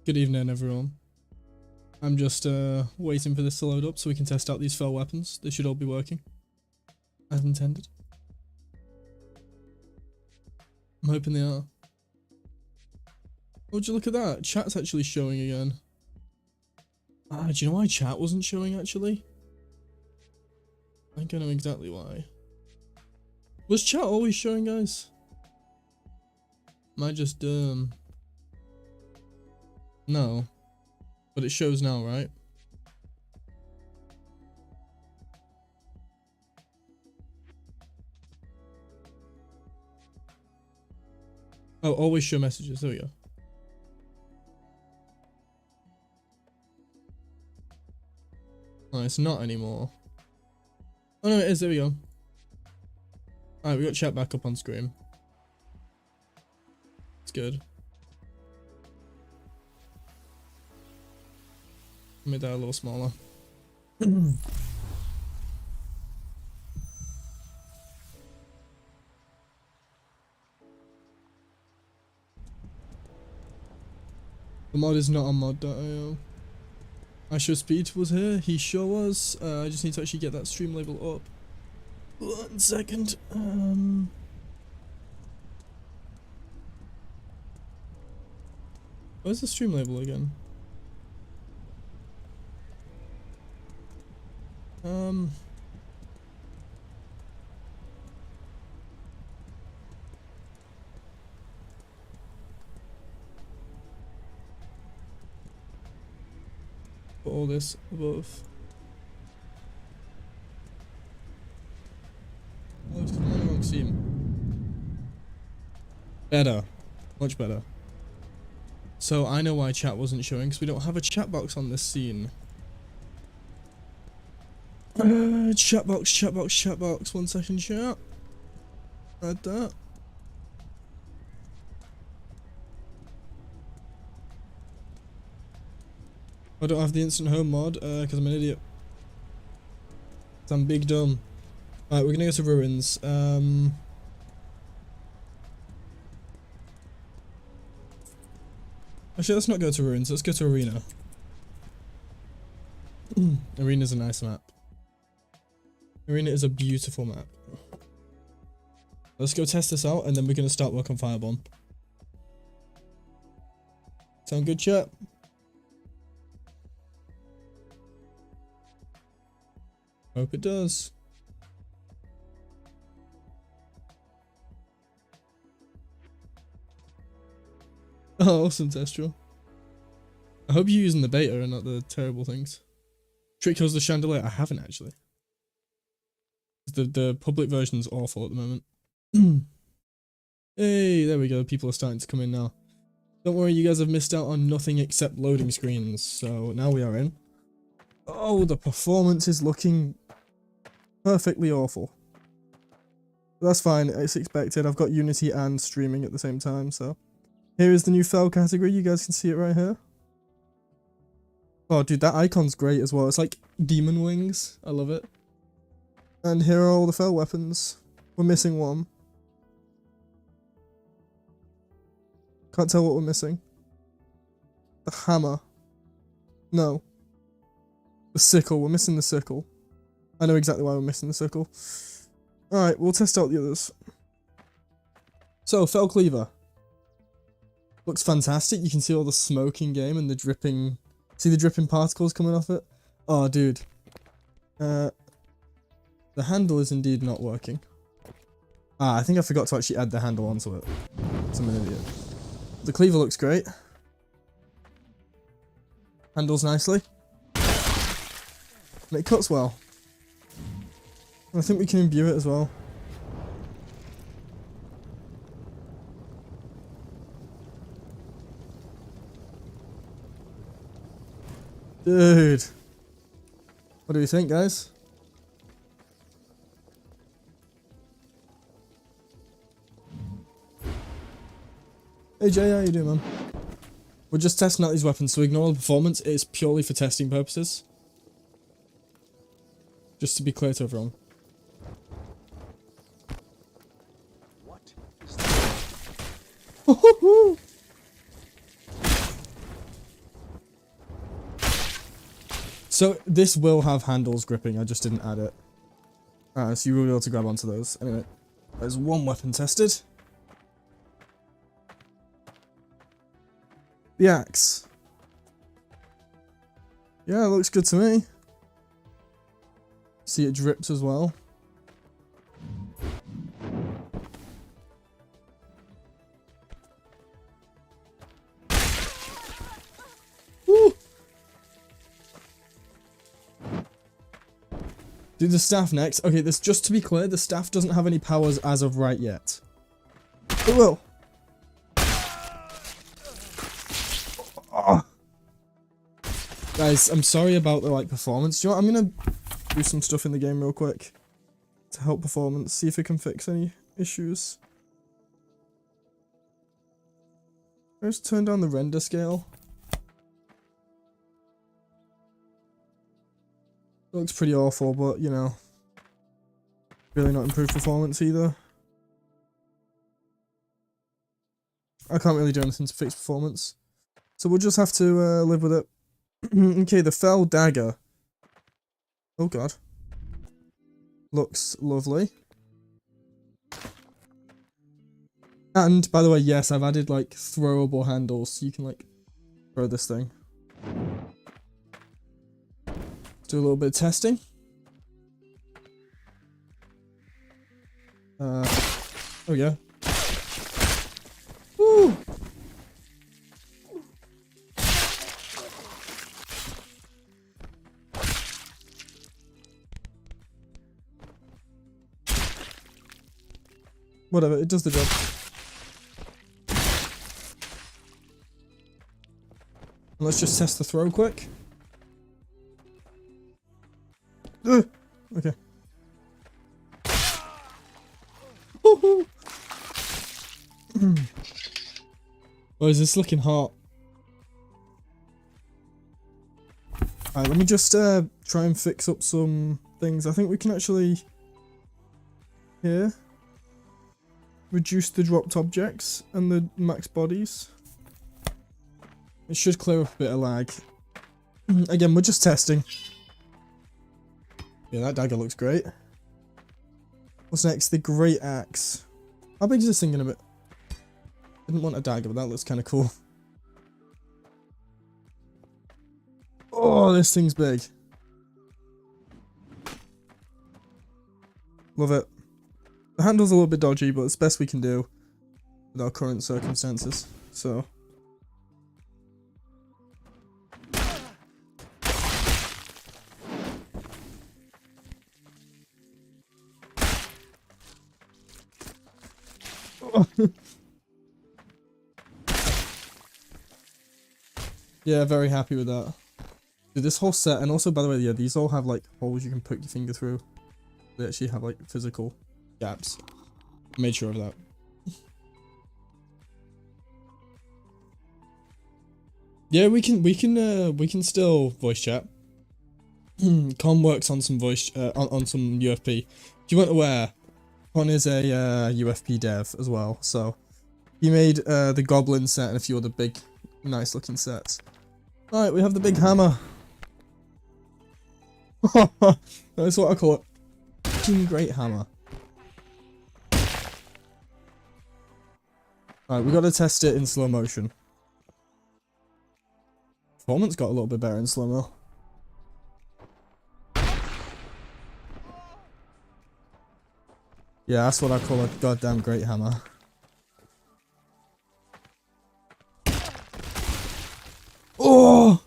Good evening, everyone. I'm just waiting for this to load up so we can test out these fell weapons. They should all be working as intended. I'm hoping they are. Would you look at that? Chat's actually showing again. Ah, do you know why chat wasn't showing actually? I think I know exactly why. Was chat always showing, guys? Am I just dumb? No. But it shows now, right? Oh, always show messages. There we go. Oh, it's not anymore. Oh no, it is. There we go. Alright, we got chat back up on screen. It's good. Made that a little smaller. The mod is not on mod.io. I sure Speed was here. He sure was. I just need to actually get that stream label up. 1 second. Where's the stream label again? Put all this above. Oh, it's on the wrong scene. Better. Much better. So I know why chat wasn't showing, because we don't have a chat box on this scene. Chat box, chat box, chat box. 1 second, chat. Add that. I don't have the instant home mod, because I'm an idiot. I'm big dumb. Alright, we're gonna go to ruins. Actually, let's not go to ruins, let's go to arena. Arena's a nice map. Arena is a beautiful map. Let's go test this out and then we're gonna start work on Fireborn. Sound good, chat? Hope it does. Oh, awesome, Testral. I hope you're using the beta and not the terrible things. Trick kills the chandelier. I haven't actually. The public version's awful at the moment. Hey, there we go. People are starting to come in now. Don't worry, you guys have missed out on nothing except loading screens. So now we are in. Oh, the performance is looking perfectly awful. That's fine. It's expected. I've got Unity and streaming at the same time, so. Here is the new fell category. You guys can see it right here. Oh, dude, that icon's great as well. It's like demon wings. I love it. And here are all the fell weapons. We're missing one. Can't tell what we're missing. The hammer. No. The sickle. We're missing the sickle. I know exactly why we're missing the sickle. Alright, we'll test out the others. So, fell cleaver. Looks fantastic. You can see all the smoke in game and the dripping... See the dripping particles coming off it? Oh, dude. The handle is indeed not working. Ah, I think I forgot to actually add the handle onto it. I'm an idiot. The cleaver looks great. Handles nicely. And it cuts well. And I think we can imbue it as well. Dude. What do you think, guys? Hey Jay, how you doing, man? We're just testing out these weapons, so ignore the performance. It's purely for testing purposes. Just to be clear to everyone. What? So this will have handles gripping, I just didn't add it. So you will be able to grab onto those. Anyway, there's one weapon tested. The axe. Yeah, it looks good to me. See, it drips as well. Woo! Do the staff next. Okay, this, just to be clear, the staff doesn't have any powers as of right yet. It will. Oh. Guys, I'm sorry about the performance. Do you know what? I'm gonna do some stuff in the game real quick to help performance. See if it can fix any issues. Let's turn down the render scale. It looks pretty awful, but you know, really not improved performance either. I can't really do anything to fix performance, so we'll just have to live with it. Okay, the fell dagger. Oh god. Looks lovely. And, by the way, yes, I've added, throwable handles, so you can, throw this thing. Let's do a little bit of testing. Oh yeah. Woo! Whatever, it does the job. Let's just test the throw quick. Okay. Oh, is this looking hot? Alright, let me just try and fix up some things. I think we can actually here reduce the dropped objects and the max bodies. It should clear up a bit of lag. Again, we're just testing. Yeah, that dagger looks great. What's next? The great axe. How big is this thing gonna be? Didn't want a dagger, but that looks kind of cool. Oh, this thing's big. Love it. The handle's a little bit dodgy, but it's best we can do with our current circumstances. So. Yeah, very happy with that. Dude, this whole set, and also by the way, yeah, these all have holes you can poke your finger through. They actually have physical gaps. I made sure of that. Yeah, we can still voice chat. Con works on some voice on some UFP. If you weren't aware, Con is a UFP dev as well, so he made the Goblin set and a few other big, nice looking sets. Alright, we have the big hammer. That's what I call it. Fucking great hammer. Alright, we gotta test it in slow motion. Performance got a little bit better in slow-mo. Yeah, that's what I call a goddamn great hammer. Oh!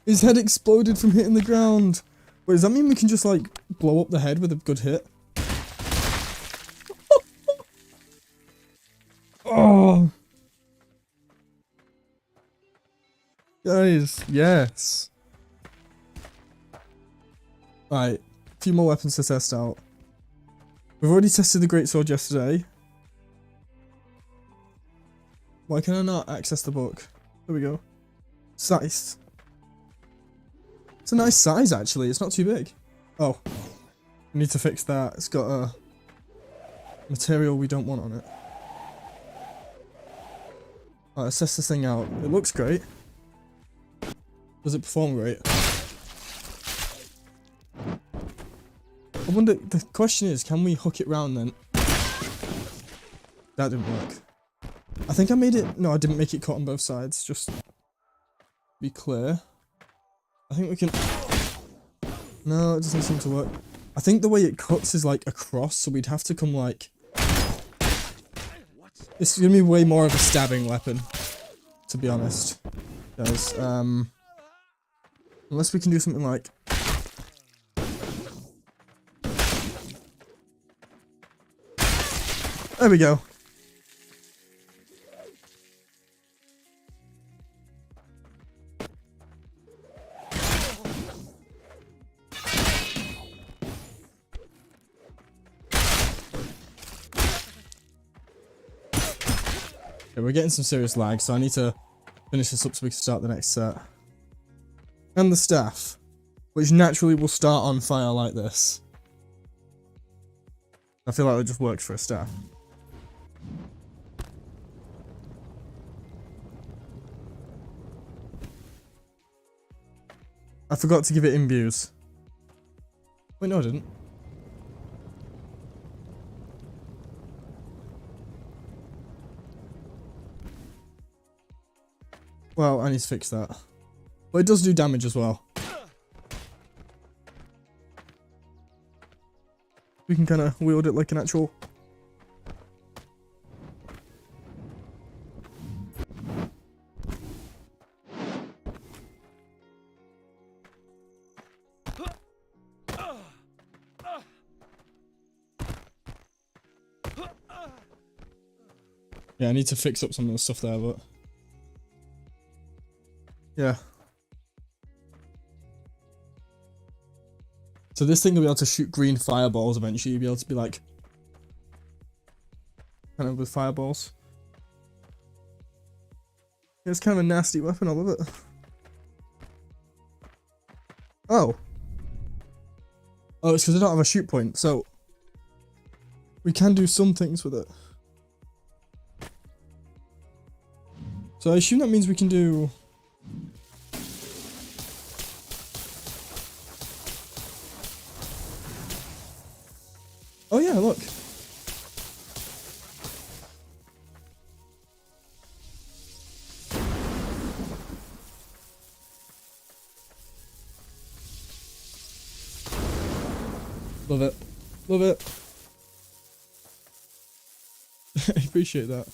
His head exploded from hitting the ground. Wait, does that mean we can just blow up the head with a good hit? Oh! Guys, yes. Right, a few more weapons to test out. We've already tested the greatsword yesterday. Why can I not access the book? There we go. Size. It's a nice size, actually. It's not too big. Oh. We need to fix that. It's got a material we don't want on it. Alright, let's test this thing out. It looks great. Does it perform great? I wonder, the question is, can we hook it round then? That didn't work. I think I made it, no, I didn't make it cut on both sides, just be clear. I think we can, no, it doesn't seem to work. I think the way it cuts is like across, so we'd have to come like, this is gonna be way more of a stabbing weapon, to be honest. Guys, unless we can do something like, there we go. Okay, we're getting some serious lag, so I need to finish this up so we can start the next set. And the staff, which naturally will start on fire like this. I feel like it just works for a staff. I forgot to give it imbues. Wait, no I didn't. Well, I need to fix that. But it does do damage as well. We can kind of wield it like an actual... Yeah, I need to fix up some of the stuff there, but... Yeah. So this thing will be able to shoot green fireballs eventually. You'll be able to be like... kind of with fireballs. Yeah, it's kind of a nasty weapon, I love it. Oh. Oh, it's because I don't have a shoot point, so... we can do some things with it. So I assume that means we can do... Oh yeah, look. Love it. Love it. I appreciate that.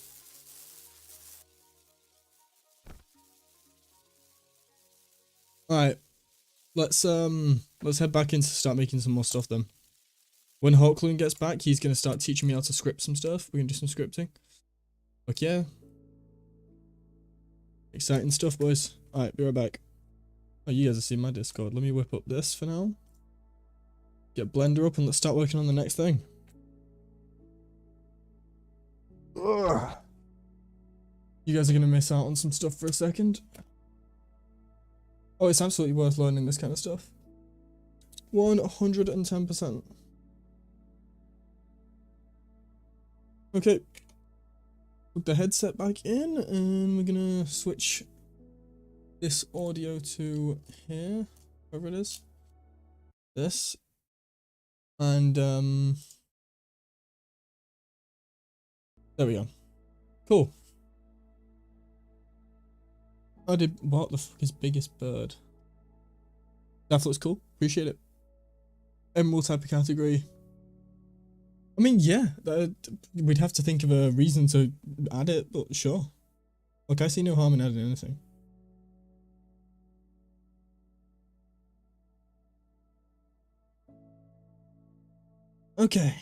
Alright. Let's head back in to start making some more stuff then. When Hawkloon gets back, he's going to start teaching me how to script some stuff. We're going to do some scripting. Fuck yeah. Exciting stuff, boys. Alright, be right back. Oh, you guys have seen my Discord. Let me whip up this for now. Get Blender up and let's start working on the next thing. Ugh. You guys are going to miss out on some stuff for a second. Oh, it's absolutely worth learning this kind of stuff. 110%. Okay, put the headset back in and we're gonna switch this audio to here, wherever it is, this, and there we go. Cool. I did, what the fuck is biggest bird? That looks cool, appreciate it. Emerald type of category. I mean, yeah, we'd have to think of a reason to add it, but sure. Look, I see no harm in adding anything. Okay.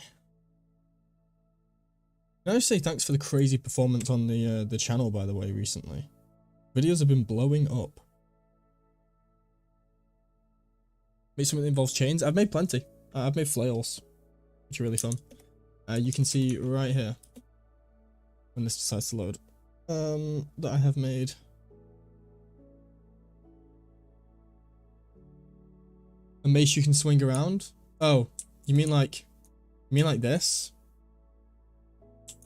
Can I just say thanks for the crazy performance on the channel, by the way, recently. Videos have been blowing up. Made something that involves chains. I've made plenty. I've made flails, which are really fun. You can see right here, when this decides to load, that I have made a mace you can swing around. Oh, you mean like this?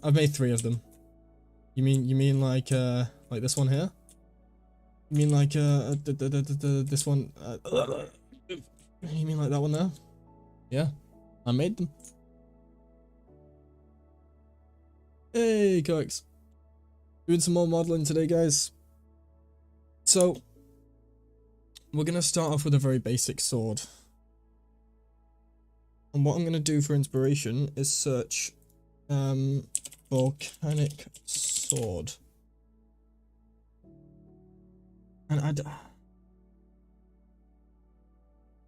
I've made 3 of them. You mean like this one here? You mean like this one? You mean like that one there? Yeah. I made them. Hey, Cox. Doing some more modeling today, guys. So, we're going to start off with a very basic sword. And what I'm going to do for inspiration is search volcanic sword. And I'm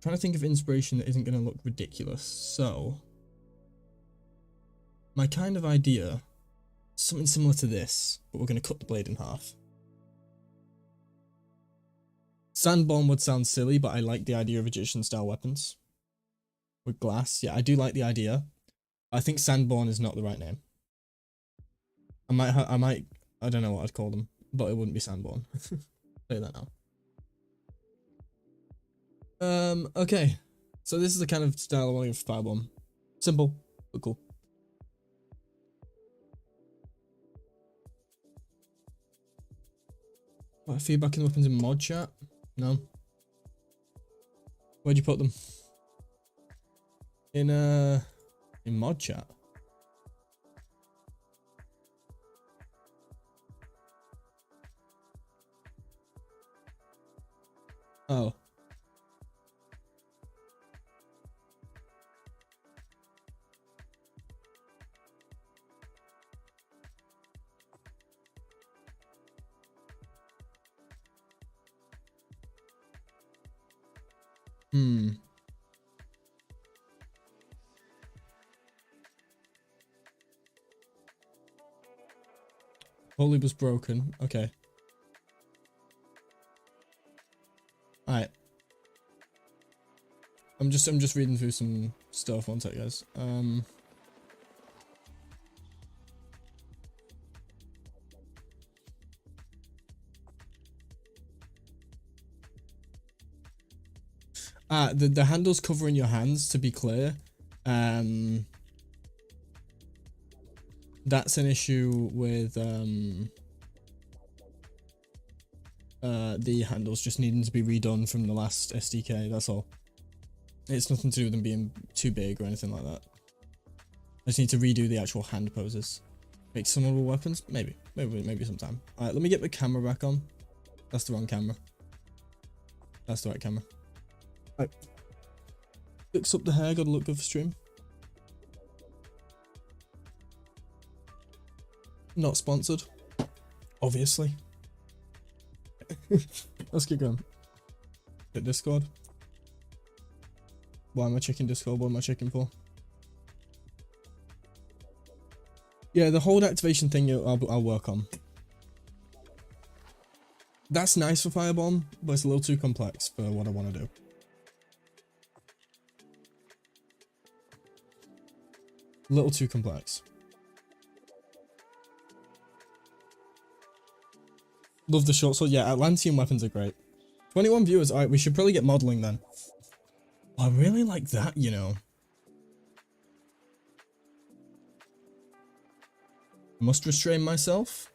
trying to think of inspiration that isn't going to look ridiculous. So, my kind of idea, something similar to this, but we're going to cut the blade in half. Sandborn would sound silly, but I like the idea of Egyptian style weapons. With glass, yeah, I do like the idea. I think Sandborn is not the right name. I don't know what I'd call them, but it wouldn't be Sandborn. Say that now. Okay. So this is the kind of style I want to give Fireborn. Simple, but cool. What, feedback in the weapons in mod chat? No. Where'd you put them? In mod chat. Oh. Holy was broken. Okay. Alright. I'm just reading through some stuff. One sec, guys. The handles covering your hands, to be clear. That's an issue with the handles just needing to be redone from the last SDK, that's all. It's nothing to do with them being too big or anything like that. I just need to redo the actual hand poses. Make summonable weapons? Maybe sometime. Alright, let me get the camera back on. That's the wrong camera. That's the right camera. Right. Fix up the hair, gotta look good for stream. Not sponsored. Obviously. Let's get going. Hit Discord. Why am I checking Discord? What am I checking for? Yeah, the hold activation thing I'll work on. That's nice for Fireborn, but it's a little too complex for what I want to do. A little too complex. Love the short sword. Yeah, Atlantean weapons are great. 21 viewers. Alright, we should probably get modeling then. I really like that, you know. Must restrain myself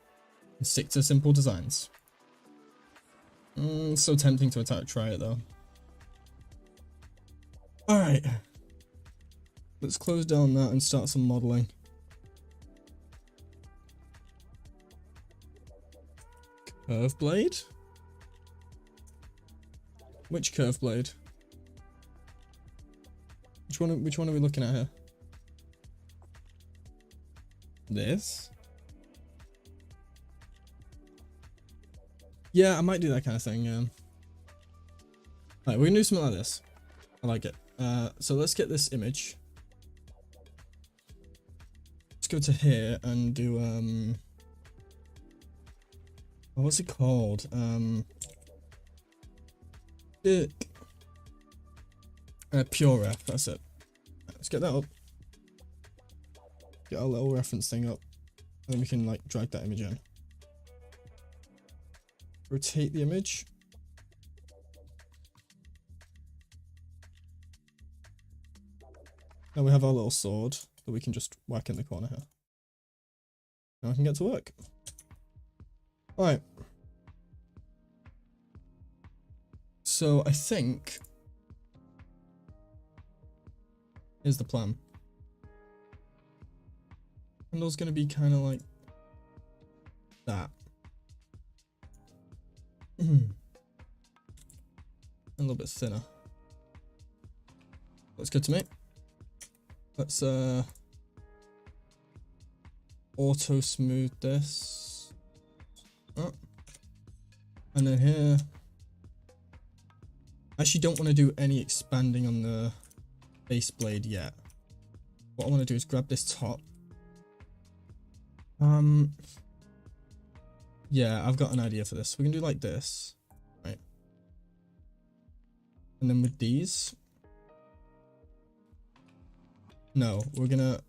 and stick to simple designs. So tempting to try it though. Alright. Let's close down that and start some modeling. Curve blade? Which curve blade? Which one are we looking at here? This? Yeah, I might do that kind of thing. Alright, we're gonna do something like this. I like it. So let's get this image. Let's go to here and do oh, what's it called? Pure ref, that's it. Let's get that up. Get our little reference thing up. And then we can like drag that image in. Rotate the image. Now we have our little sword that we can just whack in the corner here. Now I can get to work. Alright. So I think Here's the plan. Handle's gonna be kind of like that. A little bit thinner. Looks good to me. Let's auto smooth this. Oh. And then here, I actually don't want to do any expanding on the base blade yet. What I want to do is grab this top. Yeah, I've got an idea for this. We can do like this, right? And then with these, no, we're gonna,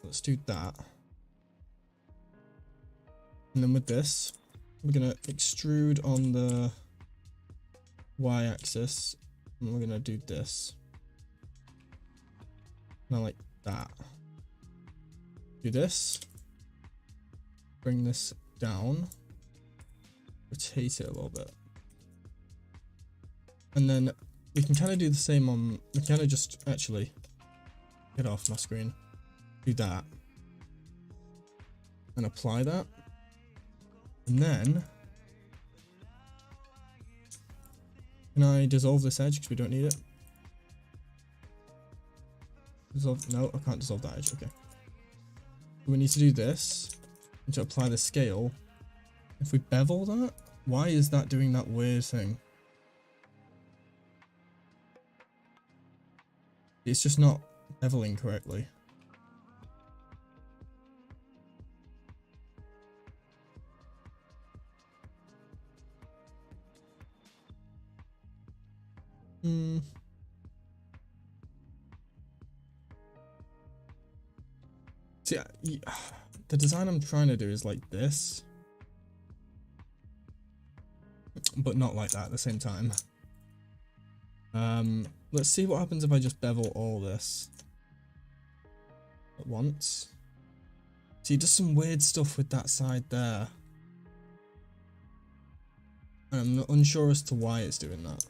let's do that. And then with this, we're gonna extrude on the y-axis, and we're gonna do this. Now like that. Do this. Bring this down. Rotate it a little bit. And then we can kind of do the same on, we kind of just actually get off my screen. Do that. And apply that. And then, can I dissolve this edge because we don't need it? Dissolve, no, I can't dissolve that edge, okay. We need to do this, and to apply the scale, if we bevel that, why is that doing that weird thing? It's just not beveling correctly. See, the design I'm trying to do is like this, but not like that at the same time. Let's see what happens if I just bevel all this at once. See, it does some weird stuff with that side there. I'm not unsure as to why it's doing that.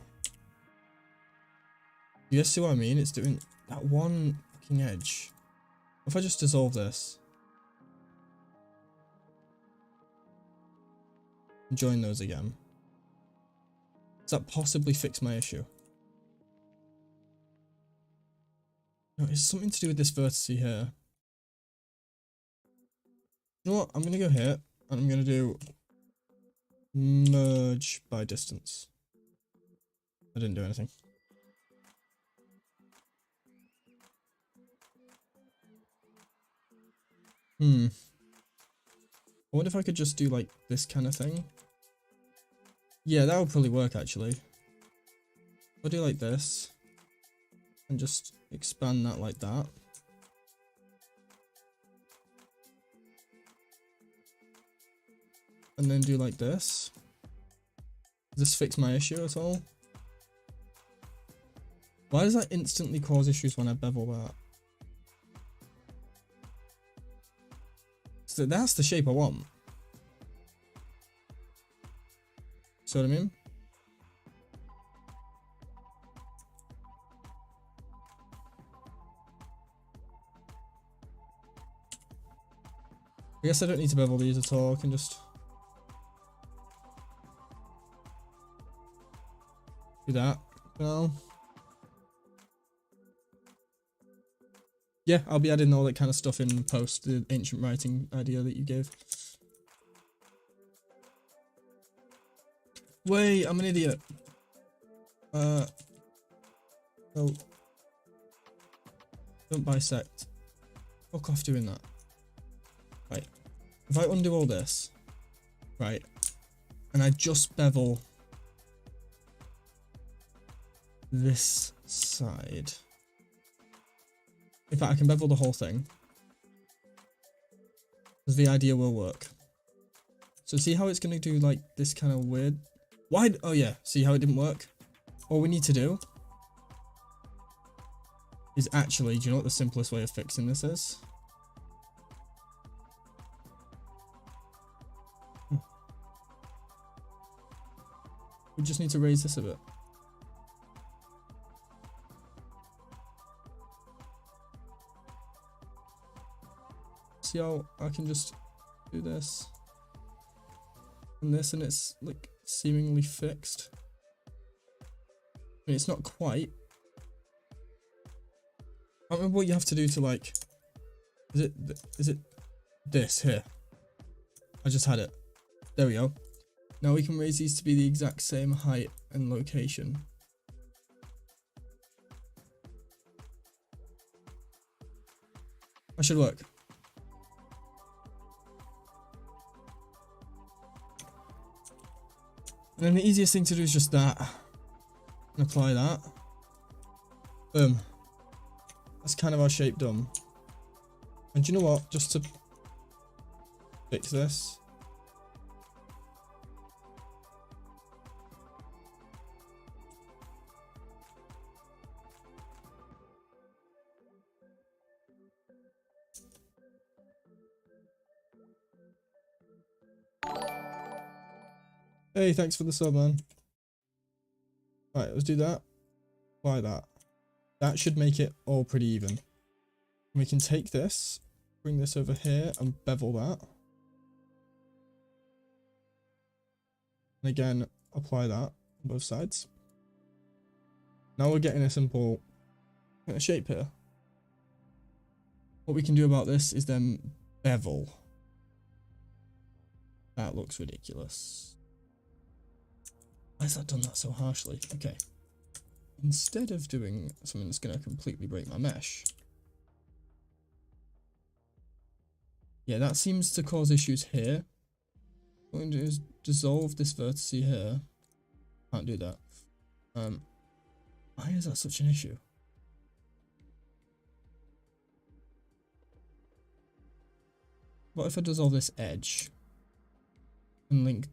You guys see what I mean? It's doing that one fucking edge. If I just dissolve this, join those again, does that possibly fix my issue? No, it's something to do with this vertex here. You know what? I'm gonna go here and I'm gonna do merge by distance. I didn't do anything. I wonder if I could just do like this kind of thing. Yeah, that would probably work actually. I'll do like this and just expand that like that. And then do like this. Does this fix my issue at all? Why does that instantly cause issues when I bevel that? So that's the shape I want. See what I mean? I guess I don't need to bevel these at all. I can just do that. Well, yeah, I'll be adding all that kind of stuff in post, the ancient writing idea that you gave. Wait, I'm an idiot. No. Don't bisect. Fuck off doing that. Right. If I undo all this, right, and I just bevel this side. In fact, I can bevel the whole thing, because the idea will work. So see how it's going to do like this kind of weird... Why? Oh yeah, see how it didn't work? All we need to do is actually, do you know what the simplest way of fixing this is? We just need to raise this a bit. See how I can just do this and this, and it's like seemingly fixed. I mean, it's not quite. I don't remember what you have to do to like. Is it this here? I just had it. There we go. Now we can raise these to be the exact same height and location. That should work. And then the easiest thing to do is just that. And apply that. Boom. That's kind of our shape done. And do you know what? Just to fix this. Hey, thanks for the sub, man. Right, let's do that. Apply that. That should make it all pretty even. We can take this, bring this over here and bevel that. And again, apply that on both sides. Now we're getting a simple shape here. What we can do about this is then bevel. That looks ridiculous. Why has that done that so harshly? Okay. Instead of doing something that's going to completely break my mesh. Yeah, that seems to cause issues here. What I'm going to do is dissolve this vertex here. Can't do that. Why is that such an issue? What if I dissolve this edge and link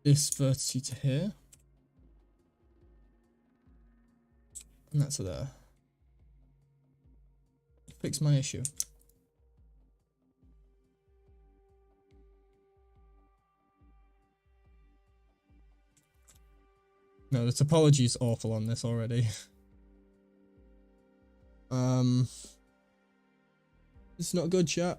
this vertex to here? And that's there. Fix my issue. No, the topology is awful on this already. It's not good, chat.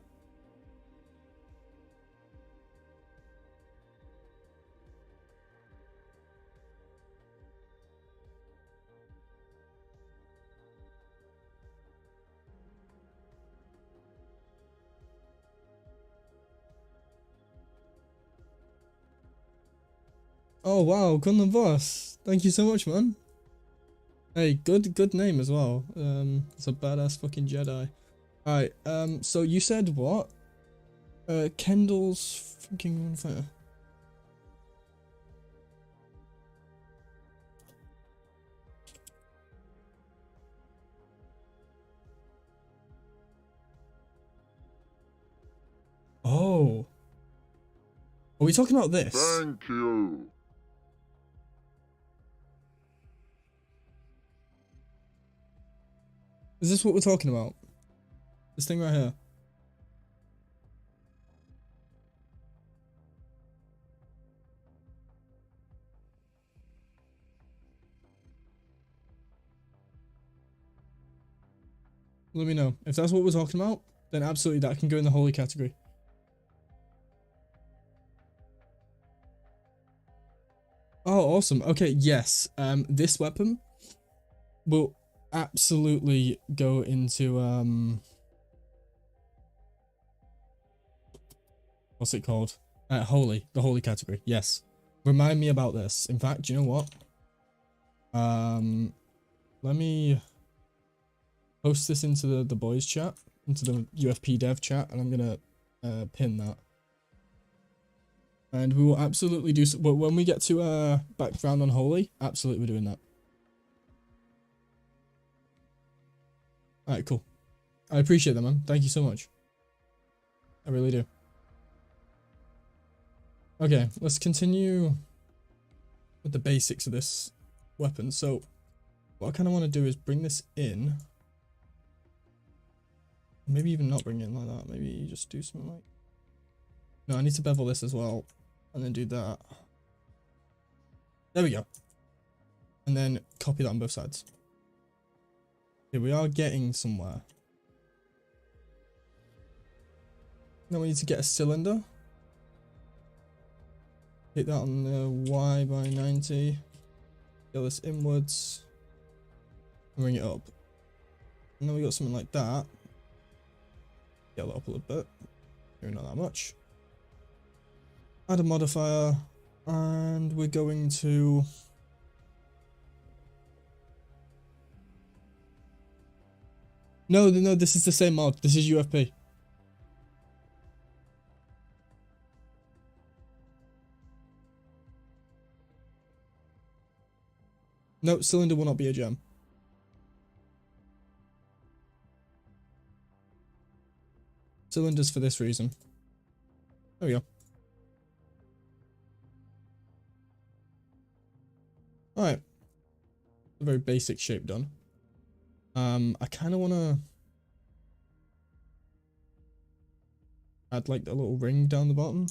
Oh wow, Gunland Boss. Thank you so much, man. Hey, good name as well. It's a badass fucking Jedi. Alright, so you said what? Kendall's fucking on fire. Oh. Are we talking about this? Thank you. Is this what we're talking about? This thing right here. Let me know. If that's what we're talking about, then absolutely that can go in the holy category. Oh, awesome. Okay, yes. This weapon will absolutely go into what's it called? Holy, the holy category. Yes. Remind me about this. In fact, you know what? Let me post this into the boys chat, into the UFP dev chat, and I'm gonna pin that. And we will absolutely do so. But when we get to background on holy, absolutely we're doing that. Alright, cool. I appreciate that, man. Thank you so much. I really do. Okay, let's continue with the basics of this weapon. So what I kind of want to do is bring this in. Maybe even not bring it in like that. Maybe just do something like... No, I need to bevel this as well. And then do that. There we go. And then copy that on both sides. Okay, we are getting somewhere. Now we need to get a cylinder. Hit that on the Y by 90. Scale this inwards. And bring it up. And then we got something like that. Scale it up a little bit. Maybe not that much. Add a modifier. And we're going to... No, this is the same mod. This is UFP. No, cylinder will not be a gem. Cylinders for this reason. There we go. Alright. A very basic shape done. I kind of want to add like a little ring down the bottom.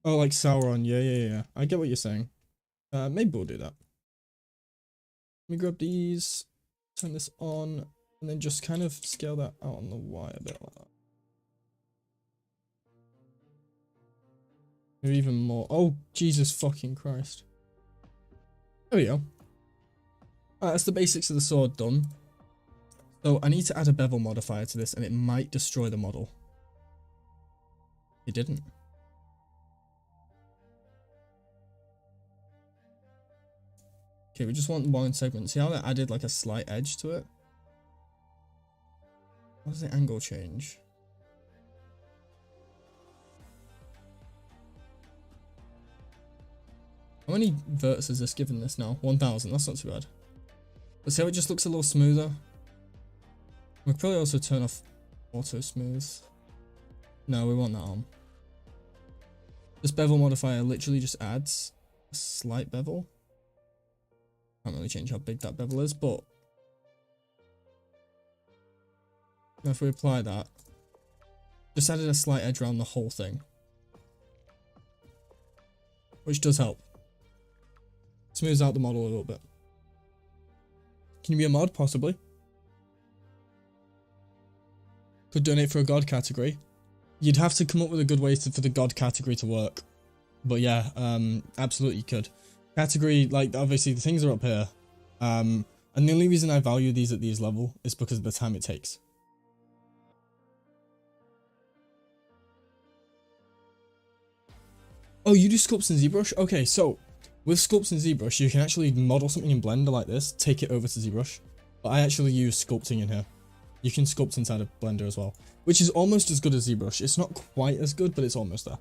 Oh, like Sauron. Yeah. I get what you're saying. Maybe we'll do that. Let me grab these, turn this on, and then just kind of scale that out on the Y a bit like that. Maybe even more. Oh, Jesus fucking Christ. There we go. Alright, that's the basics of the sword done. So I need to add a bevel modifier to this, and it might destroy the model. It didn't. Okay, we just want one segment. See how that added like a slight edge to it? How does the angle change? How many verts is this given this now? 1000, that's not too bad. But see how it just looks a little smoother? We could probably also turn off auto smooth. No, we want that on. This bevel modifier literally just adds a slight bevel. Can't really change how big that bevel is, but now if we apply that, just added a slight edge around the whole thing, which does help. Smooths out the model a little bit. Can you be a mod? Possibly. Could donate for a god category. You'd have to come up with a good way for the god category to work. But yeah, absolutely you could. Category, like obviously the things are up here. And the only reason I value these at these level is because of the time it takes. Oh, you do sculpts in ZBrush? Okay, so with sculpts in ZBrush, you can actually model something in Blender like this, take it over to ZBrush. But I actually use sculpting in here. You can sculpt inside of Blender as well, which is almost as good as ZBrush. It's not quite as good, but it's almost there.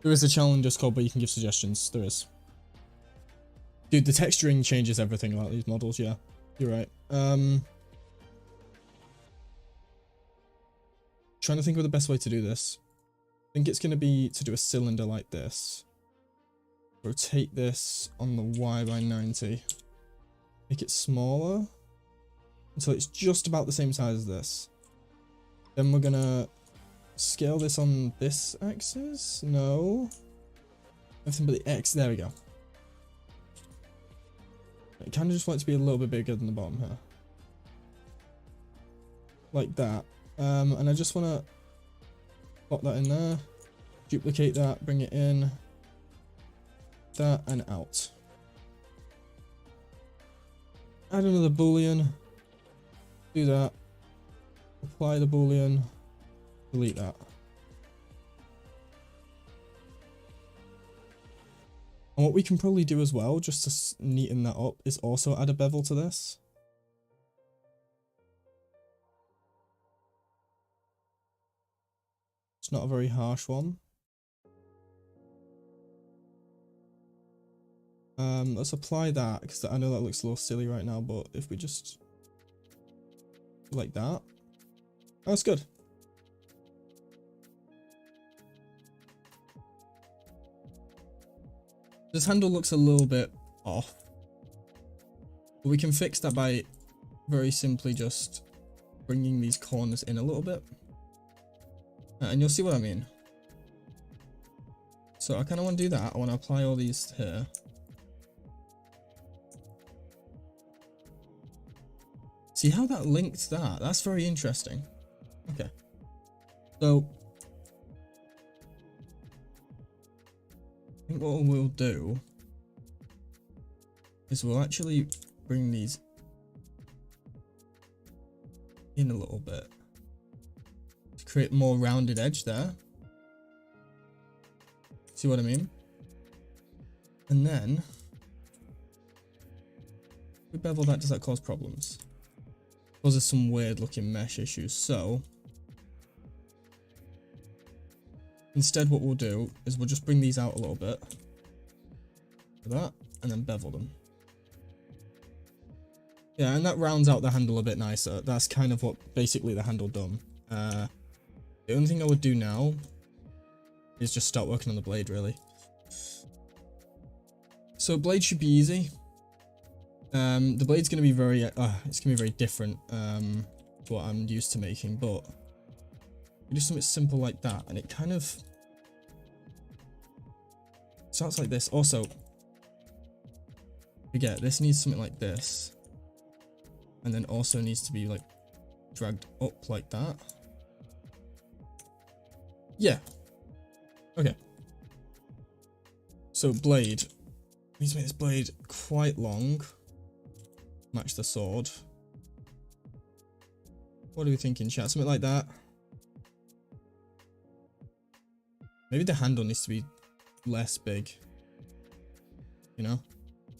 There is a challenges code, but you can give suggestions. There is. Dude, the texturing changes everything about these models, yeah. You're right. Trying to think of the best way to do this. I think it's going to be to do a cylinder like this. Rotate this on the Y by 90. Make it smaller until it's just about the same size as this. Then we're going to scale this on this axis. No. Nothing but the X. There we go. I kind of just want it to be a little bit bigger than the bottom here. Like that. And I just want to pop that in there. Duplicate that. Bring it in. That and out. Add another boolean. Do that. Apply the boolean. Delete that. And what we can probably do as well, just to neaten that up, is also add a bevel to this. It's not a very harsh one. Let's apply that, because I know that looks a little silly right now, but if we just like that, that's good. This handle looks a little bit off, but we can fix that by very simply just bringing these corners in a little bit, and you'll see what I mean. So I kind of want to do that. I want to apply all these here. See how that linked that? That's very interesting. Okay. So I think what we'll do is we'll actually bring these in a little bit to create more rounded edge there. See what I mean? And then if we bevel that, does that cause problems? Causes some weird looking mesh issues. So instead what we'll do is we'll just bring these out a little bit. Like that, and then bevel them. Yeah, and that rounds out the handle a bit nicer. That's kind of what basically the handle done. The only thing I would do now is just start working on the blade, really. So blade should be easy. The blade's going to be very, it's going to be very different to what I'm used to making, but you do something simple like that, and it kind of starts like this. Also, forget this needs something like this, and then also needs to be like dragged up like that. Yeah. Okay. So blade. We need to make this blade quite long. Match the sword. What are we thinking, chat? Something like that. Maybe the handle needs to be less big. You know?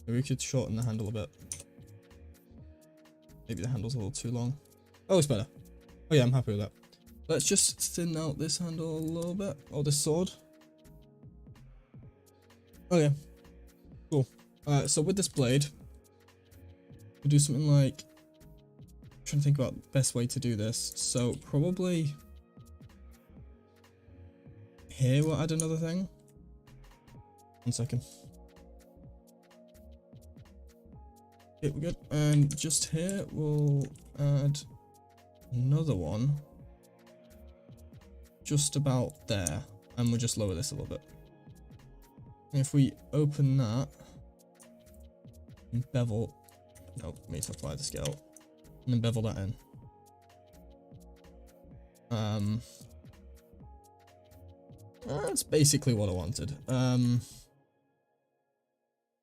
Maybe we could shorten the handle a bit. Maybe the handle's a little too long. Oh, it's better. Oh yeah, I'm happy with that. Let's just thin out this handle a little bit. Or this sword. Okay. Cool. So with this blade, we'll do something like, I'm trying to think about the best way to do this. So probably here we'll add another thing. 1 second. Okay, we're good. And just here we'll add another one. Just about there. And we'll just lower this a little bit. And if we open that and bevel, no, we need to apply the scale, and then bevel that in. That's basically what I wanted.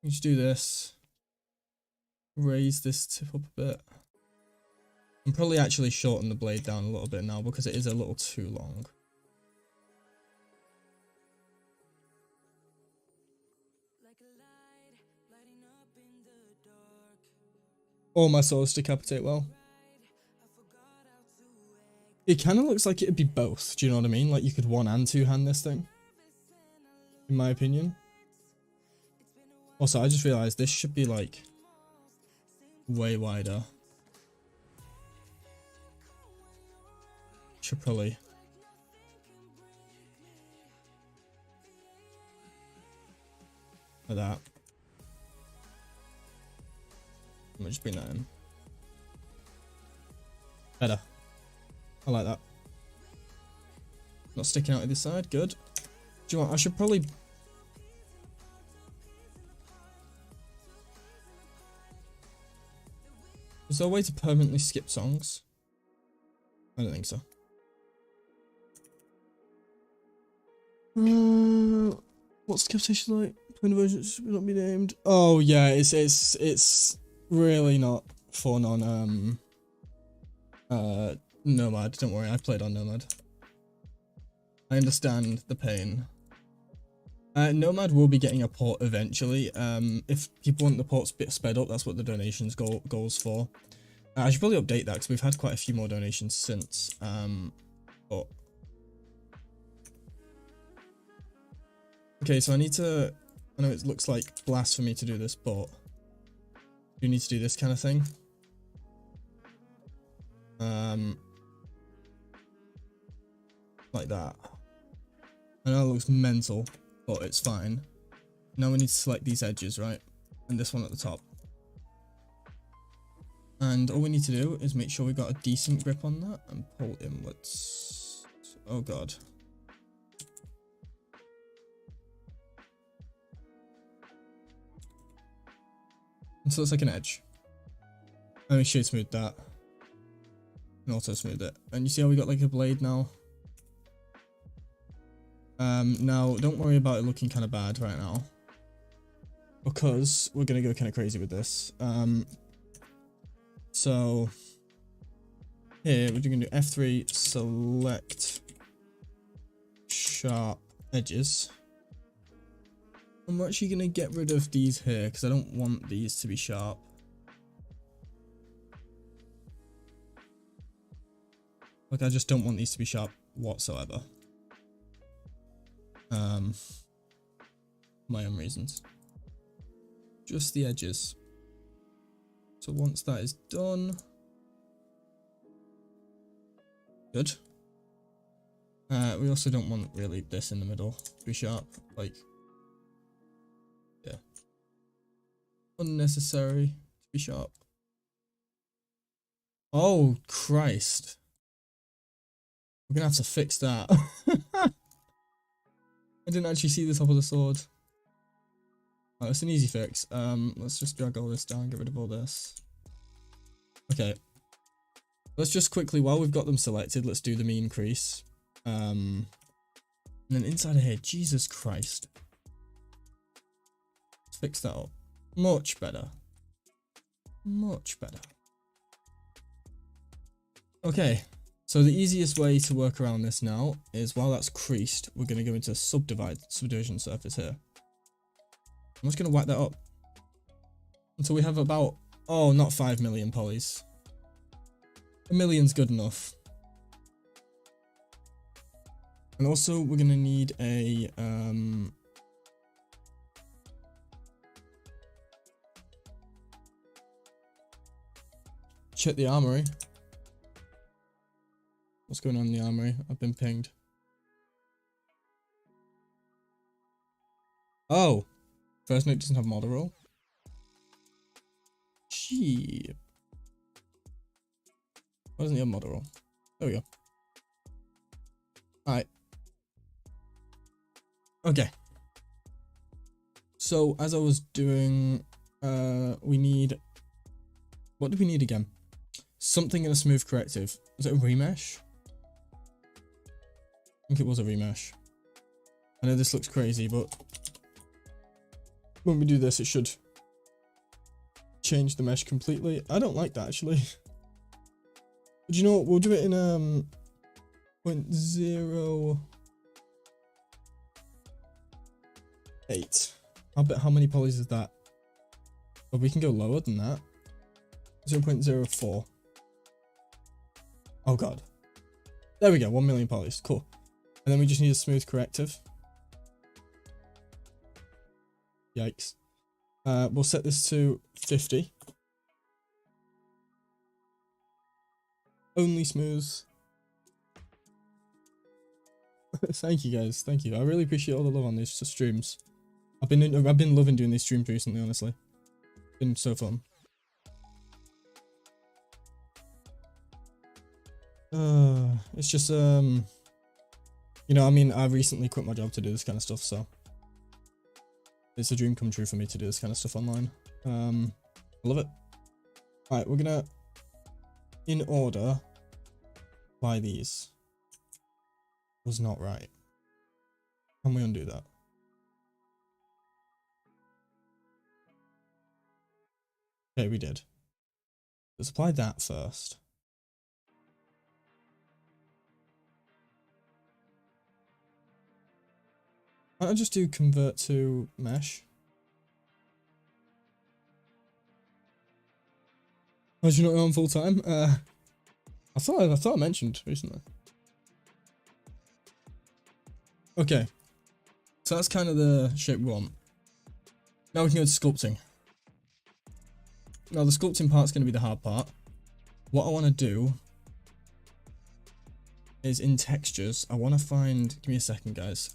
Let's do this. Raise this tip up a bit. And probably actually shorten the blade down a little bit now because it is a little too long. All my swords decapitate well. It kind of looks like it'd be both, do you know what I mean? Like you could one and two hand this thing. In my opinion. Also, I just realized this should be like way wider. Should probably. Like that. I'm gonna just bring that in. Better. I like that. Not sticking out either side. Good. Do you know what? I should probably. Is there a way to permanently skip songs? I don't think so. What's the capitation like? Twin version should not be named. Oh yeah, it's really not fun on Nomad. Don't worry, I've played on Nomad. I understand the pain. Nomad will be getting a port eventually. If people want the port sped up, that's what the donations goes for. I should probably update that because we've had quite a few more donations since. But okay, so I need to. I know it looks like blasphemy to do this, but you need to do this kind of thing. Like that. I know it looks mental, but it's fine. Now we need to select these edges, right? And this one at the top. And all we need to do is make sure we got a decent grip on that and pull inwards. Oh god. And so it's like an edge. Let me shade smooth that. and auto smooth it. And you see how we got like a blade now? Now don't worry about it looking kind of bad right now, because we're gonna go kind of crazy with this. So here we're gonna do F3, select sharp edges. I'm actually gonna get rid of these here because I don't want these to be sharp. Like, I just don't want these to be sharp whatsoever. My own reasons. Just the edges. So once that is done, good. We also don't want really this in the middle to be sharp, like, yeah. Unnecessary to be sharp. Oh, Christ. We're gonna have to fix that. I didn't actually see the top of the sword. Oh, it's an easy fix. Let's just drag all this down, get rid of all this. Okay. Let's just quickly, while we've got them selected, let's do the mean crease. And then inside of here, Jesus Christ. Let's fix that up. Much better. Much better. Okay. So the easiest way to work around this now is, while that's creased, we're going to go into subdivision surface here. I'm just going to whack that up until we have about, oh, not 5 million polys. 1 million's good enough. And also we're going to need a, check the armory. What's going on in the armory? I've been pinged. Oh! First note doesn't have model roll. Gee. Why doesn't he have model roll? There we go. Alright. Okay. So, as I was doing, we need... What do we need again? Something in a smooth corrective. Was it a remesh? I think it was a remesh. I know this looks crazy, but when we do this, it should change the mesh completely. I don't like that, actually. But you know what? We'll do it in 0.08. I'll bet how many polys is that? But we can go lower than that. 0.04. Oh god. There we go, 1 million polys. Cool. And then we just need a smooth corrective. Yikes. We'll set this to 50. Only smooth. Thank you guys, thank you. I really appreciate all the love on these streams. I've been loving doing these streams recently, honestly. It's been so fun. It's just you know, I mean, I recently quit my job to do this kind of stuff, so it's a dream come true for me to do this kind of stuff online. I love it. Alright, we're gonna, in order, apply these. Was not right. Can we undo that? Okay, we did. Let's apply that first. I'll just do convert to mesh. Oh, do you not know I'm full time? I thought I mentioned recently. Okay, so that's kind of the shape we want. Now we can go to sculpting. Now the sculpting part's going to be the hard part. What I want to do is, in textures, I want to find, give me a second guys,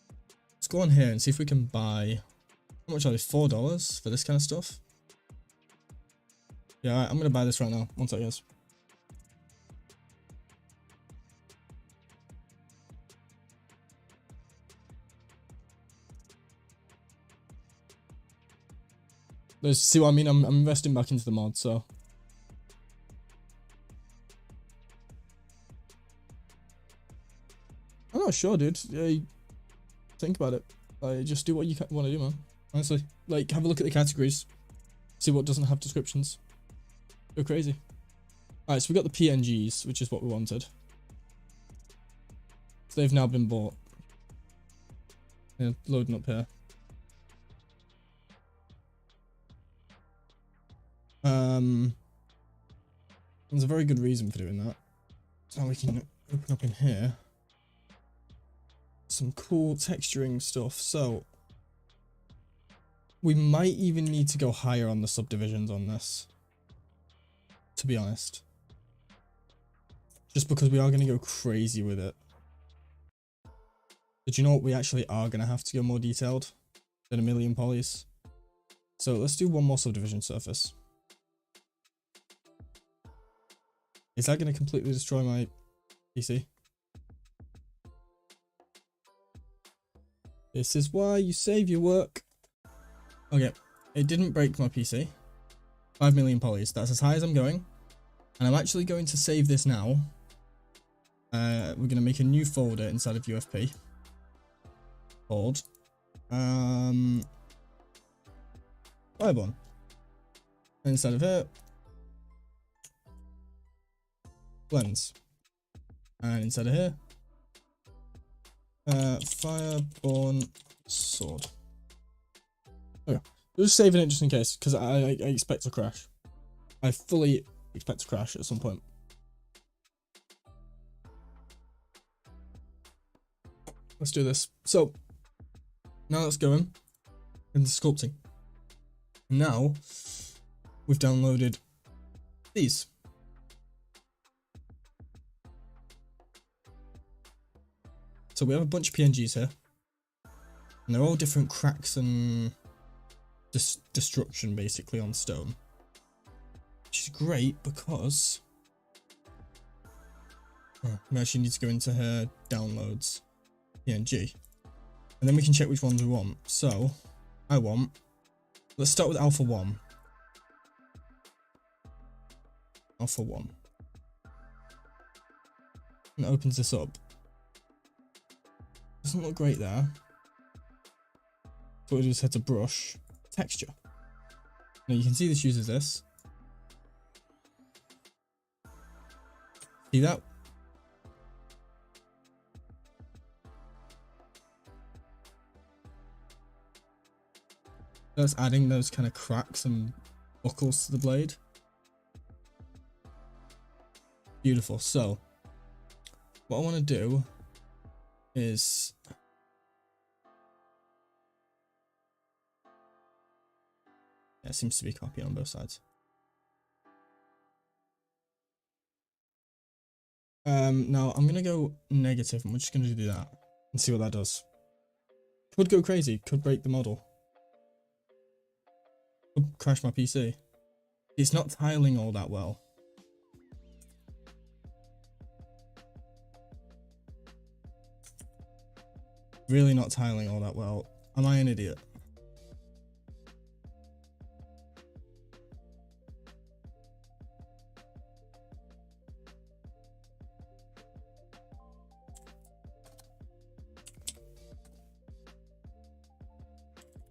let's go on here and see if we can buy, how much are they, $4 for this kind of stuff? Yeah, I'm gonna buy this right now. One sec, guys. See what I mean? I'm investing back into the mod, so. I'm not sure, dude. Yeah, think about it. Like, just do what you want to do, man. Honestly, like, have a look at the categories. See what doesn't have descriptions. Go crazy. Alright, so we got the PNGs, which is what we wanted. So they've now been bought. Yeah, loading up here. There's a very good reason for doing that. So now we can open up in here. Some cool texturing stuff. So we might even need to go higher on the subdivisions on this, to be honest. Just because we are going to go crazy with it. But you know what? We actually are going to have to go more detailed than 1,000,000 polys. So let's do one more subdivision surface. Is that going to completely destroy my PC? This is why you save your work. Okay, it didn't break my PC. 5,000,000 polys. That's as high as I'm going. And I'm actually going to save this now. We're going to make a new folder inside of UFP. Called Fireborn. And inside of here, blends. And inside of here, Fireborn sword. Okay, just saving it just in case, because I expect to crash. I fully expect to crash at some point. Let's do this. So now let's go into sculpting. Now we've downloaded these. So we have a bunch of PNGs here, and they're all different cracks and destruction basically on stone, which is great because we actually need to go into here, downloads, PNG, and then we can check which ones we want. So let's start with alpha 1. Alpha 1. And it opens this up. Doesn't look great there. So what we do is head to brush, texture. Now you can see this uses this. See that? That's adding those kind of cracks and buckles to the blade. Beautiful. So what I want to do is it seems to be copied on both sides. Now I'm gonna go negative, and we're just gonna do that and see what that does. Could go crazy, could break the model, could crash my PC. It's not tiling all that well. Really not tiling all that well. Am I an idiot?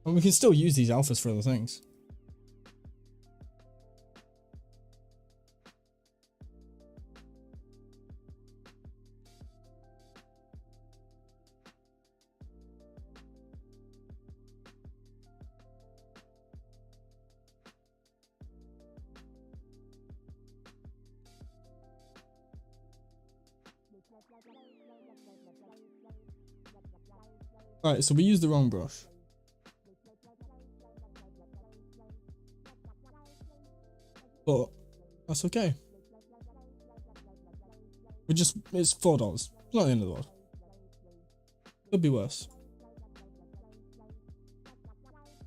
And we can still use these alphas for other things. Alright, so we used the wrong brush. But that's okay. It's $4. It's not the end of the world. Could be worse.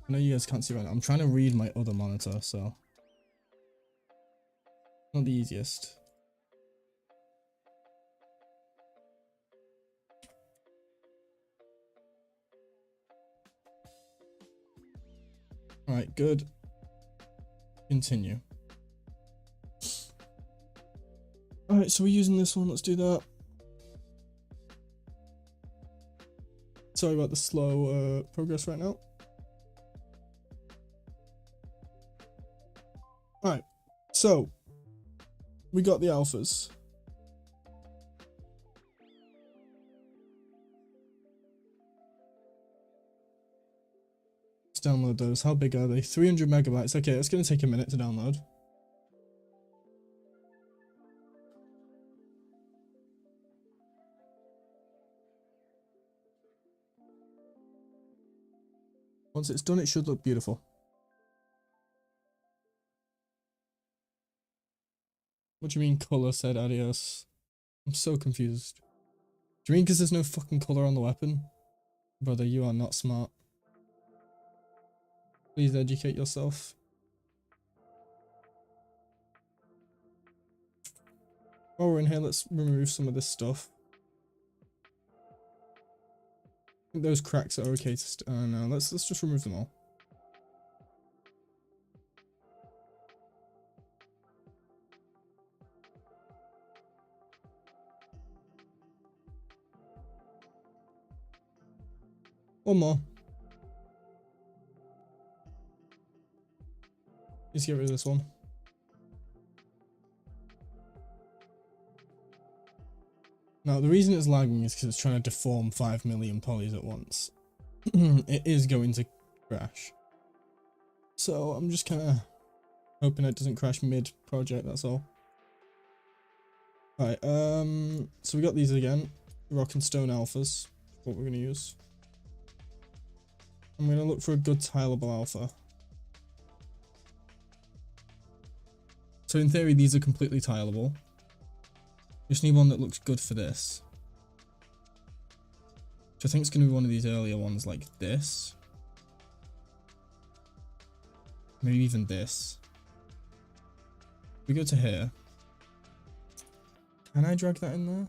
I know you guys can't see right now. I'm trying to read my other monitor, so Not the easiest. Alright, good. Continue. Alright, so we're using this one, let's do that. Sorry about the slow progress right now. Alright, so we got the alphas. Let's download those. How big are they? 300 megabytes. Okay, it's going to take a minute to download. Once it's done, it should look beautiful. What do you mean color said adios? I'm so confused. Do you mean because there's no fucking color on the weapon? Brother, you are not smart. Please educate yourself. While we're in here, let's remove some of this stuff. I think those cracks are okay to no, let's just remove them all. One more. Let's get rid of this one. Now, the reason it's lagging is because it's trying to deform 5 million polys at once. It is going to crash. So I'm just kind of hoping it doesn't crash mid-project, that's all. Alright, so we got these again. Rock and stone alphas, what we're going to use. I'm going to look for a good tileable alpha. So in theory, these are completely tileable. Just need one that looks good for this. Which I think is going to be one of these earlier ones like this. Maybe even this. We go to here. Can I drag that in there?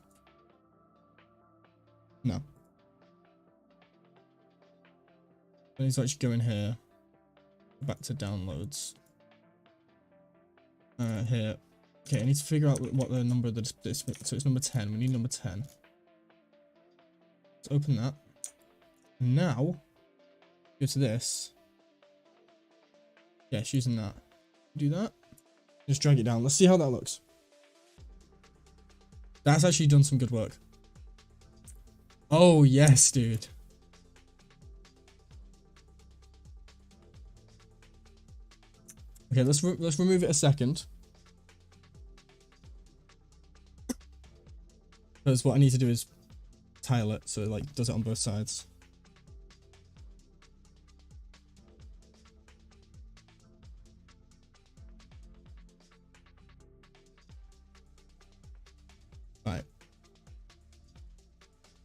No. I need to actually go in here. Back to downloads. Here. Okay, I need to figure out what the number that is. So it's number 10. We need number 10. Let's open that. Now, go to this. Yeah, it's using that. Do that. Just drag it down. Let's see how that looks. That's actually done some good work. Oh, yes, dude. Okay, let's remove it a second. Because what I need to do is tile it so it like does it on both sides. Right.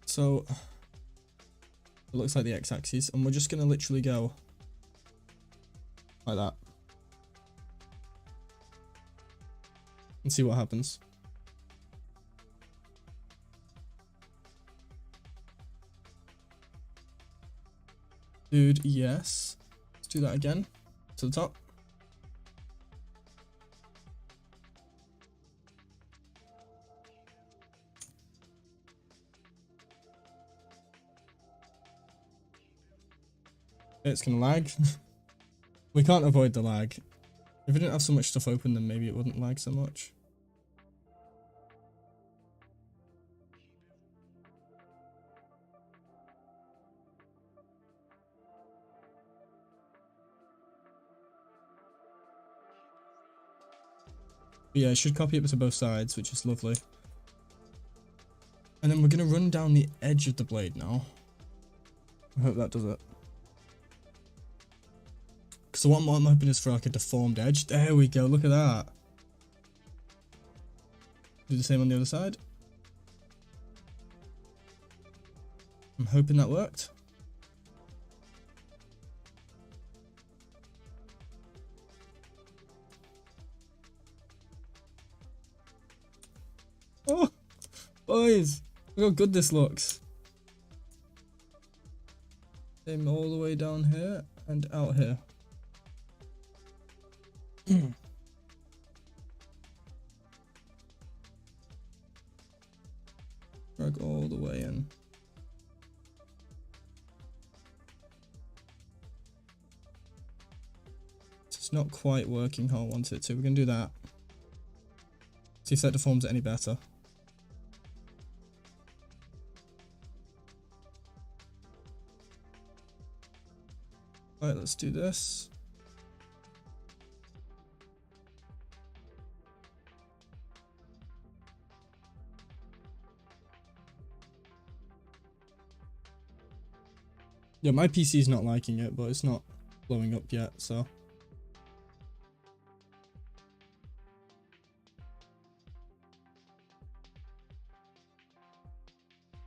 So it looks like the x-axis, and we're just gonna literally go like that and see what happens. Dude, yes. Let's do that again. To the top. It's gonna lag. We can't avoid the lag. If we didn't have so much stuff open, then maybe it wouldn't lag so much. But yeah, it should copy it to both sides, which is lovely. And then we're going to run down the edge of the blade now. I hope that does it. So what I'm hoping is for like a deformed edge. There we go, look at that. Do the same on the other side. I'm hoping that worked. Oh, boys, look how good this looks. Same all the way down here and out here. Drag all the way in. It's not quite working how I want it to. We're gonna do that. See if that deforms it any better. Right, let's do this. Yeah, my PC's not liking it, but it's not blowing up yet, so.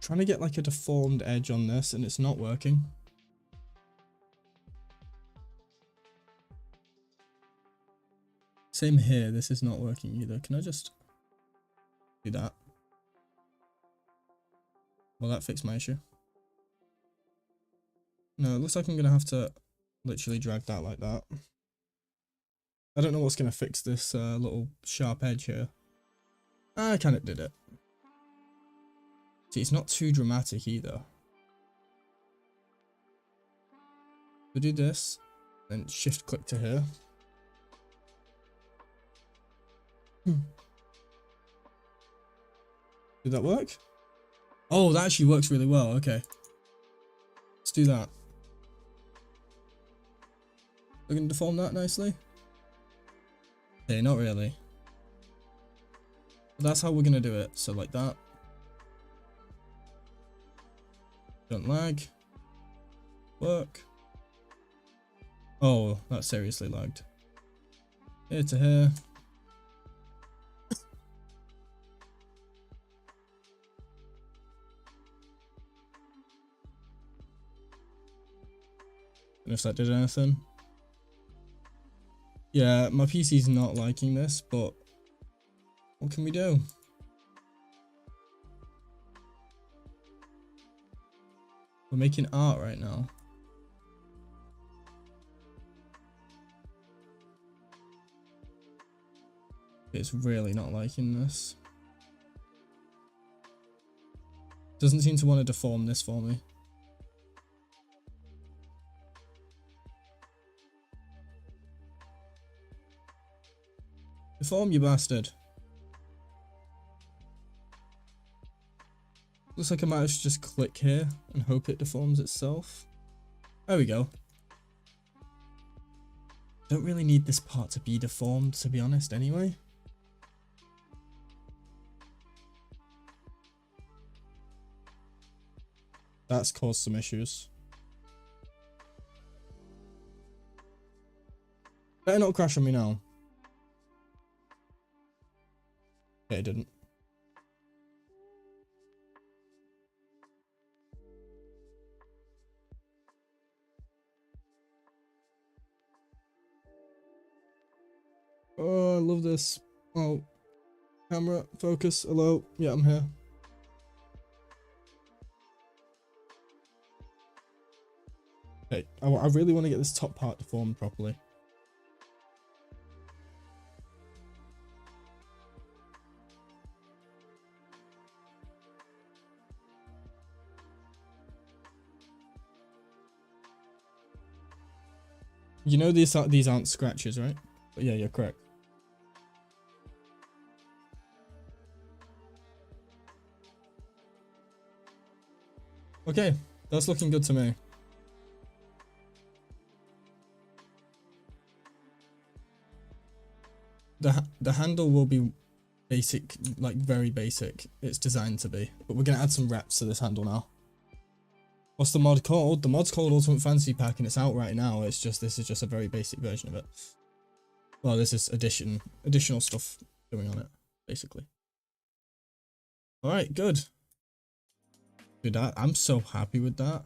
Trying to get like a deformed edge on this and it's not working. Same here, this is not working either. Can I just do that? Will that fix my issue? No, it looks like I'm gonna have to literally drag that like that. I don't know what's gonna fix this little sharp edge here. I kind of did it. See, it's not too dramatic either. We do this, then shift click to here. Did that work? Oh, that actually works really well. Okay. Let's do that. We're going to deform that nicely. Okay, not really. But that's how we're going to do it. So like that. Don't lag. Work. Oh, that seriously lagged. Here to here. And if that did anything. Yeah, my PC's not liking this, but what can we do? We're making art right now. It's really not liking this. Doesn't seem to want to deform this for me. Deform, you bastard. Looks like I might just click here and hope it deforms itself. There we go. Don't really need this part to be deformed, to be honest, anyway. That's caused some issues. Better not crash on me now. Okay, it didn't. Oh, I love this. Oh, camera, focus, hello. Yeah, I'm here. Okay, I really want to get this top part deformed properly. You know these aren't scratches, right? But yeah, you're correct. Okay, that's looking good to me. The handle will be basic, like very basic. It's designed to be, but we're gonna add some reps to this handle now. What's the mod called? The mod's called Ultimate Fantasy Pack and it's out right now. It's just, this is just a very basic version of it. Well, this is additional stuff going on it, basically. Alright, good. Dude, I'm so happy with that.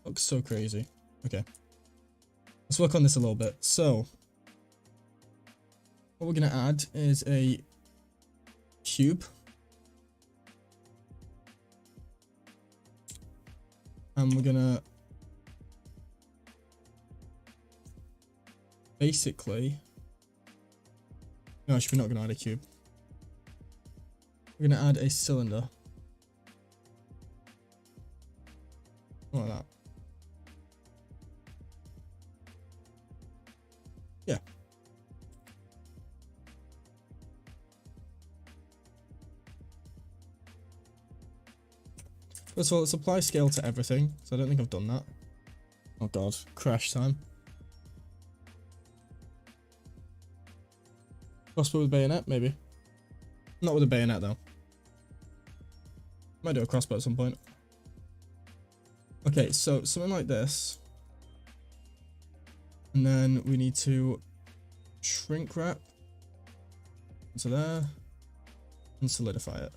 Looks so crazy. Okay. Let's work on this a little bit. So, what we're going to add is a cube. And we're gonna basically, no, actually we're not gonna add a cube. We're gonna add a cylinder. Like that. Yeah. First of all, let's apply scale to everything. So I don't think I've done that. Oh god, crash time. Crossbow with bayonet, maybe. Not with a bayonet though. Might do a crossbow at some point. Okay, so something like this. And then we need to shrink wrap into there and solidify it.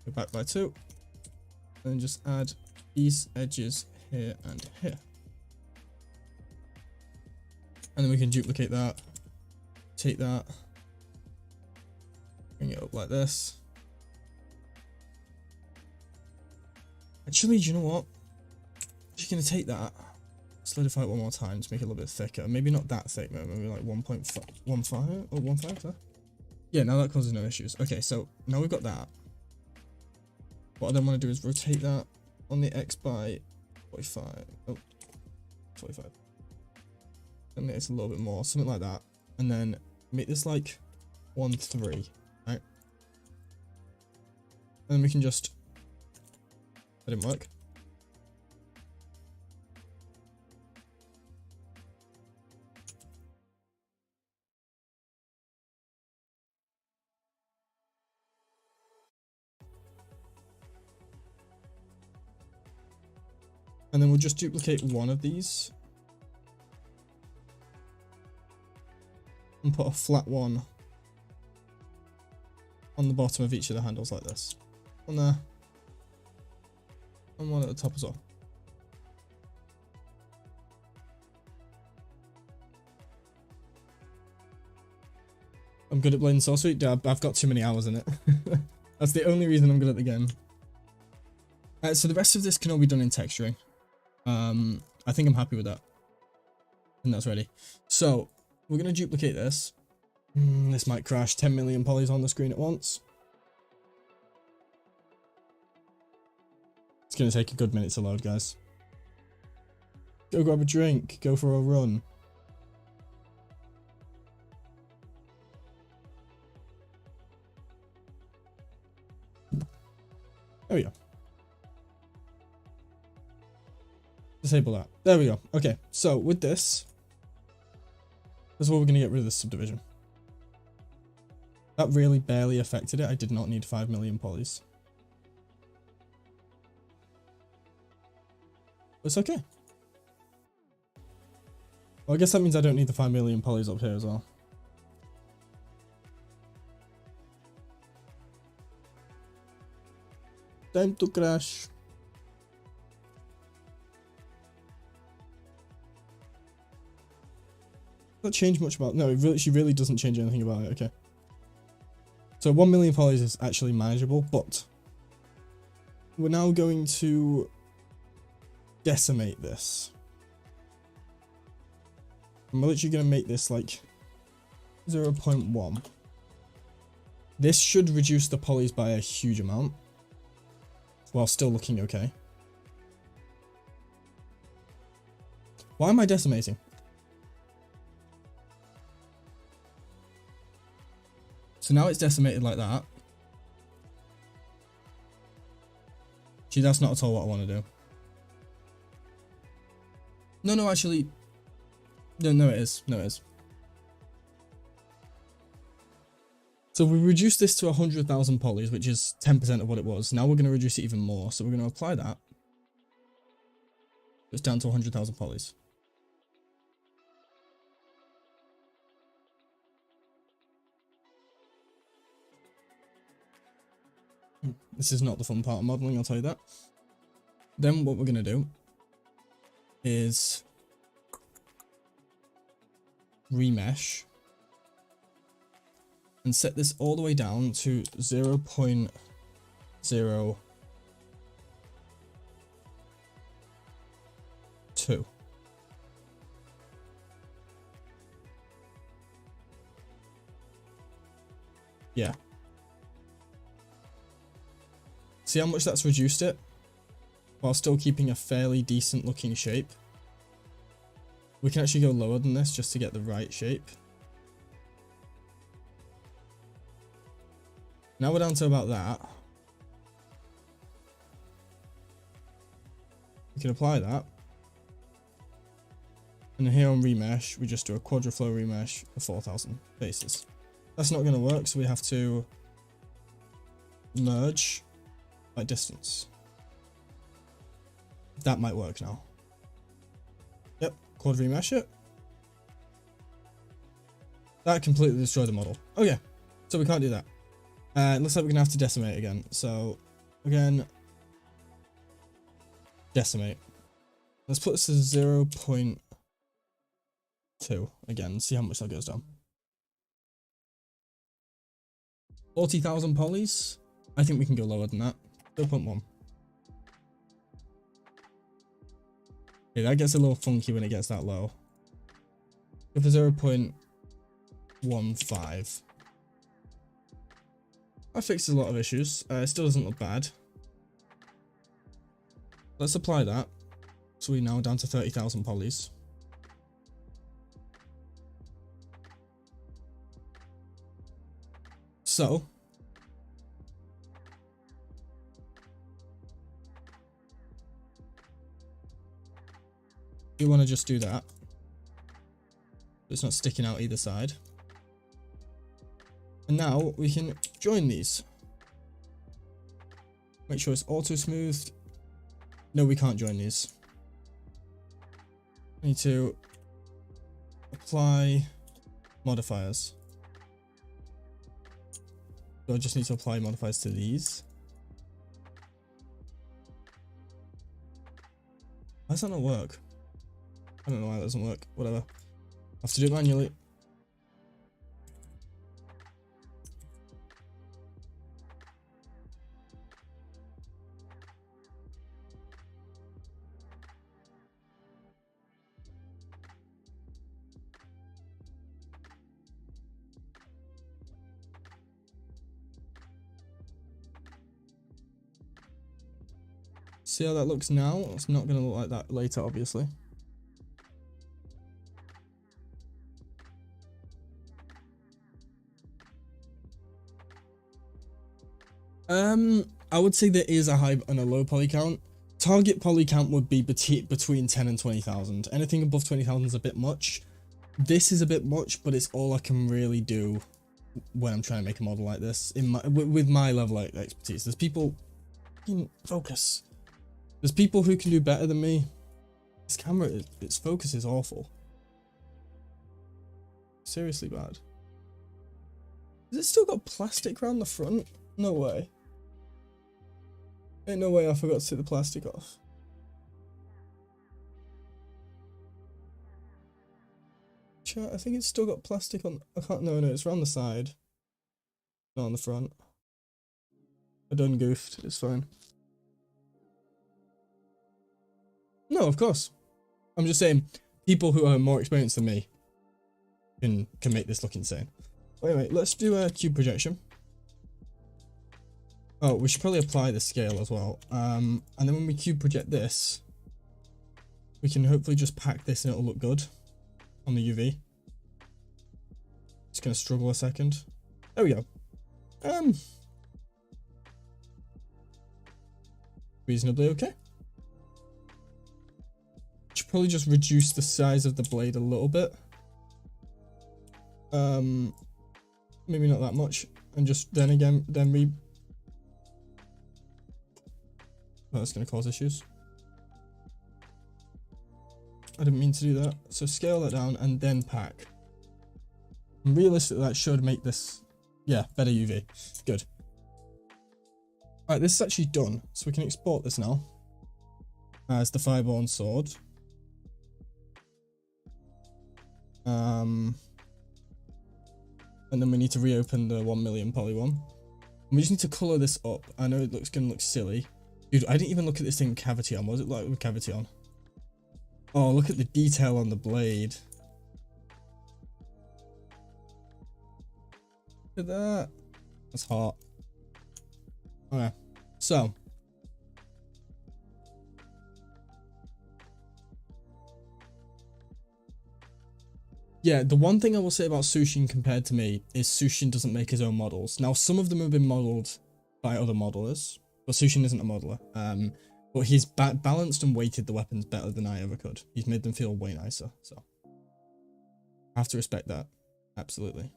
Go back by 2. And just add these edges here and here. And then we can duplicate that, take that, bring it up like this. Actually, do you know what? I'm just going to take that, solidify it one more time to make it a little bit thicker. Maybe not that thick, maybe like 1.15 or 1.5 there. Yeah, now that causes no issues. Okay, so now we've got that. What I then want to do is rotate that on the X by 45. Oh, 45. And make this a little bit more, something like that. And then make this like 1.3, right? And then we can just, that didn't work. And then we'll just duplicate one of these. And put a flat one on the bottom of each of the handles like this. One there. And one at the top as well. I'm good at playing Sorcery. I've got too many hours in it. That's the only reason I'm good at the game. So the rest of this can all be done in texturing. I think I'm happy with that. And that's ready. So we're going to duplicate this. This might crash. 10 million polys on the screen at once. It's going to take a good minute to load, guys. Go grab a drink. Go for a run. There we go. Disable that. There we go. Okay, so with this, that's what we're going to get rid of this subdivision. That really barely affected it. I did not need 5 million polys. It's okay. Well, I guess that means I don't need the 5 million polys up here as well. Time to crash. Not change much about, no, she really doesn't change anything about it. Okay, so 1 million polys is actually manageable, but we're now going to decimate this. I'm literally going to make this like 0.1. This should reduce the polys by a huge amount while still looking okay. Why am I decimating? So now it's decimated like that. Gee, that's not at all what I want to do. No, actually. No, it is. No, it is. So we reduced this to 100,000 polys, which is 10% of what it was. Now we're going to reduce it even more. So we're going to apply that. It's down to 100,000 polys. This is not the fun part of modeling, I'll tell you that. Then what we're going to do is remesh and set this all the way down to 0.02. Yeah. See how much that's reduced it? While still keeping a fairly decent looking shape. We can actually go lower than this just to get the right shape. Now we're down to about that. We can apply that. And here on remesh, we just do a quadraflow remesh for 4,000 faces. That's not going to work, so we have to merge by distance. That might work now. Yep, quad remesh it. That completely destroyed the model. Okay, so we can't do that. It looks like we're going to have to decimate again. So, again, decimate. Let's put this to 0.2 again, see how much that goes down. 40,000 polys? I think we can go lower than that. 0.1. Okay, that gets a little funky when it gets that low. Go for 0.15. That fixes a lot of issues. It still doesn't look bad. Let's apply that. So we're now down to 30,000 polys. So, we want to just do that. It's not sticking out either side. And now we can join these. Make sure it's auto smoothed. No, we can't join these. We need to apply modifiers. So I just need to apply modifiers to these. Why does that not work? I don't know why that doesn't work. Whatever. I have to do it manually. See how that looks now? It's not going to look like that later, obviously. I would say there is a high and a low poly count. Target poly count would be between 10 and 20,000. Anything above 20,000 is a bit much. This is a bit much, but it's all I can really do when I'm trying to make a model like this with my level of expertise. There's people in focus. There's people who can do better than me. This camera, its focus is awful. Seriously bad. Has it still got plastic around the front? No way. Ain't no way I forgot to take the plastic off. Chat, I think it's still got plastic on. I can't. No, it's around the side. Not on the front. I done goofed. It's fine. No, of course. I'm just saying, people who are more experienced than me can make this look insane. Anyway, let's do a cube projection. Oh, we should probably apply the scale as well. And then when we cube project this, we can hopefully just pack this and it'll look good on the UV. It's gonna struggle a second. There we go. Reasonably okay. Should probably just reduce the size of the blade a little bit. Maybe not that much, and just then again, oh, that's going to cause issues. I didn't mean to do that. So scale that down and then pack. And realistically, that should make this, yeah, better UV. Good. Alright, this is actually done. So we can export this now as the Fireborn sword. And And then we need to reopen the 1 million poly one. And we just need to colour this up. I know it's gonna look silly. Dude, I didn't even look at this thing with cavity on. What was it like with cavity on? Oh, look at the detail on the blade. Look at that. That's hot. Okay, so. Yeah, the one thing I will say about Sushin compared to me is Sushin doesn't make his own models. Now, some of them have been modelled by other modelers, but Sushin isn't a modeler. But he's balanced and weighted the weapons better than I ever could. He's made them feel way nicer, so I have to respect that. Absolutely.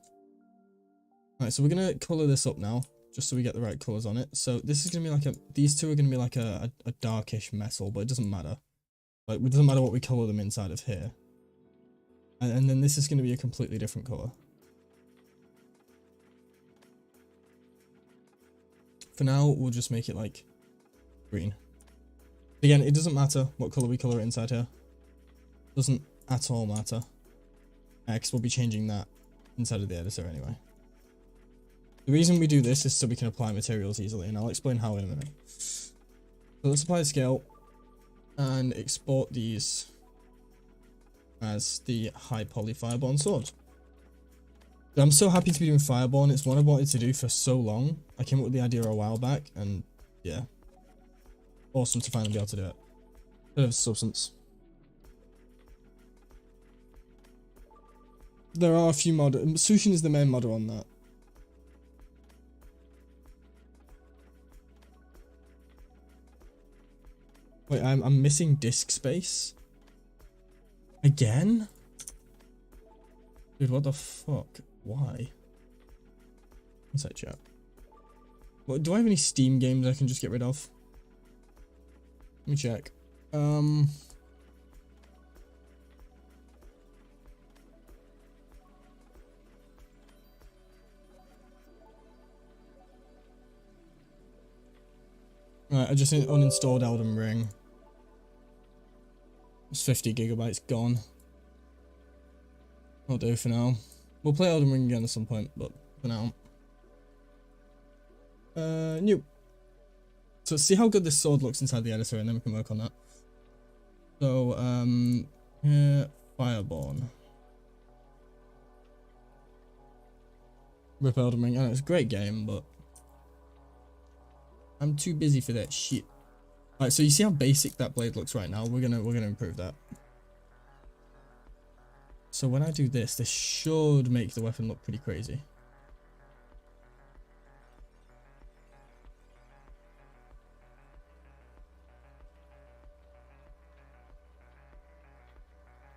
Alright, so we're gonna colour this up now, just so we get the right colours on it. So this is gonna be like these two are gonna be like a darkish metal, but it doesn't matter. Like, it doesn't matter what we colour them inside of here. And then this is going to be a completely different colour. For now, we'll just make it like green. Again, it doesn't matter what colour we colour it inside here. Doesn't at all matter. Because we'll be changing that inside of the editor anyway. The reason we do this is so we can apply materials easily, and I'll explain how in a minute. So let's apply a scale and export these as the high poly Fireborn sword. I'm so happy to be doing Fireborn. It's one I've wanted to do for so long. I came up with the idea a while back, and yeah, awesome to finally be able to do it. Bit of substance. There are a few modders. Sushin is the main modder on that. Wait, I'm missing disk space. Again? Dude, what the fuck? Why? What's that chat? What, do I have any Steam games I can just get rid of? Let me check. Right, I just uninstalled Elden Ring. It's 50 gigabytes gone. I'll do for now. We'll play Elden Ring again at some point, but for now. New. So see how good this sword looks inside the editor, and then we can work on that. So, here, Fireborn. Rip Elden Ring. I know it's a great game, but I'm too busy for that shit. Alright, so you see how basic that blade looks right now? We're gonna improve that. So when I do this, this should make the weapon look pretty crazy.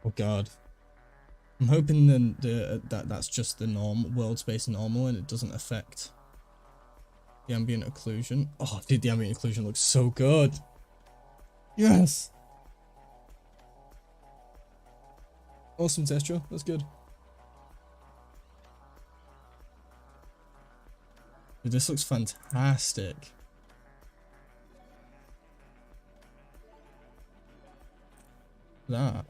Oh god. I'm hoping that that's just the world space normal and it doesn't affect the ambient occlusion. Oh dude, the ambient occlusion looks so good. Yes! Awesome texture, that's good. Dude, this looks fantastic. That.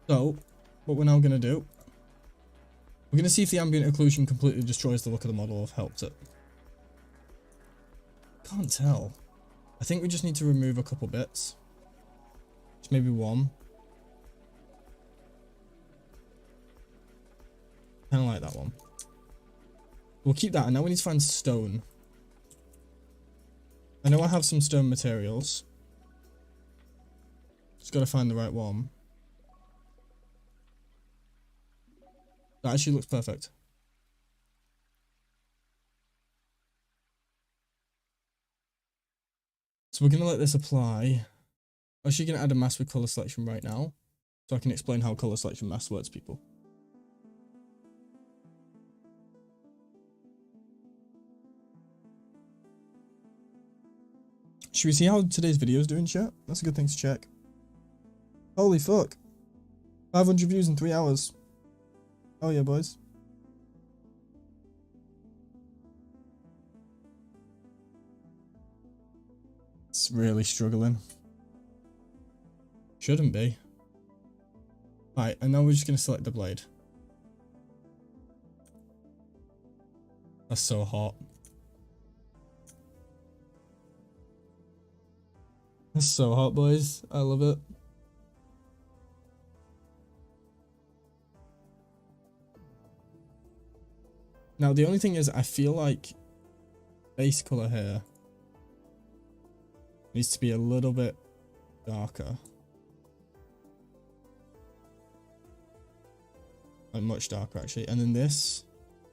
So, what we're now going to do, we're going to see if the ambient occlusion completely destroys the look of the model or helps it. Can't tell. I think we just need to remove a couple bits. Just maybe one. Kind of like that one. We'll keep that, and now we need to find stone. I know I have some stone materials. Just got to find the right one. That actually looks perfect. So we're going to let this apply. I'm actually going to add a mask with color selection right now, so I can explain how color selection mask works, people. Should we see how today's video is doing, chat? That's a good thing to check. Holy fuck. 500 views in 3 hours. Oh yeah, boys. It's really struggling. Shouldn't be. Right, and now we're just going to select the blade. That's so hot. That's so hot, boys. I love it. Now, the only thing is, I feel like base color here needs to be a little bit darker. Like much darker, actually. And then this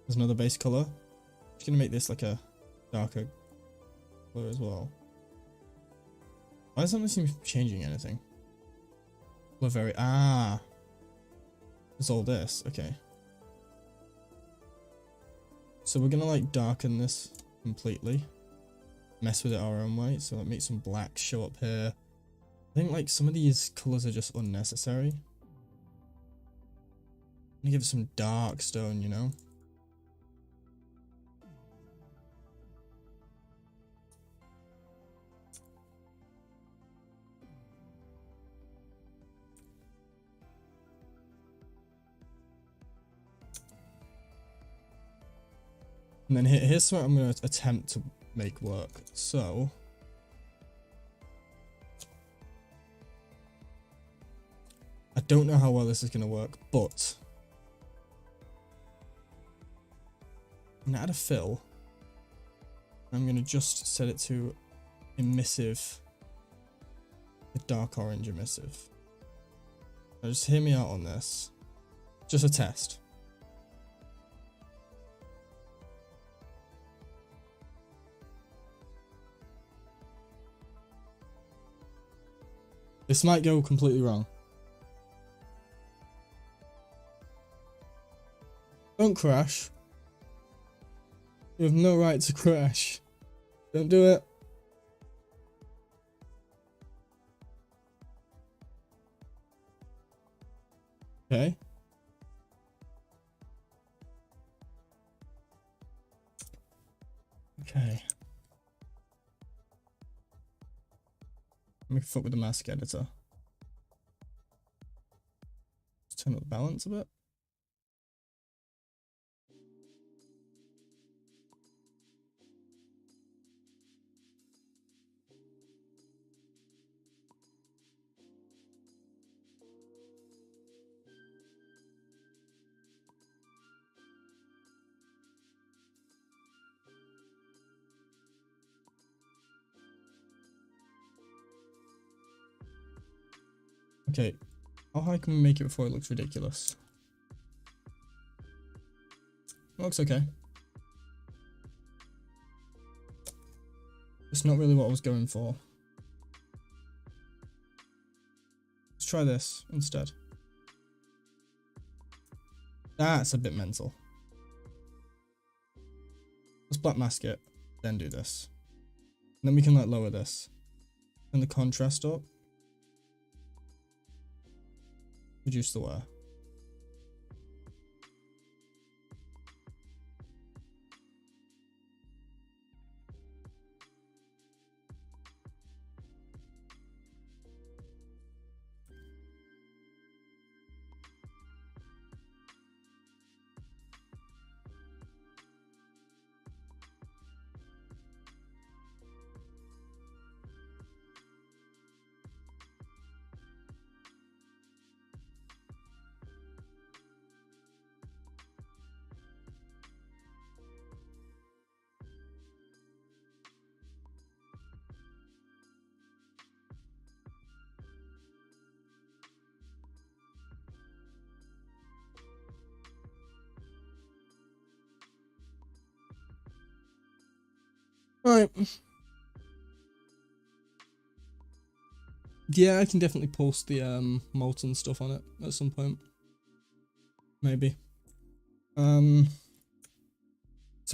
is another base color. I'm just going to make this like a darker color as well. Why doesn't this seem to be changing anything? We're very... Ah! It's all this. Okay. So we're going to like darken this completely. Mess with it our own way. So like make some black show up here. I think like some of these colors are just unnecessary. I'm gonna give it some dark stone, you know? And then here's what I'm going to attempt to make work. So, I don't know how well this is going to work, but I'm going to add a fill. I'm going to just set it to emissive, a dark orange emissive. Now just hear me out on this. Just a test. This might go completely wrong. Don't crash. You have no right to crash. Don't do it. Okay. Okay. Let me fuck with the mask editor. Just turn up the balance a bit. Okay, how high can we make it before it looks ridiculous? Looks okay. It's not really what I was going for. Let's try this instead. That's a bit mental. Let's black mask it, then do this. And then we can like lower this. Turn the contrast up. Reduce the wear. Right. Yeah, I can definitely post the molten stuff on it at some point. Maybe. So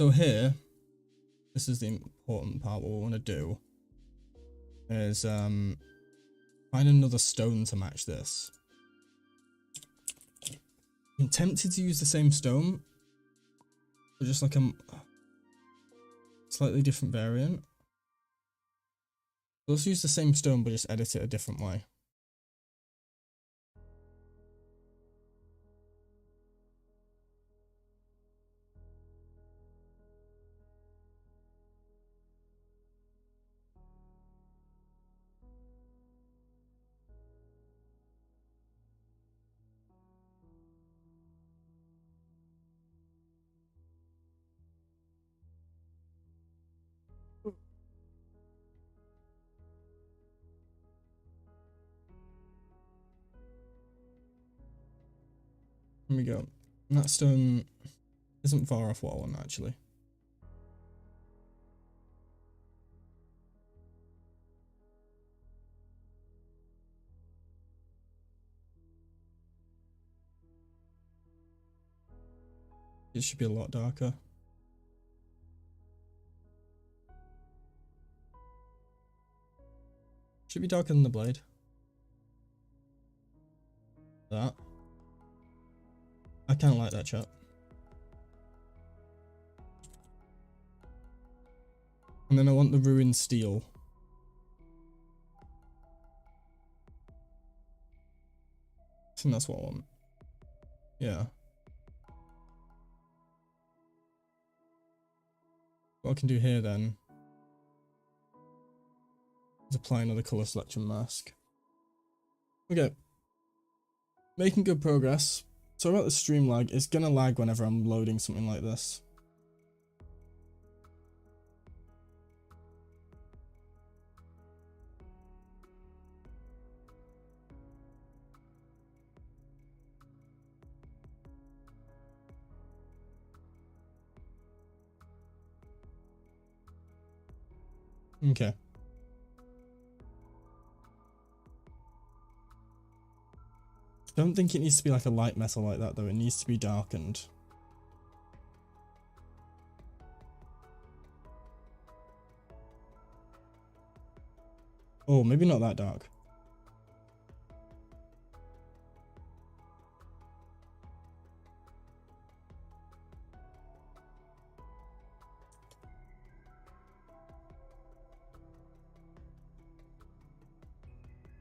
here, this is the important part. What we want to do is find another stone to match this. I'm tempted to use the same stone, but just like a slightly different variant. Let's use the same stone, but just edit it a different way. Here we go. And that stone isn't far off what I want, actually. It should be a lot darker. Should be darker than the blade. That. I kind of like that, chat. And then I want the ruined steel. I think that's what I want. Yeah. What I can do here then is apply another colour selection mask. Okay. Making good progress. So about the stream lag, it's gonna lag whenever I'm loading something like this. Okay. Don't think it needs to be like a light metal like that though, it needs to be darkened. Oh, maybe not that dark.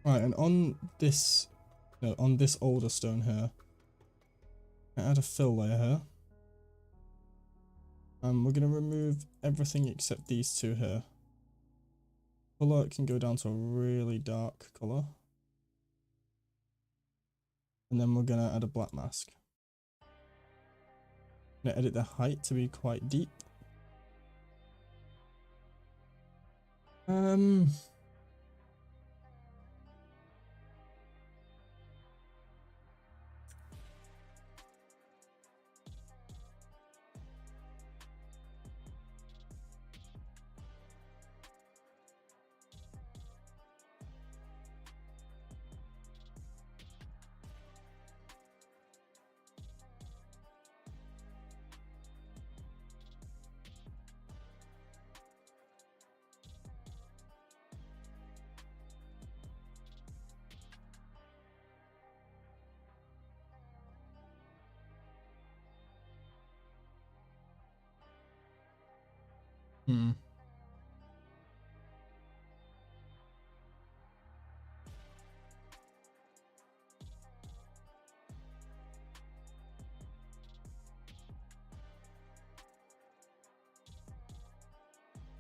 Right, and on this, no, on this older stone here, I add a fill layer here. And we're going to remove everything except these two here. Colour can go down to a really dark colour. And then we're going to add a black mask. I'm going to edit the height to be quite deep.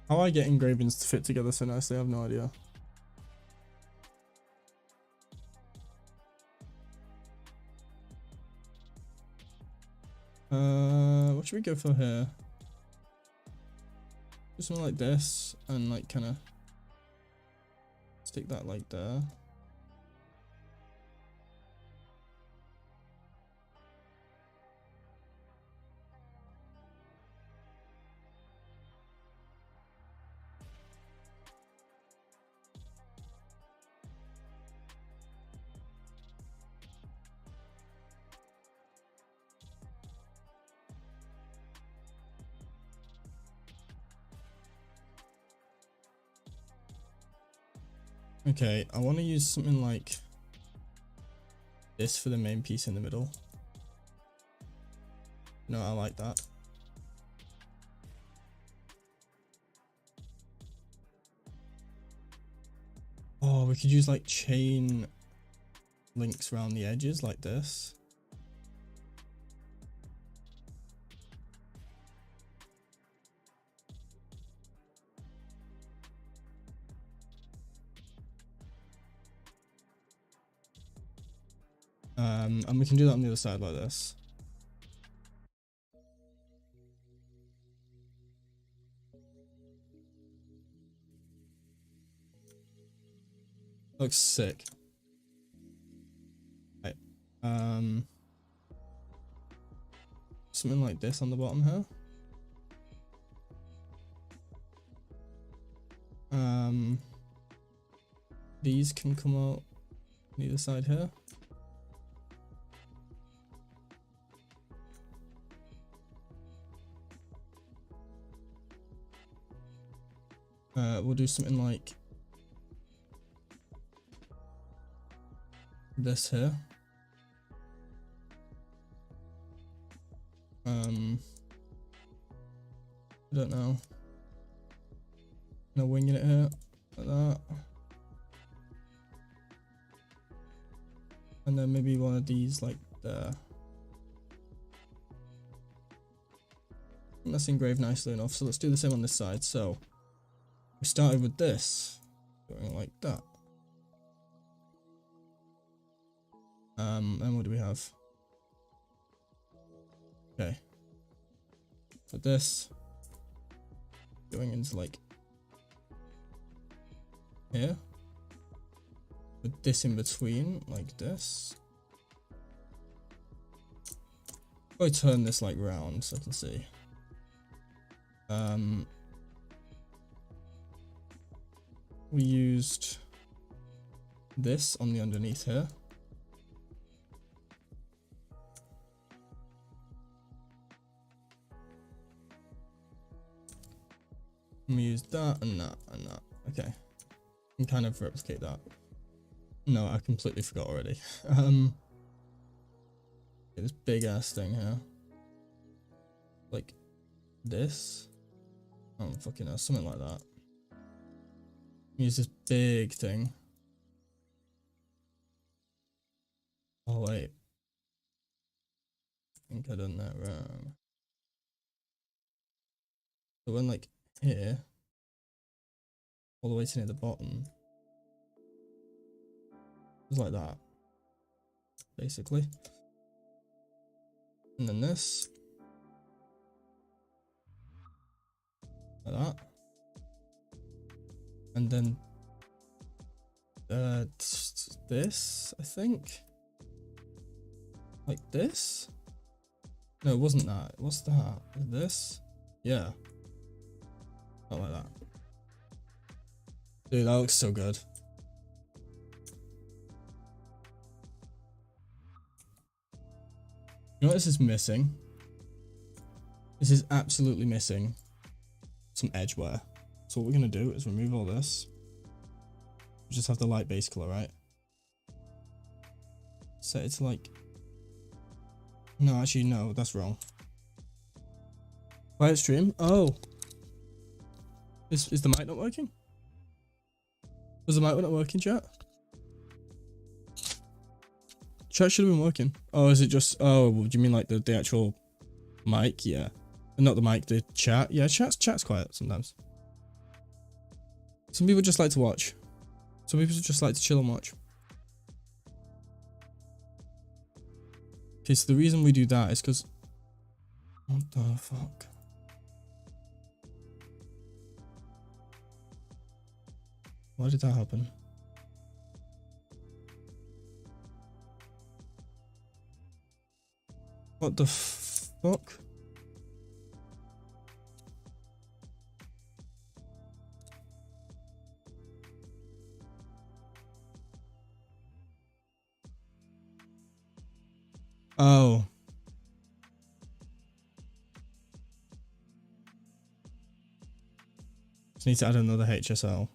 How I get engravings to fit together so nicely, I have no idea. What should we go for here? Do something like this and like kind of stick that like there. Okay, I want to use something like this for the main piece in the middle. No, I like that. Oh, we could use like chain links around the edges like this. And we can do that on the other side like this. Looks sick. Right. something like this on the bottom here. These can come out on either side here. We'll do something like this here. I don't know. No, winging it here like that. And then maybe one of these like there. And that's engraved nicely enough, so let's do the same on this side. So we started with this, going like that. And what do we have? Okay. For this, going into like here. With this in between, like this. I'll turn this like round so I can see. We used this on the underneath here. And we used that and that and that. Okay. I can kind of replicate that. No, I completely forgot already. This big ass thing here. Like this. Oh, fucking hell, something like that. Use this big thing. Oh, wait. I think I done that wrong. So when like here, all the way to near the bottom, it's like that, basically. And then this, like that. And then this, I think, like this. No, it wasn't that. What's that? This? Yeah. Not like that. Dude, that looks so good. You know what this is missing? This is absolutely missing some edge wear. So what we're going to do is remove all this. We just have the light base color, right? Set it to like... No, actually, no, that's wrong. Quiet stream? Oh. Is the mic not working? Was the mic not working, chat? Chat should have been working. Oh, is it just... Oh, do you mean like the actual mic? Yeah. Not the mic, the chat. Yeah, chat's quiet sometimes. Some people just like to watch. Some people just like to chill and watch. Okay, so the reason we do that is because... What the fuck? Why did that happen? What the fuck? Oh. Just need to add another HSL.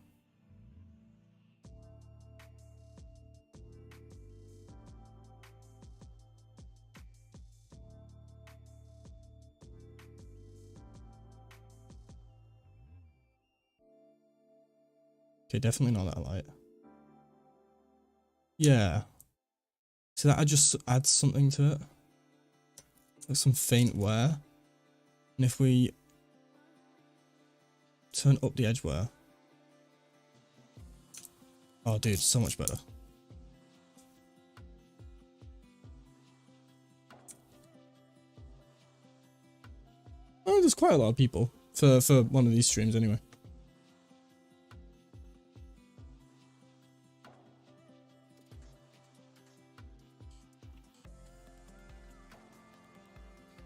Okay, definitely not that light. Yeah. So that just adds something to it. Like some faint wear. And if we turn up the edge wear. Oh dude, so much better. Oh, there's quite a lot of people for one of these streams anyway.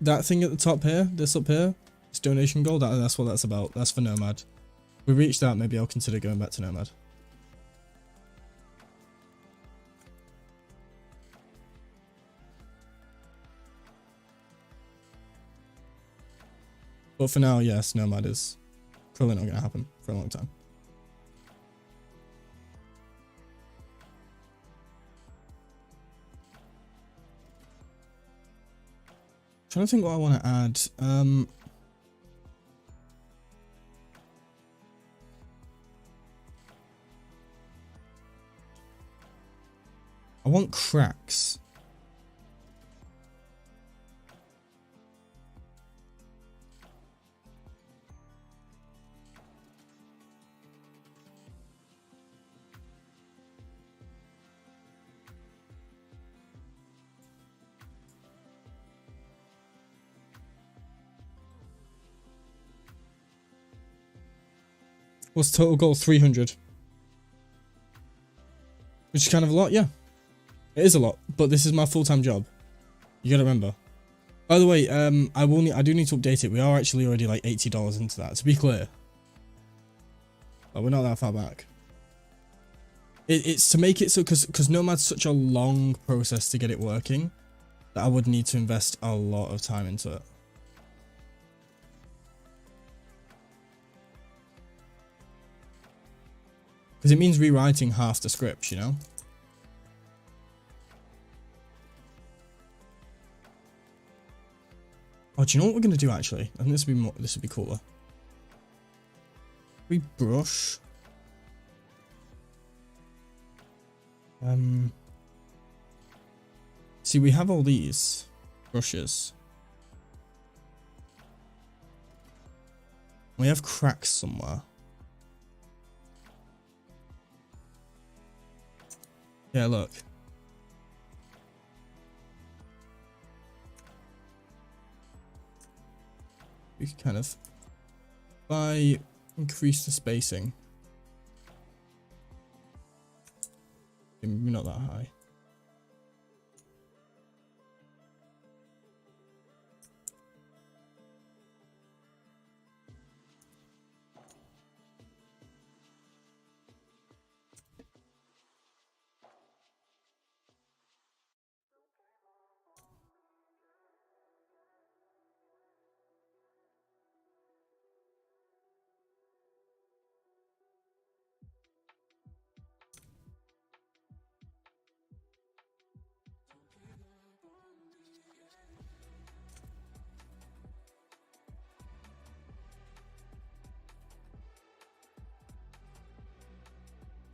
that thing at the top here, this up here, this donation goal, that's what that's about. That's for Nomad. If we reach that, maybe I'll consider going back to Nomad. But for now, yes, Nomad is probably not going to happen for a long time. Trying to think what I want to add. I want cracks. What's the total goal? 300. Which is kind of a lot, yeah. It is a lot, but this is my full-time job. You gotta remember. By the way, I do need to update it. We are actually already like $80 into that, to be clear. But we're not that far back. It's to make it so, because Nomad's such a long process to get it working, that I would need to invest a lot of time into it. Because it means rewriting half the scripts, you know? Oh, do you know what we're going to do, actually? I think this would be cooler. We brush. See, we have all these brushes. We have cracks somewhere. Yeah, look. We can kind of, by increase the spacing. Maybe not that high.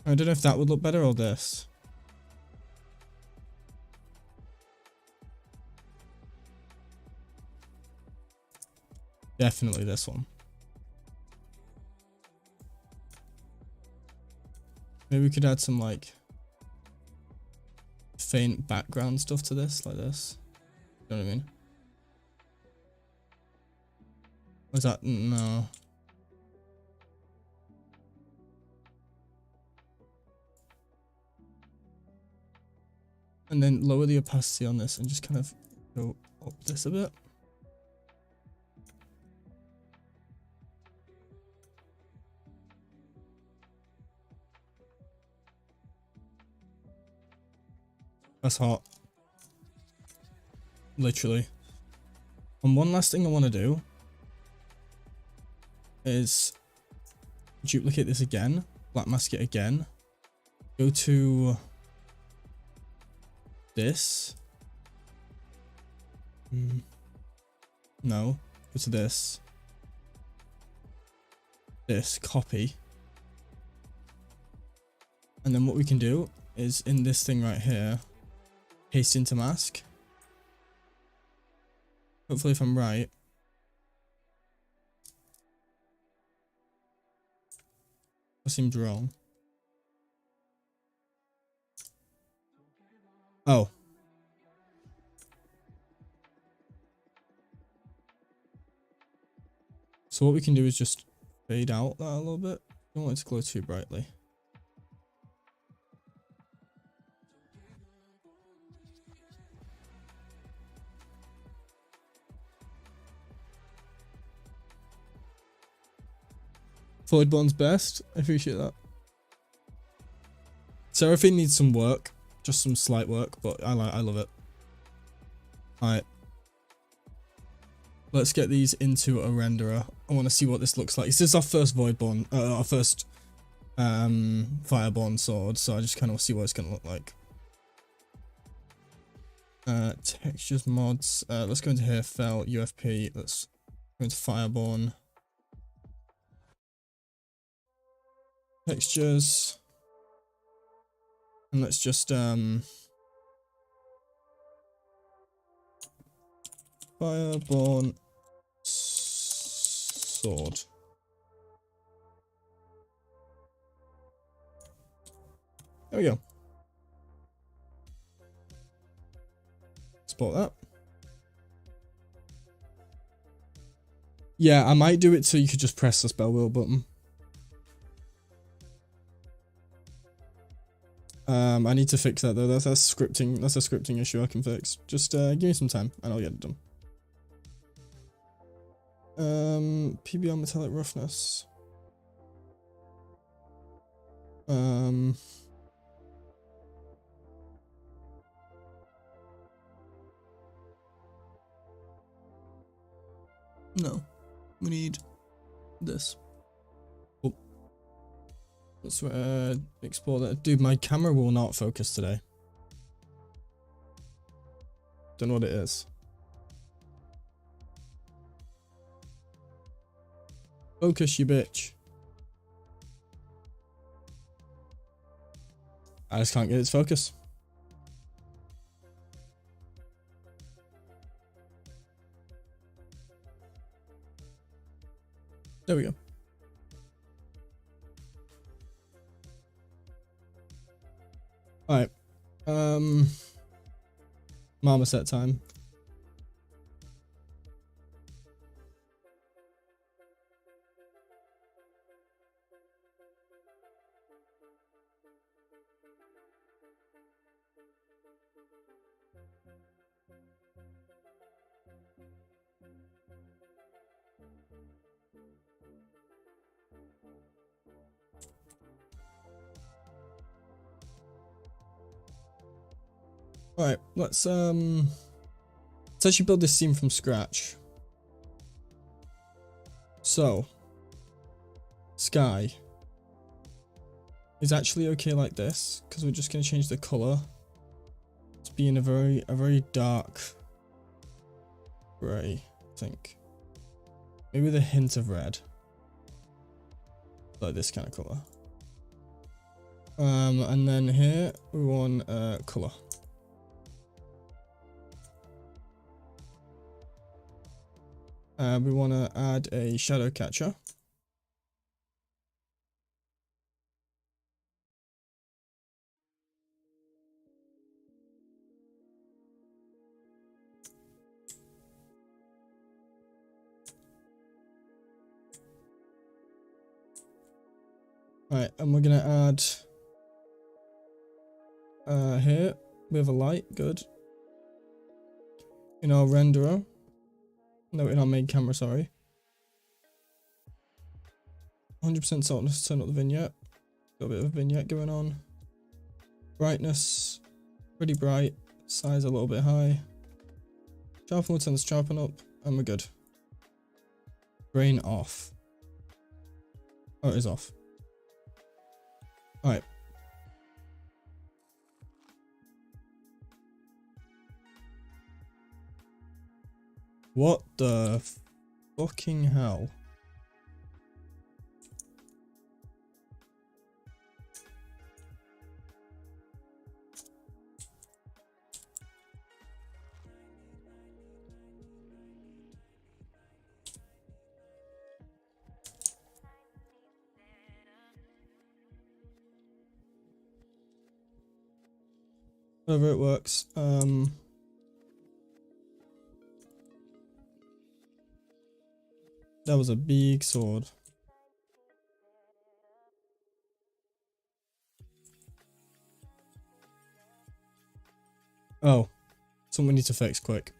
I don't know if that would look better or this. Definitely this one. Maybe we could add some like faint background stuff to this, like this. You know what I mean? Was that? No. And then lower the opacity on this and just kind of go up this a bit. That's hot. Literally. And one last thing I want to do is duplicate this again, black mask it again, go to this. No, go to this. This, copy. And then what we can do is in this thing right here, paste into mask. Hopefully if I'm right. That seems wrong. Oh. So what we can do is just fade out that a little bit. Don't want it to glow too brightly. Fireborn's best. I appreciate that. Seraphine needs some work, just some slight work, but I love it. Alright. Let's get these into a renderer. I want to see what this looks like. This is our first Voidborn, our first Fireborn sword, so I just kind of see what it's going to look like. Textures, mods. Let's go into here, flail, UFP. Let's go into Fireborn. Textures. And let's just Fireborn sword. There we go. Export that. Yeah, I might do it so you could just press the spell wheel button. I need to fix that though. That's scripting. That's a scripting issue I can fix. Just give me some time and I'll get it done. PBR metallic roughness. No, we need this. Oh. Let's export that. Dude, my camera will not focus today. Don't know what it is. Focus, you bitch. I just can't get its focus. There we go. Alright. Marmoset time. Alright, let's actually build this scene from scratch. So sky is actually okay like this, because we're just gonna change the color to be in a very dark gray, I think. Maybe with a hint of red. Like this kind of color. And then here we want color. We want to add a shadow catcher. Alright, and we're going to add here we have a light, good. In our renderer. No, in our main camera, sorry. 100% softness, turn up the vignette. Got a bit of a vignette going on. Brightness, pretty bright. Size a little bit high. Sharpen, we'll turn the sharpen up, and we're good. Grain off. Oh, it is off. Alright. What the fucking hell? Whatever, it works. That was a big sword. Oh, something we need to fix quick.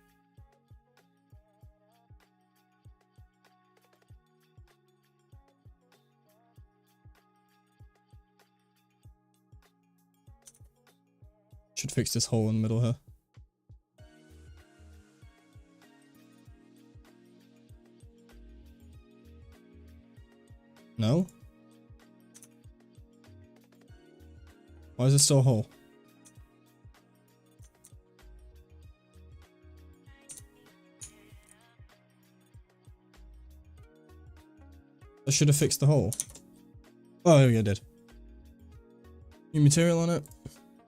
Should fix this hole in the middle here. No? Why is it still a hole? I should have fixed the hole. Oh, yeah, I did. New material on it.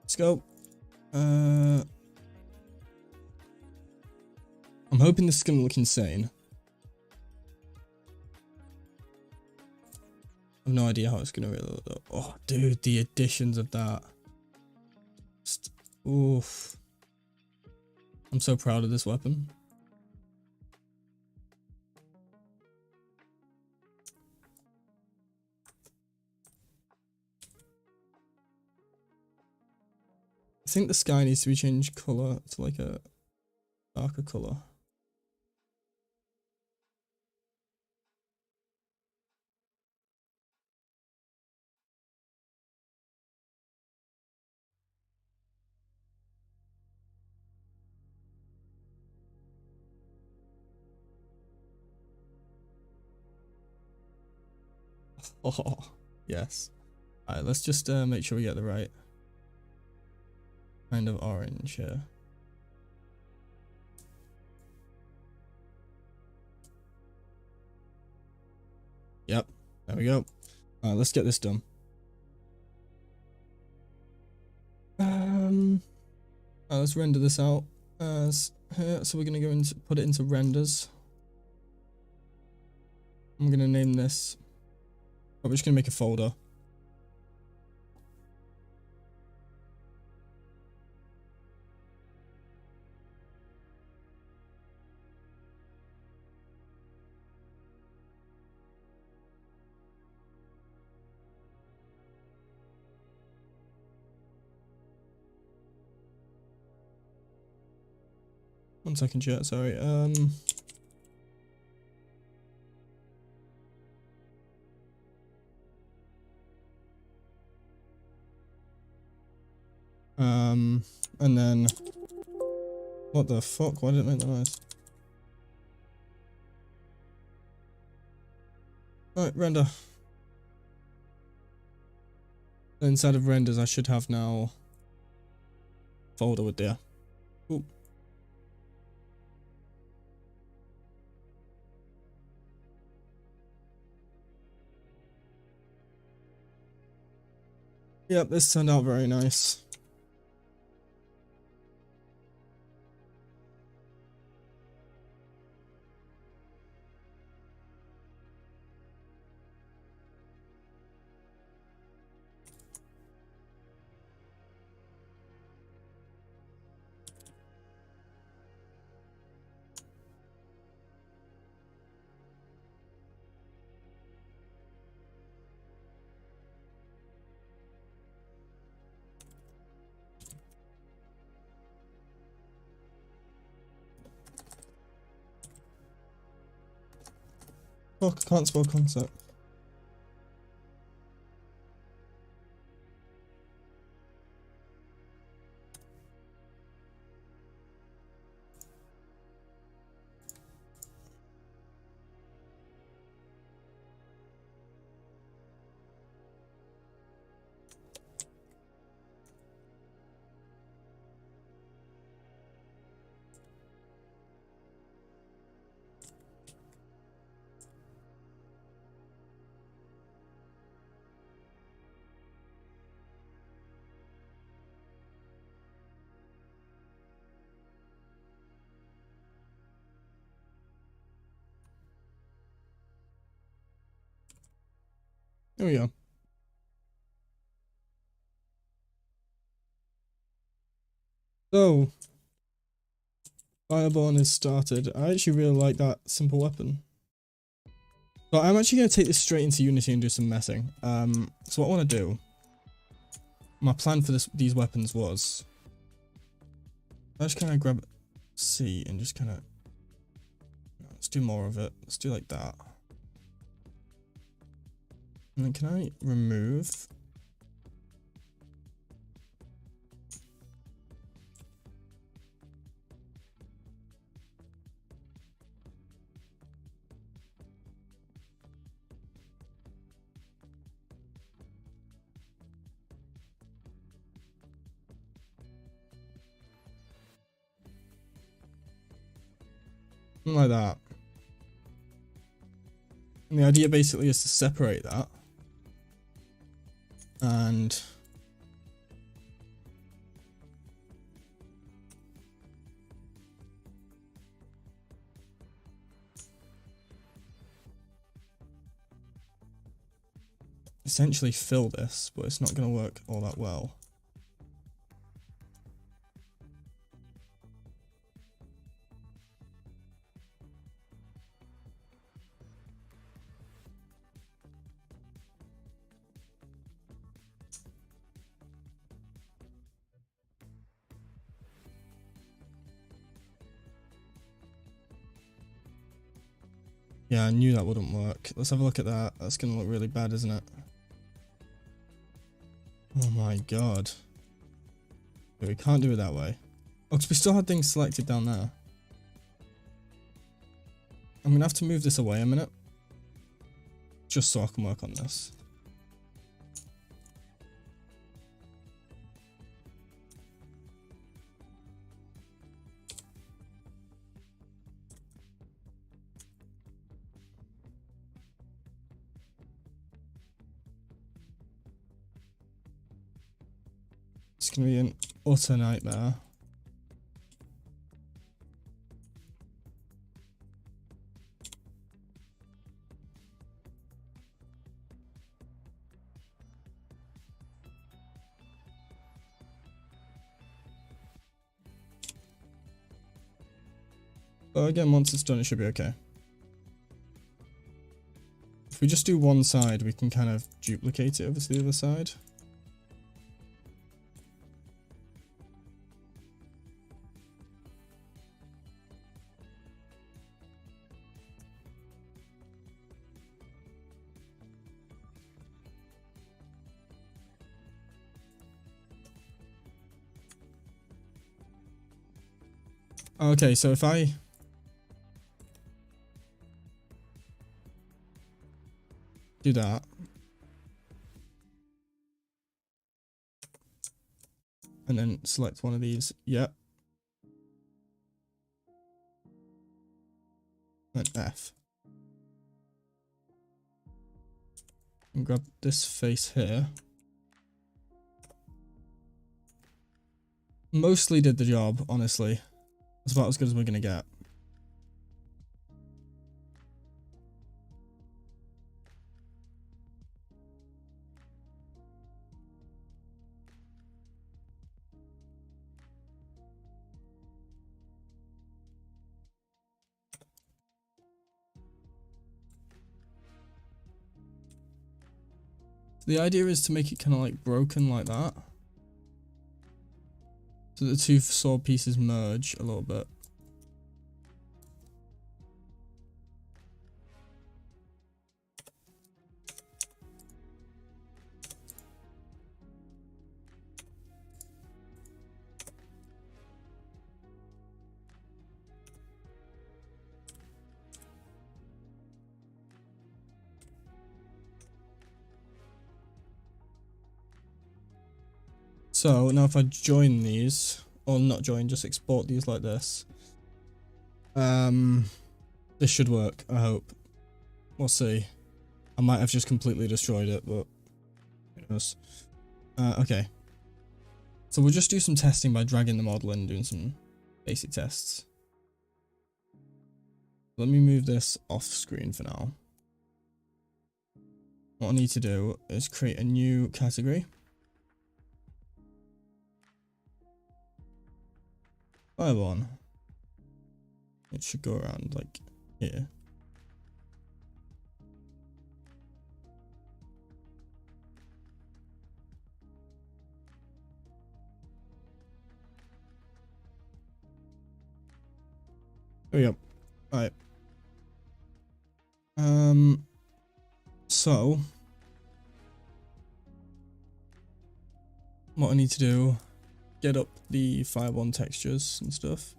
Let's go. I'm hoping this is going to look insane. I have no idea how it's going to really look though. Oh, dude, the additions of that. Just, oof. I'm so proud of this weapon. I think the sky needs to be changed colour to like a darker colour. Oh, yes. Alright, let's just make sure we get the right kind of orange here. Yep, there we go. Alright, let's get this done. Let's render this out as here. So we're gonna go into put it into renders. I'm gonna name this. Oh, we're just gonna make a folder. One second, chat. Sorry. And then, what the fuck? Why did it make that noise? Right, render. Inside of renders, I should have now folder with there. Cool. Yep, this turned out very nice. Fuck, I can't spell concept. There we go. So, Fireborn is started. I actually really like that simple weapon. But I'm actually going to take this straight into Unity and do some messing. So what I want to do, my plan for these weapons was, I just kind of grab C and just kind of, let's do more of it. Let's do like that. And then can I remove? Something like that. And the idea basically is to separate that. And essentially fill this, but it's not going to work all that well. Yeah, I knew that wouldn't work. Let's have a look at that. That's going to look really bad, isn't it? Oh my god. We can't do it that way. Oh, because we still had things selected down there. I'm going to have to move this away a minute. Just so I can work on this. It's going to be an utter nightmare. But again, once it's done, it should be okay. If we just do one side, we can kind of duplicate it over to the other side. Okay, so if I do that, and then select one of these, yep, and F, and grab this face here, mostly did the job, honestly. It's about as good as we're gonna get. The idea is to make it kind of like broken like that. So the two sword pieces merge a little bit. So now if I join these, or not join, just export these like this. This should work, I hope. We'll see. I might have just completely destroyed it, but who knows. Okay. So we'll just do some testing by dragging the model in and doing some basic tests. Let me move this off screen for now. What I need to do is create a new category. Fireborn. It should go around like here. There we go. Alright. So what I need to do, get up the Fireborn textures and stuff.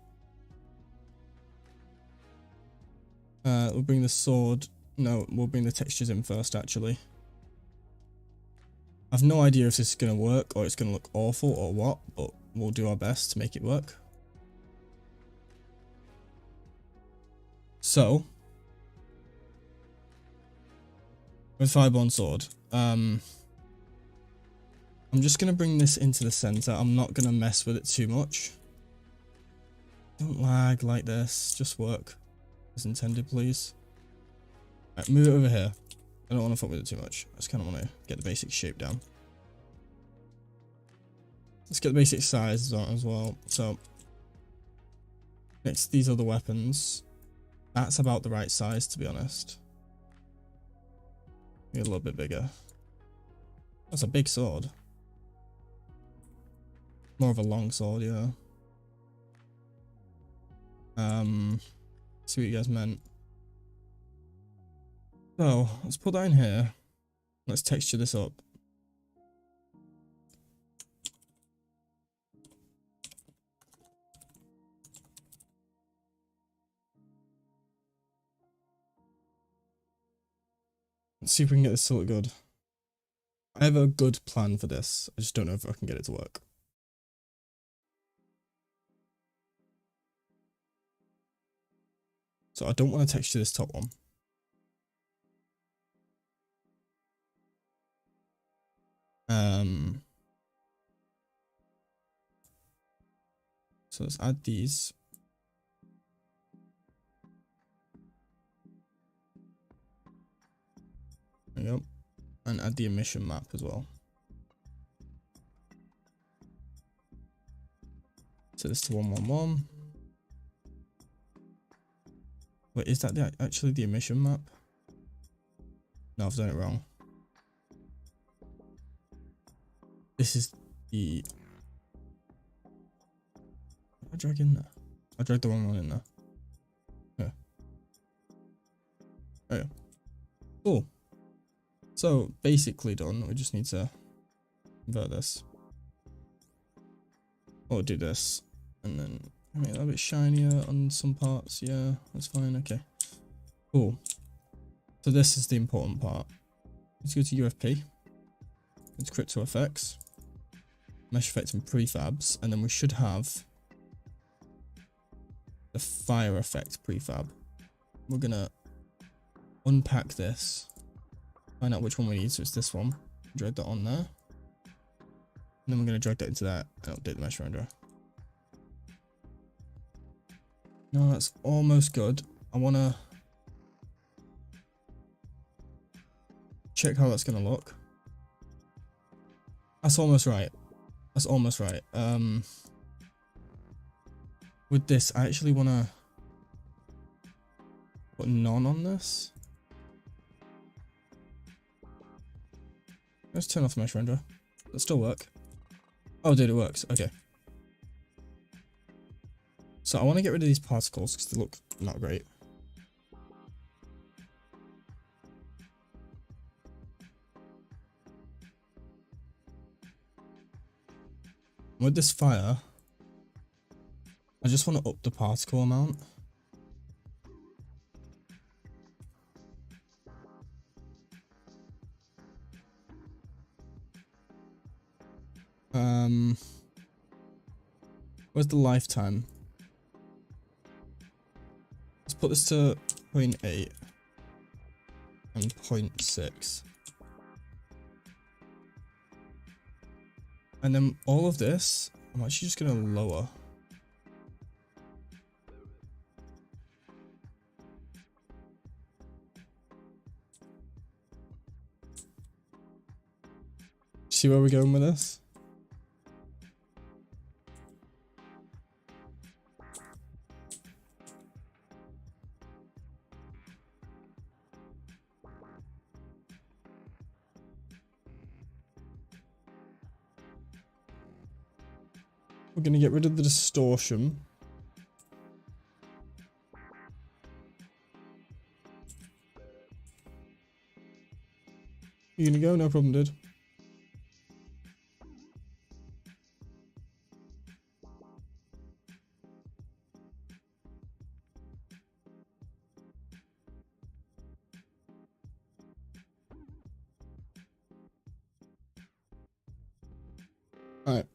We'll bring the sword. No, we'll bring the textures in first, actually. I've no idea if this is going to work or it's going to look awful or what, but we'll do our best to make it work. So, with Fireborn sword, I'm just gonna bring this into the center. I'm not gonna mess with it too much. Don't lag like this. Just work as intended, please. Right, move it over here. I don't want to fuck with it too much. I just kind of want to get the basic shape down. Let's get the basic size on as well. So, next to these other weapons, that's about the right size, to be honest. Maybe a little bit bigger. That's a big sword. More of a long sword, yeah. See what you guys meant. So, let's put that in here. Let's texture this up. Let's see if we can get this to look good. I have a good plan for this. I just don't know if I can get it to work. So I don't want to texture this top one. So let's add these. There we go. And add the emission map as well. Set this to 111. Wait, is that actually the emission map? No, I've done it wrong. This is the... What did I drag in there? I dragged the wrong one in there. Yeah. There you go. Cool. So, basically done. We just need to convert this. Or do this. And then make it a bit shinier on some parts. Yeah, that's fine. Okay. Cool. So this is the important part. Let's go to UFP. Let's crypto effects. Mesh effect and prefabs. And then we should have the fire effect prefab. We're gonna unpack this. Find out which one we need. So it's this one. Drag that on there. And then we're gonna drag that into that and update the mesh renderer. No, that's almost good. I wanna check how that's gonna look. That's almost right. That's almost right. With this, I actually wanna put none on this. Let's turn off the mesh renderer. Does it still work? Oh, dude, it works. Okay. So I want to get rid of these particles because they look not great. With this fire, I just want to up the particle amount. Where's the lifetime? Let's put this to 0.8 and 0.6. And then all of this, I'm actually just going to lower. See where we're going with this? We're going to get rid of the distortion. You gonna go? No problem, dude. Alright.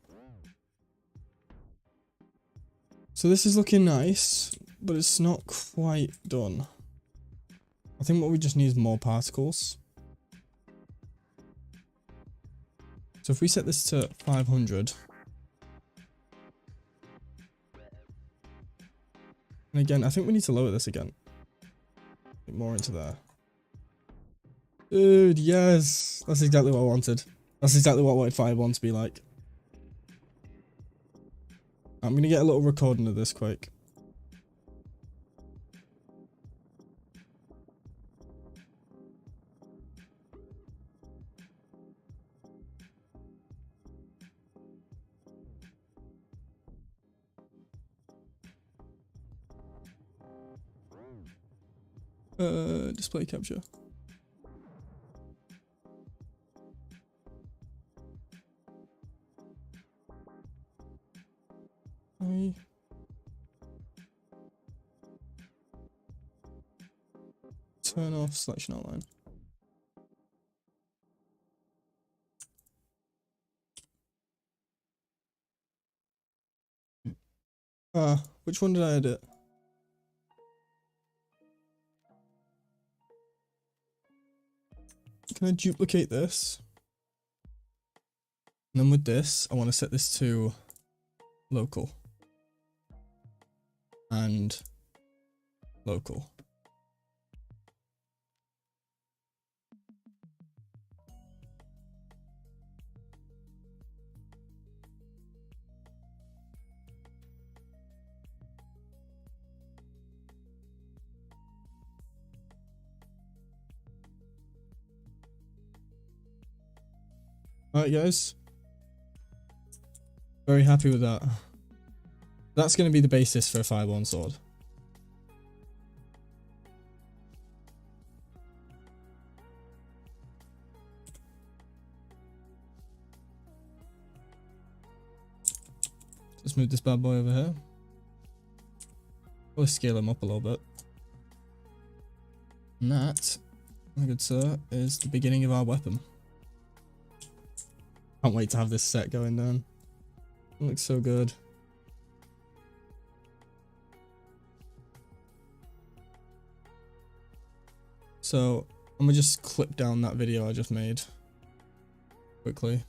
So this is looking nice. but it's not quite done. I think what we just need is more particles. So if we set this to 500. And again, I think we need to lower this again. Get more into there. Dude, yes! That's exactly what I wanted. That's exactly what I wanted Fireborn to be like. I'm gonna get a little recording of this quick. Display capture. Turn off selection outline. Which one did I edit? Can I duplicate this? And then with this, I want to set this to local. And local. Alright guys, very happy with that. That's going to be the basis for a Fireborn sword. Let's move this bad boy over here. Probably scale him up a little bit. And that, my good sir, is the beginning of our weapon. Can't wait to have this set going down. It looks so good. So I'm gonna just clip down that video I just made quickly.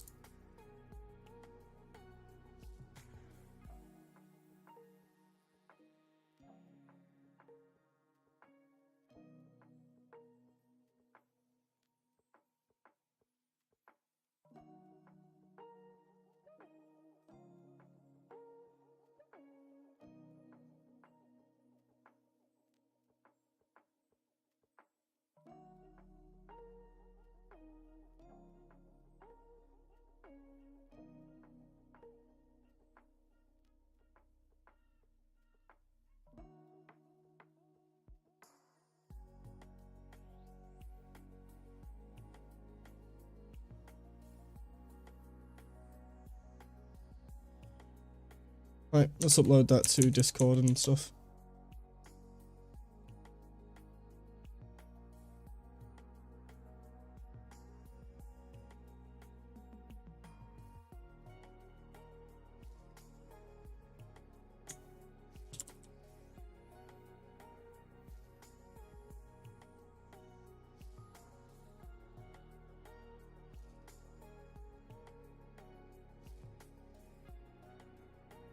Right, let's upload that to Discord and stuff.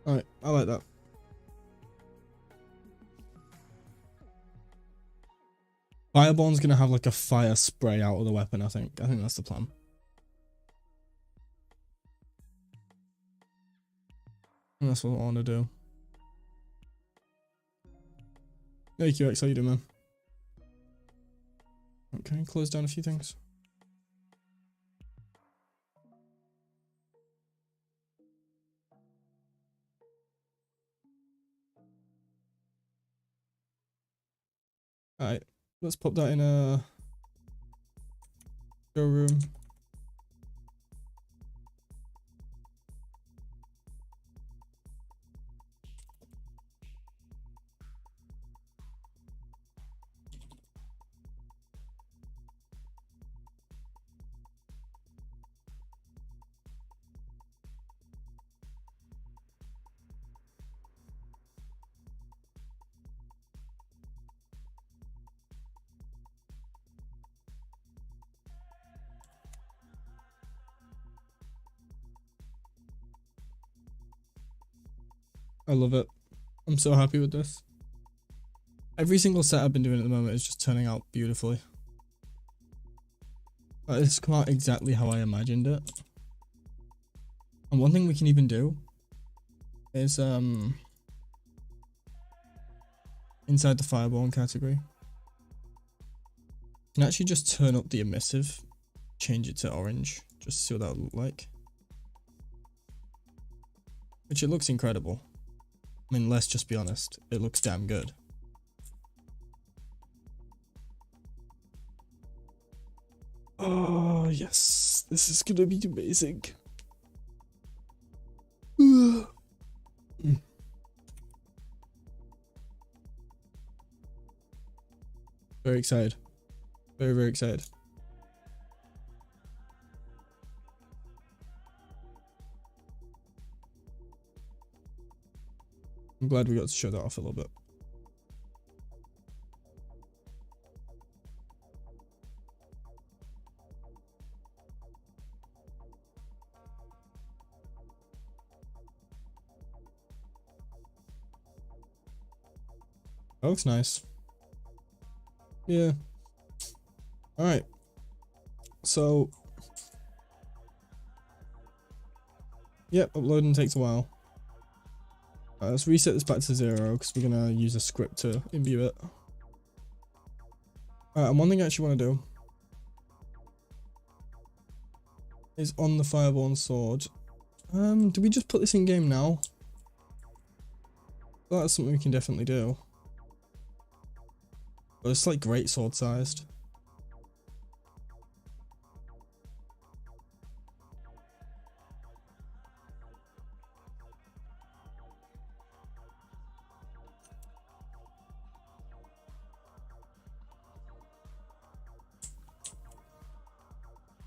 Alright, I like that. Fireborn's gonna have like a fire spray out of the weapon, I think. I think that's the plan. And that's what I want to do. Hey QX, how you doing, man? Okay, close down a few things. Alright, let's pop that in a showroom. I love it. I'm so happy with this. Every single set I've been doing at the moment is just turning out beautifully. It's come out exactly how I imagined it. And one thing we can even do is inside the Fireborn category, you can actually just turn up the emissive, change it to orange, just to see what that would look like. Which it looks incredible. I mean, let's just be honest, it looks damn good. Oh yes, this is gonna be amazing. Very excited. Very, very excited. I'm glad we got to show that off a little bit. That looks nice. Yeah. Alright. So. Yep, uploading takes a while. Let's reset this back to 0 because we're going to use a script to imbue it. And one thing I actually want to do is on the Fireborn sword. Do we just put this in game now? Well, that's something we can definitely do. But it's like great sword sized.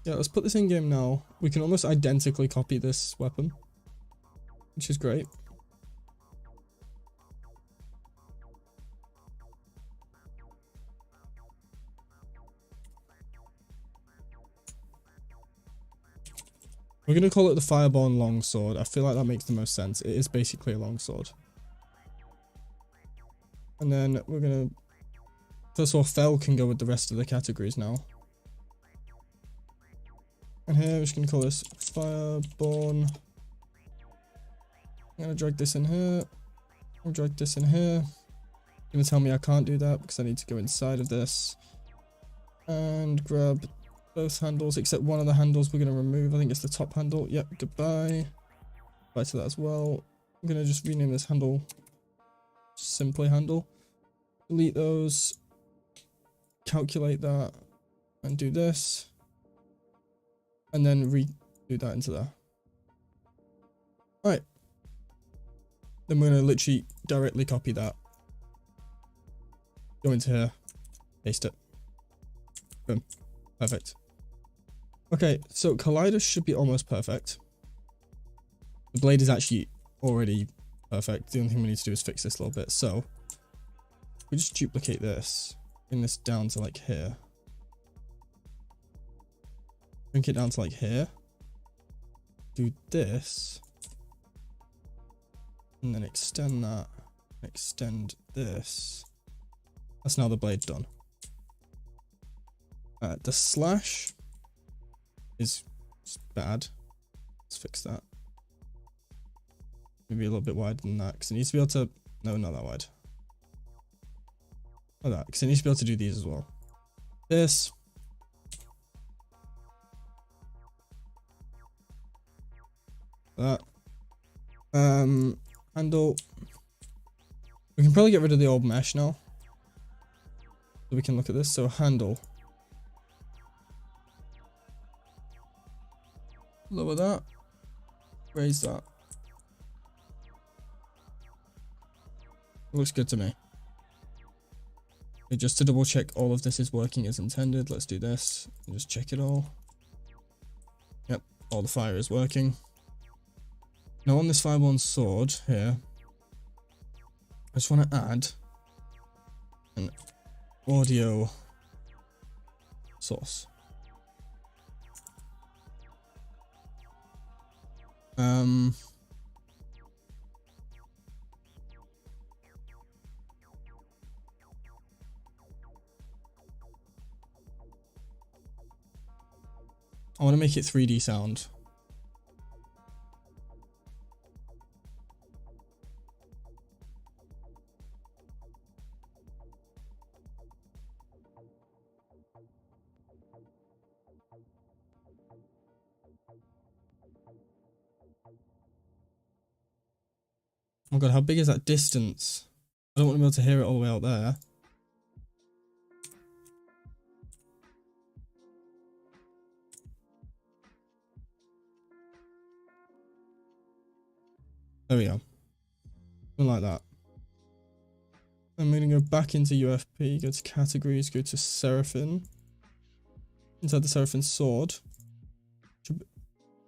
Yeah, let's put this in game now. We can almost identically copy this weapon, which is great. We're going to call it the Fireborn longsword. I feel like that makes the most sense. It is basically a longsword. And then we're going to... First of all, fell can go with the rest of the categories now. And here, we're just going to call this Fireborn. I'm going to drag this in here. I'll drag this in here. Going to tell me I can't do that because I need to go inside of this. And grab both handles, except one of the handles we're going to remove. I think it's the top handle. Yep, goodbye. Bye to that as well. I'm going to just rename this handle simply handle. Delete those. Calculate that. And do this. And then redo that into there. Alright. Then we're going to literally directly copy that. Go into here. Paste it. Boom. Perfect. Okay, so Collider should be almost perfect. The blade is actually already perfect. The only thing we need to do is fix this a little bit. So, we just duplicate this. Bring this down to like here. Bring it down to like here. Do this. And then extend that. Extend this. That's now the blade done. The slash is bad. Let's fix that. Maybe a little bit wider than that because it needs to be able to... No, not that wide. Like that, because it needs to be able to do these as well. This. That. Handle. We can probably get rid of the old mesh now. So we can look at this. So handle. Lower that. Raise that. Looks good to me. Okay, just to double check all of this is working as intended, let's do this and just check it all. Yep, all the fire is working. Now on this Fireborn sword here, I just want to add an audio source. I want to make it 3D sound. Oh my god, how big is that distance? I don't want to be able to hear it all the way out there. There we go. Something like that. I'm going to go back into UFP, go to categories, go to Seraphim. Inside the Seraphim sword.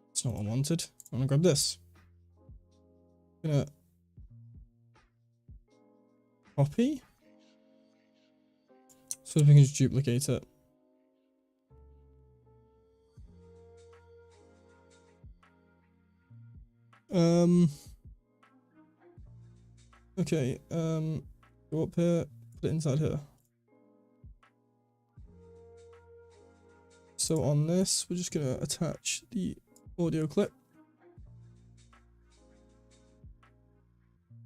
It's not what I wanted. I'm going to grab this. I'm going to copy. So if we can just duplicate it. Okay, go up here, put it inside here. So on this, we're just gonna attach the audio clip.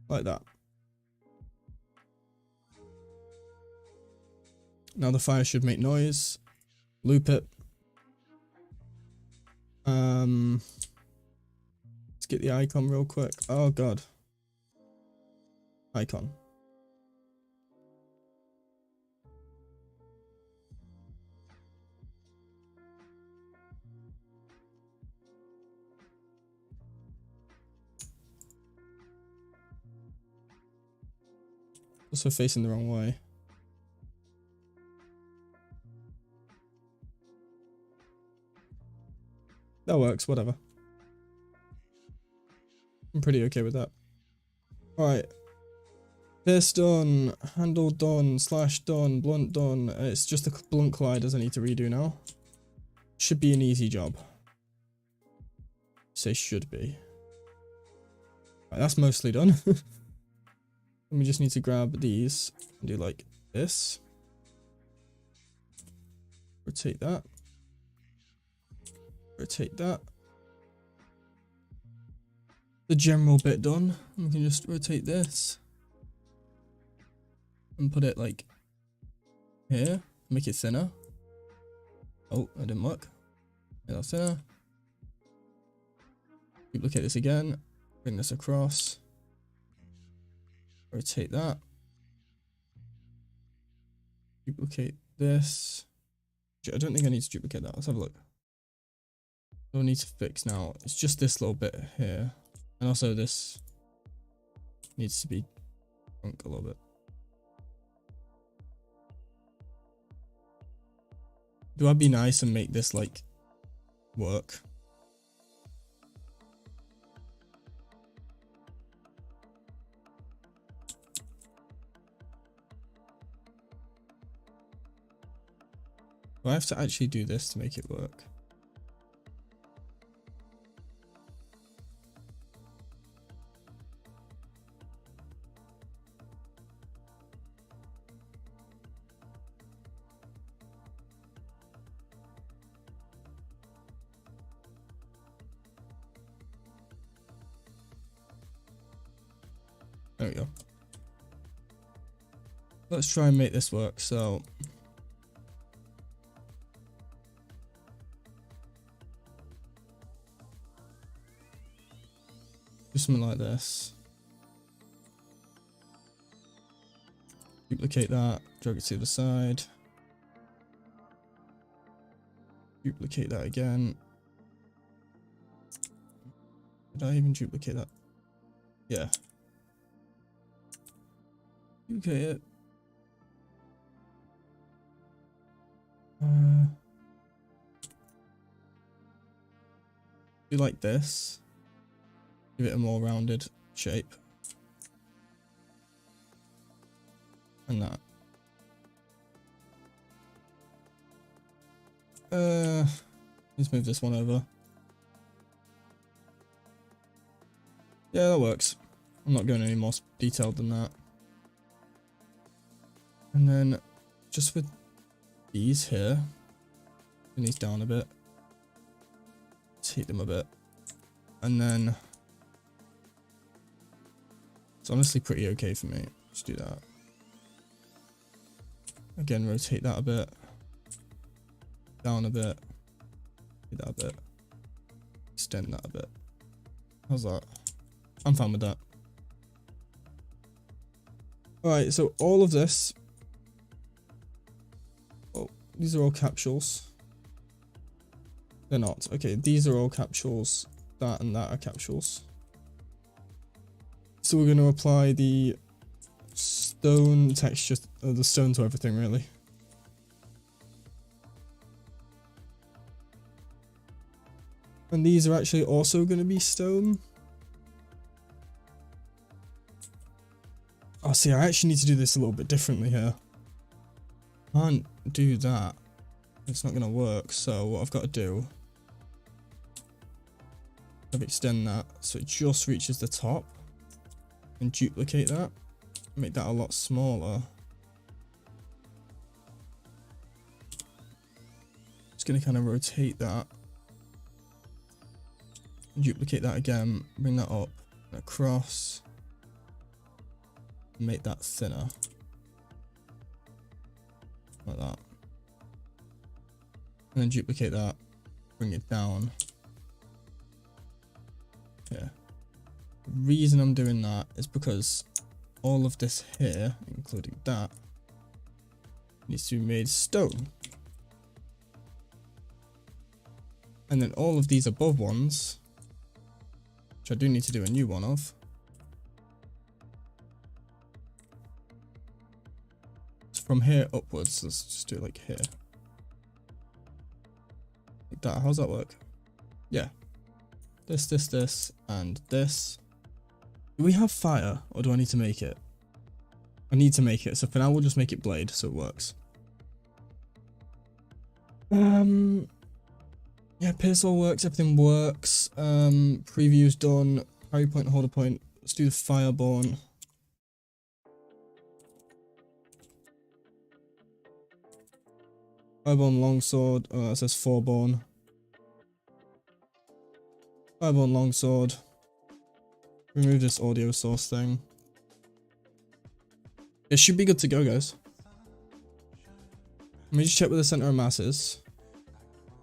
Like that. Now the fire should make noise. Loop it. Let's get the icon real quick. Oh god. Icon. Also facing the wrong way. That works, whatever. I'm pretty okay with that. Alright. This done, handle done, slash done, blunt done. It's just the blunt colliders I need to redo now. Should be an easy job. Say should be. Right, that's mostly done. And we just need to grab these and do like this. Rotate that. Rotate that. The general bit done. We can just rotate this. And put it like here. Make it thinner. Oh, that didn't work. Yeah, that's thinner. Duplicate this again. Bring this across. Rotate that. Duplicate this. I don't think I need to duplicate that. Let's have a look. What I need to fix now, it's just this little bit here. And also this needs to be shrunk a little bit. Do I be nice and make this like work? Do I have to actually do this to make it work? There we go. Let's try and make this work. So do something like this. Duplicate that, drag it to the side. Duplicate that again. Did I even duplicate that? Yeah. Duplicate it. Do like this. Give it a more rounded shape. And that. Let's move this one over. Yeah, that works. I'm not going any more detailed than that. And then just with these here, bring these down a bit. rotate them a bit. And then it's honestly pretty okay for me. Just do that. Again, rotate that a bit. Down a bit. Do that a bit. Extend that a bit. How's that? I'm fine with that. Alright, so all of this. Oh, these are all capsules. They're not. Okay, these are all capsules. That and that are capsules. So we're going to apply the stone texture, the stone to everything really. And these are actually also going to be stone. Oh, see, I actually need to do this a little bit differently here. Can't do that. It's not going to work. So what I've got to do, I've extend that so it just reaches the top, and duplicate that, make that a lot smaller. Just going to kind of rotate that, duplicate that again, bring that up and across, make that thinner, like that, and then duplicate that, bring it down. Yeah. The reason I'm doing that is because all of this here, including that, needs to be made stone. And then all of these above ones, which I do need to do a new one of, so from here upwards, let's just do it like here. Like that, how's that work? Yeah. This, and this. Do we have fire, or do I need to make it? I need to make it, so for now we'll just make it blade, so it works. Yeah, pierce all works, everything works. Preview's done, parry point, holder point. Let's do the Fireborn. Fireborn longsword, that says Fireborn. Fireborn longsword. Remove this audio source thing. It should be good to go, guys. Let me just check where the center of mass is.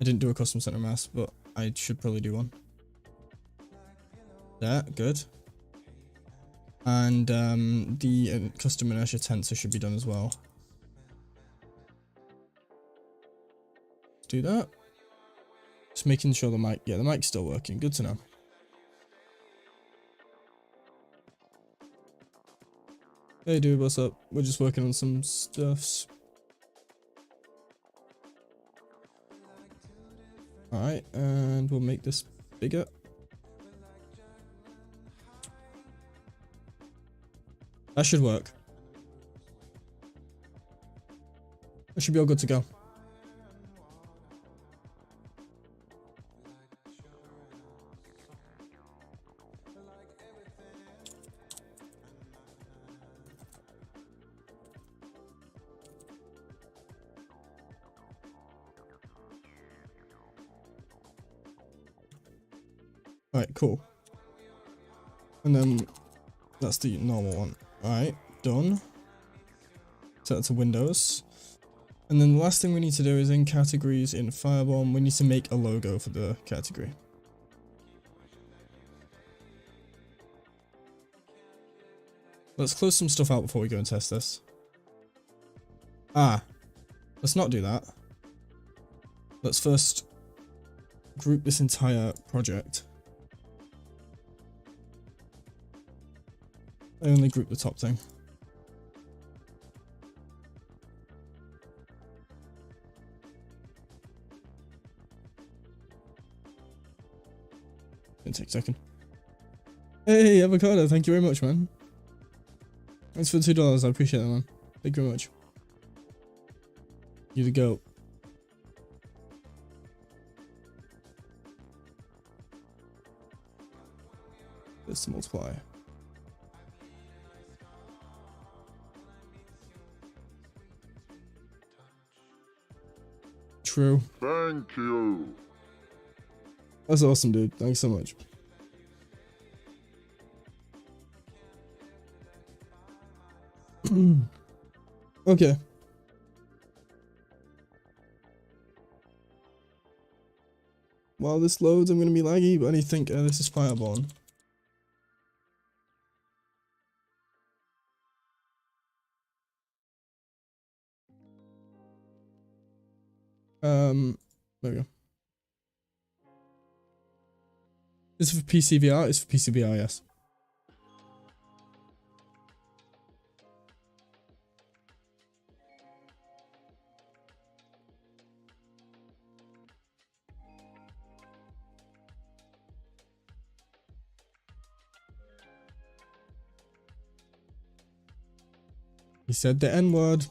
I didn't do a custom center mass, but I should probably do one. There, good. And the custom inertia tensor should be done as well. Let's do that. Just making sure the mic, yeah, the mic's still working. Good to know. Hey dude, what's up? We're just working on some stuffs. Alright, and we'll make this bigger. That should work. That should be all good to go. Alright, cool. And then that's the normal one. Alright, done. Set that to Windows. And then the last thing we need to do is in categories in Fireborn, we need to make a logo for the category. Let's close some stuff out before we go and test this. Let's not do that. Let's first group this entire project. I only group the top thing. Gonna take a second. Hey, Avocado, thank you very much, man. Thanks for the $2, I appreciate that, man. Thank you very much. You the goat. This to multiply. True. Thank you. That's awesome, dude. Thanks so much. Okay. While this loads, I'm going to be laggy, but I think this is Fireborn. There we go. This is for PCVR? It's for PCVR, yes. He said the N-word.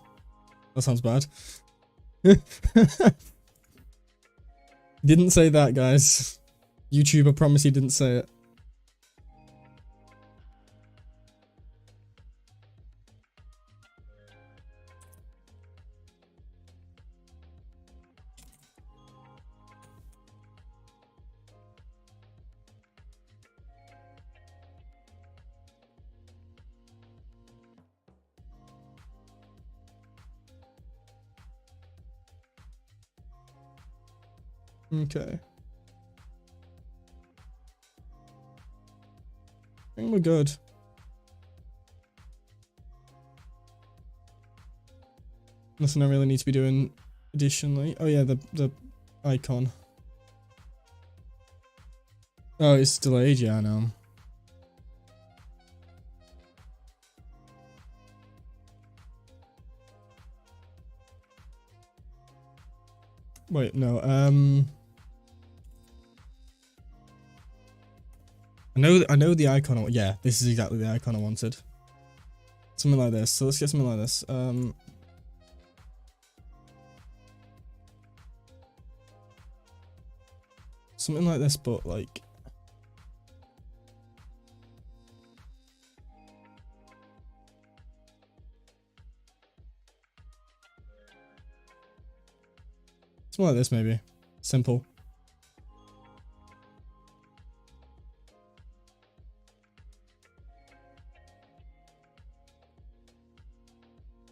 That sounds bad. Didn't say that, guys. YouTube, I promise he didn't say it. Okay. I think we're good. Nothing I really need to be doing additionally. Oh yeah, the icon. Oh, it's delayed, yeah, I know. Wait, no, I know the icon. Yeah, this is exactly the icon I wanted. Something like this. So let's get something like this. Something like this, but like. Something like this, maybe. Simple.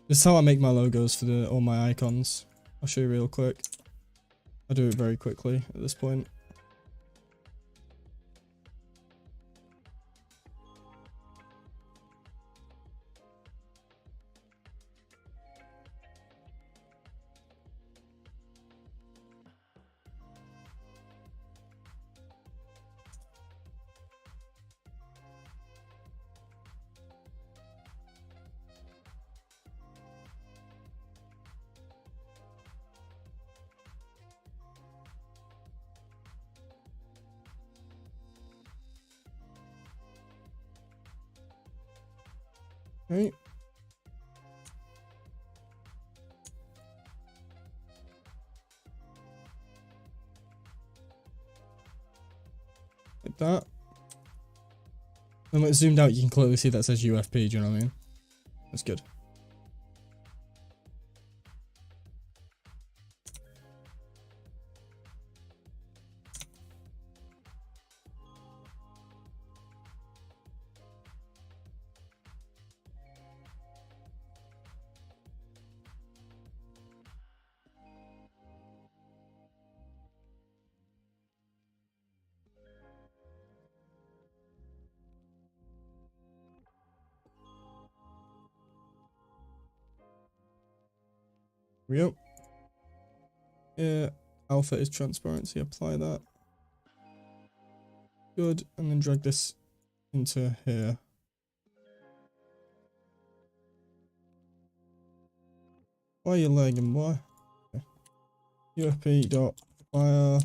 This is how I make my logos for all my icons. I'll show you real quick. I do it very quickly at this point. Right. Like that. And when it's zoomed out, you can clearly see that says UFP, do you know what I mean? That's good. Here we go. Yeah, alpha is transparency, apply that. Good, and then drag this into here. Why are you lagging, boy? Okay. UFP dot Fireborn.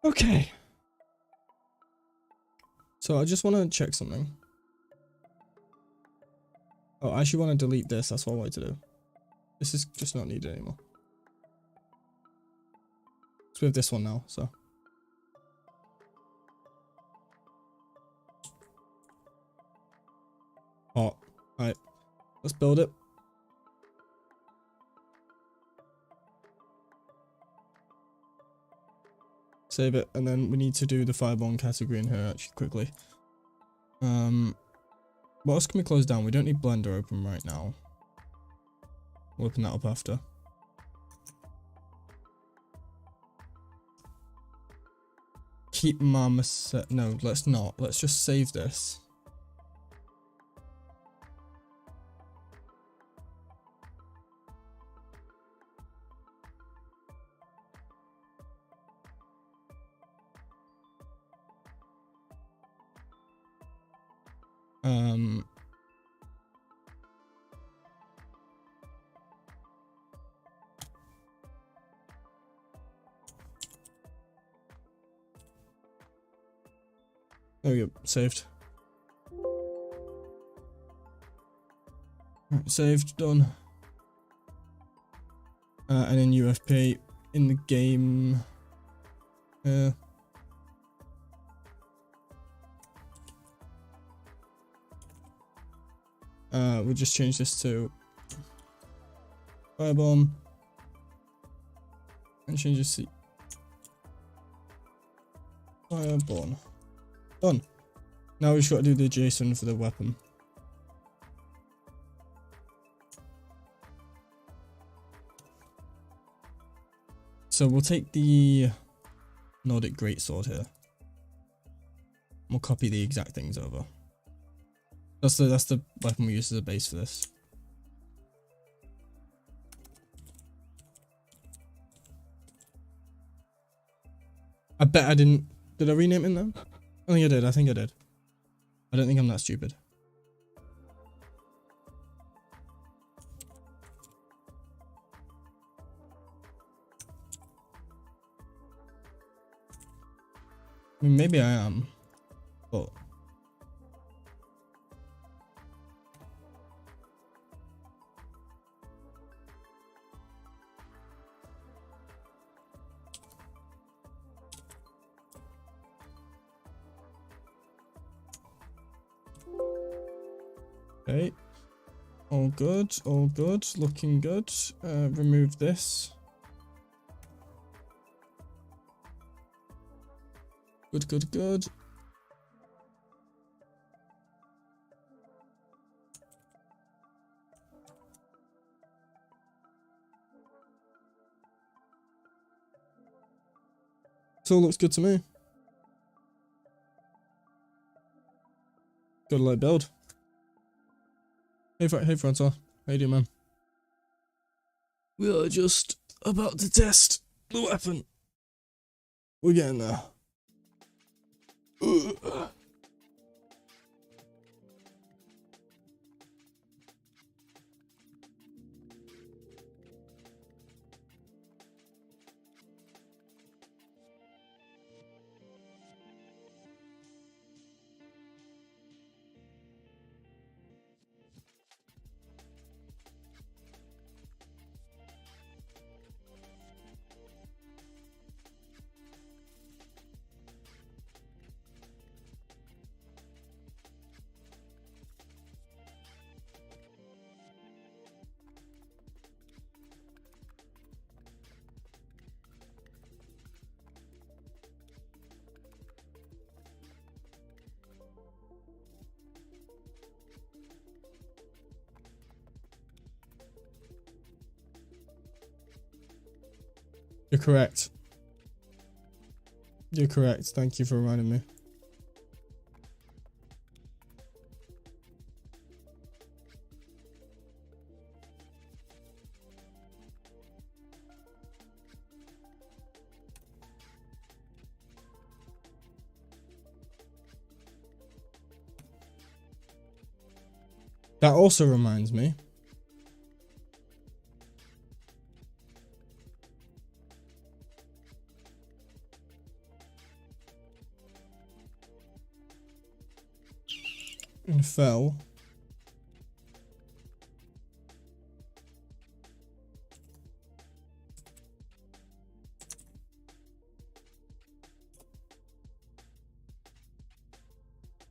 Okay. So I just want to check something. Oh, I actually want to delete this. That's what I wanted to do. This is just not needed anymore. It's with this one now, so. Hot. Alright. Let's build it. Save it, and then we need to do the Fireborn category in here actually quickly. What else can we close down? We don't need Blender open right now. We'll open that up after. Keep Mama set. No, let's not. Let's just save this. There we go, saved. Right, saved, done. And in UFP, in the game, we'll just change this to Fireborn, and change this to Fireborn. Done. Now we've got to do the JSON for the weapon. So we'll take the Nordic Greatsword here. We'll copy the exact things over. That's the weapon we use as a base for this. I bet I didn't. Did I rename it in there? I think I did. I think I did. I don't think I'm that stupid. I mean, maybe I am, but okay. All good, looking good. Remove this. Good. So looks good to me. Gotta let it build. Hey Francois, how you doing, man? We are just about to test the weapon. We're getting there. You're correct. You're correct. Thank you for reminding me. That also reminds me. In fell.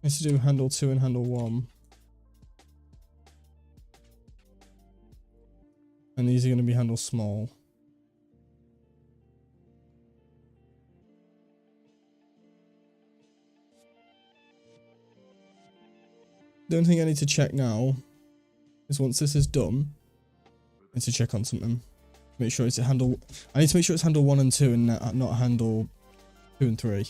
Let's do handle 2 and handle 1. And these are going to be handled small. The only thing I need to check now is once this is done, I need to check on something. Make sure it's a handle. I need to make sure it's handle 1 and 2 and not handle 2 and 3.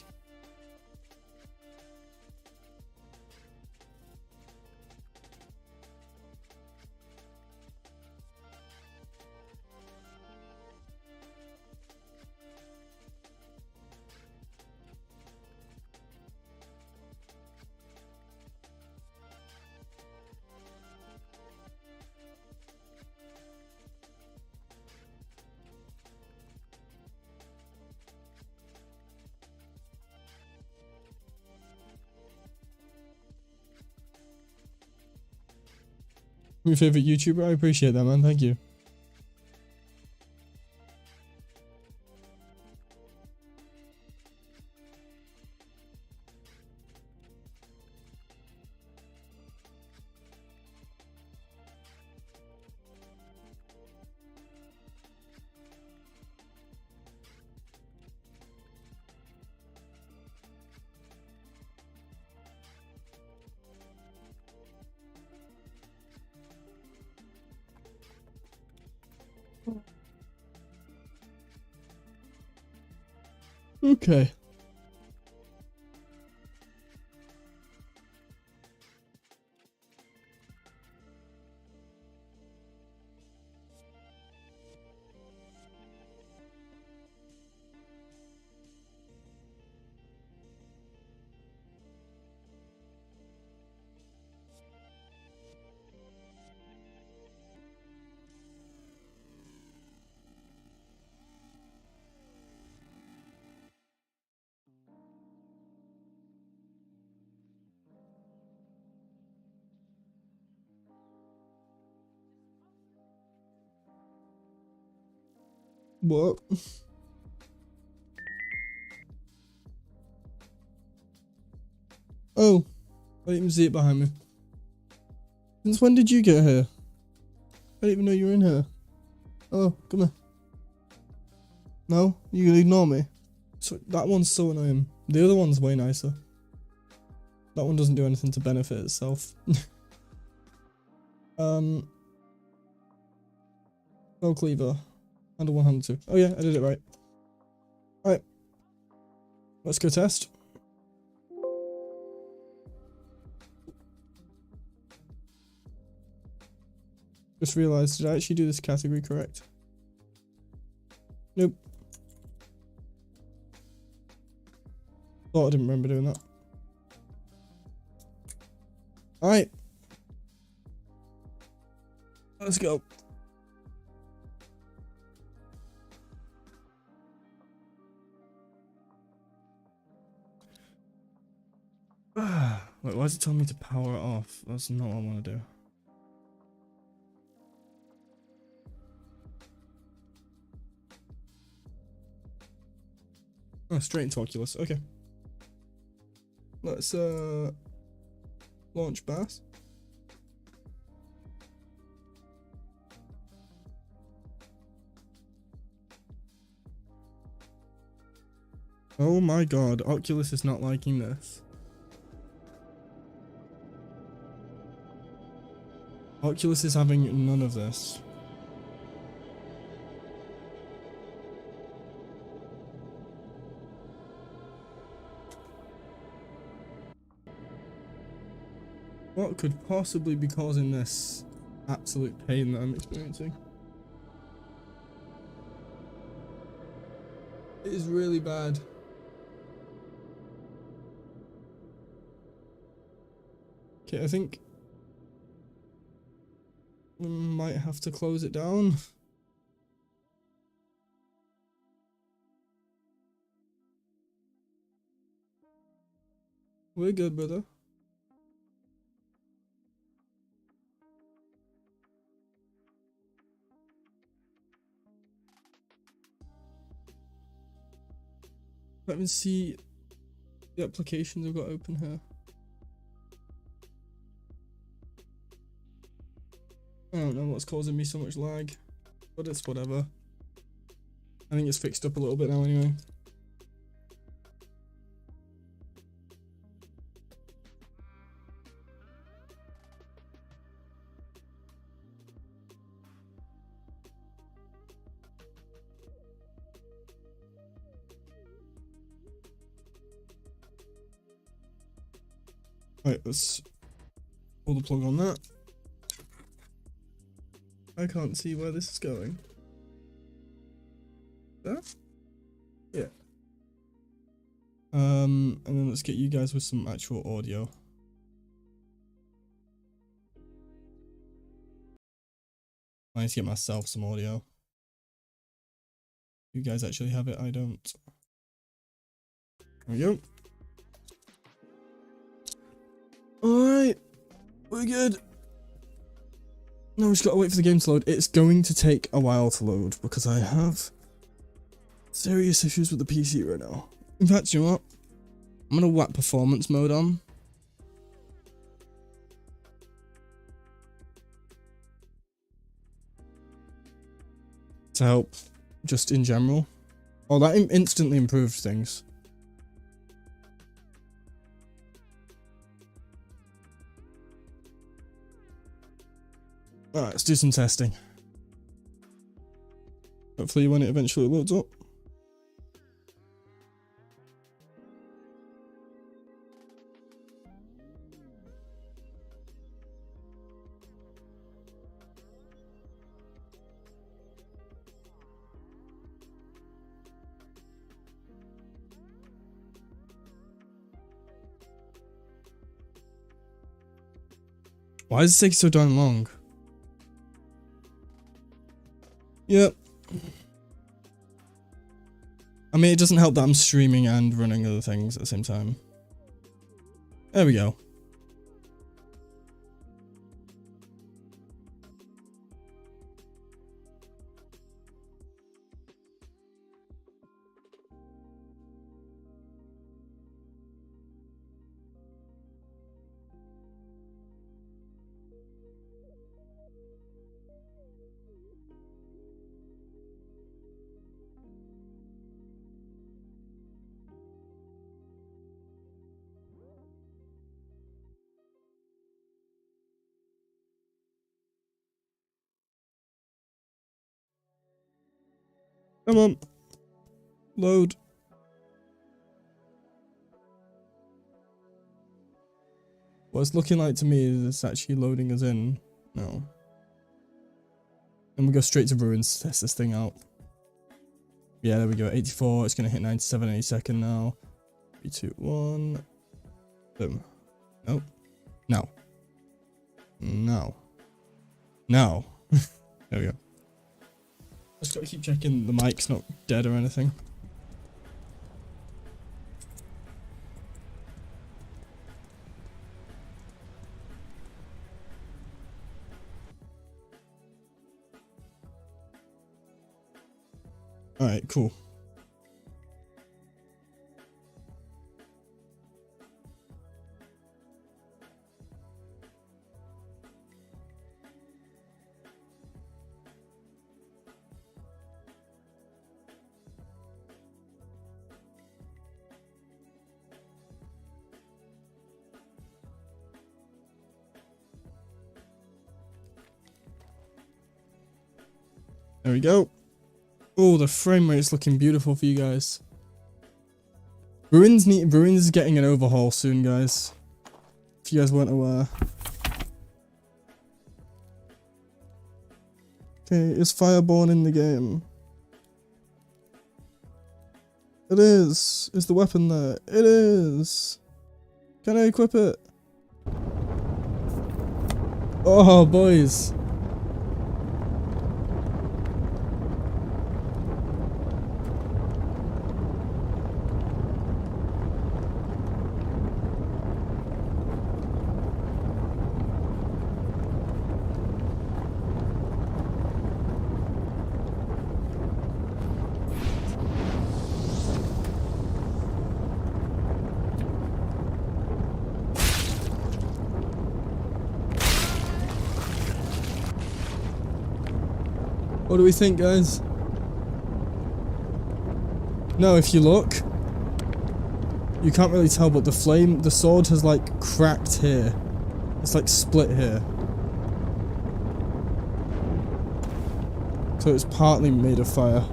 My favorite YouTuber? I appreciate that, man. Thank you. Okay. What? Oh, I didn't even see it behind me. Since when did you get here? I didn't even know you were in here. Oh, come here. No? You gonna ignore me? So that one's so annoying. The other one's way nicer. That one doesn't do anything to benefit itself. Oh, cleaver. Handle 1, handle 2. Oh yeah, I did it right. Alright. Let's go test. Just realised, did I actually do this category correct? Nope. Thought I didn't remember doing that. Alright. Let's go. Wait, why is it telling me to power it off? That's not what I want to do. Oh, straight into Oculus. Okay. Let's launch Bass. Oh my god, Oculus is not liking this. Oculus is having none of this. What could possibly be causing this absolute pain that I'm experiencing? It is really bad. Okay, I think we might have to close it down. We're good, brother. Let me see the applications I've got open here. I don't know what's causing me so much lag. but it's whatever. I think it's fixed up a little bit now anyway. Right, let's pull the plug on that. I can't see where this is going. There? Yeah. And then let's get you guys with some actual audio. I need to get myself some audio. You guys actually have it, I don't. There we go. Alright, we're good. No, we just gotta wait for the game to load. It's going to take a while to load because I have serious issues with the PC right now. In fact, you know what? I'm gonna whack performance mode on. To help, just in general. Oh, that instantly improved things. Alright, let's do some testing. Hopefully when it eventually loads up. Why does it take so darn long? Yep. I mean, it doesn't help that I'm streaming and running other things at the same time. There we go. Come on. Load. What it's looking like to me is it's actually loading us in. No. And we go straight to ruins to test this thing out. Yeah, there we go. 84. It's going to hit 97 any second now. 3, 2, 1. Boom. Nope. No. No. No. There we go. Just gotta keep checking the mic's not dead or anything. Alright, cool. There we go. Oh, the frame rate is looking beautiful for you guys. Ruins is getting an overhaul soon, guys. If you guys weren't aware. Okay, is Fireborn in the game? It is. Is the weapon there? It is. Can I equip it? Oh, boys. What do we think, guys? No, if you look, you can't really tell, but the sword has like cracked here. It's like split here. So it's partly made of fire.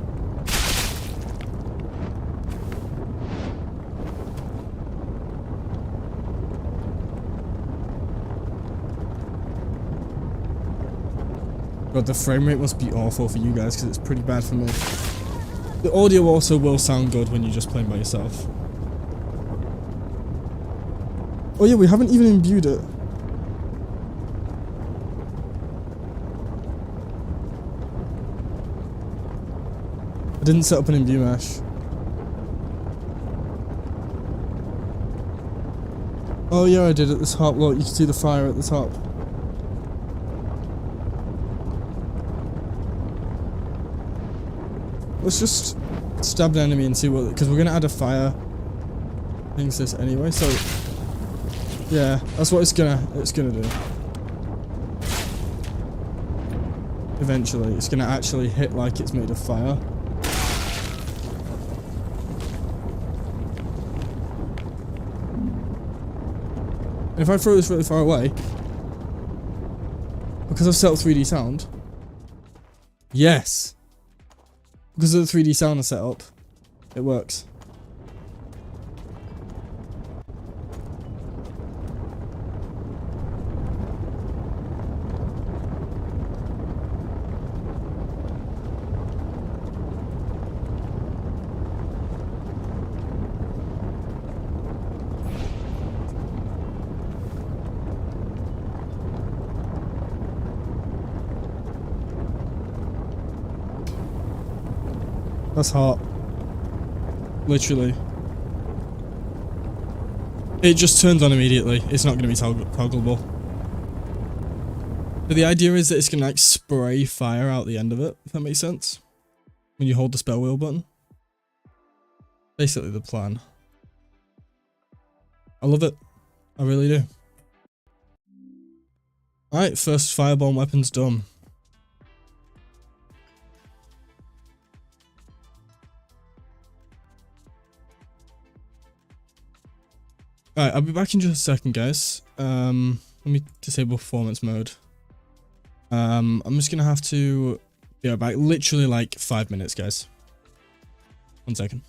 God, the frame rate must be awful for you guys because it's pretty bad for me. The audio also will sound good when you're just playing by yourself. Oh yeah, we haven't even imbued it. I didn't set up an imbue mesh. Oh yeah, I did at the top. Look, you can see the fire at the top. Let's just stab the enemy and see what, because we're going to add a fire thing to this anyway, so yeah, that's what it's gonna do. Eventually, it's gonna actually hit like it's made of fire. And if I throw this really far away, because I've set up 3D sound, yes! Because of the 3D sound I set up, it works. That's hot. Literally. It just turns on immediately. It's not going to be toggleable. But the idea is that it's going to like spray fire out the end of it, if that makes sense. When you hold the spell wheel button. Basically the plan. I love it. I really do. Alright, first Fireborn weapon's done. Alright, I'll be back in just a second, guys. Let me disable performance mode. I'm just gonna have to be right back. Literally like 5 minutes, guys. 1 second.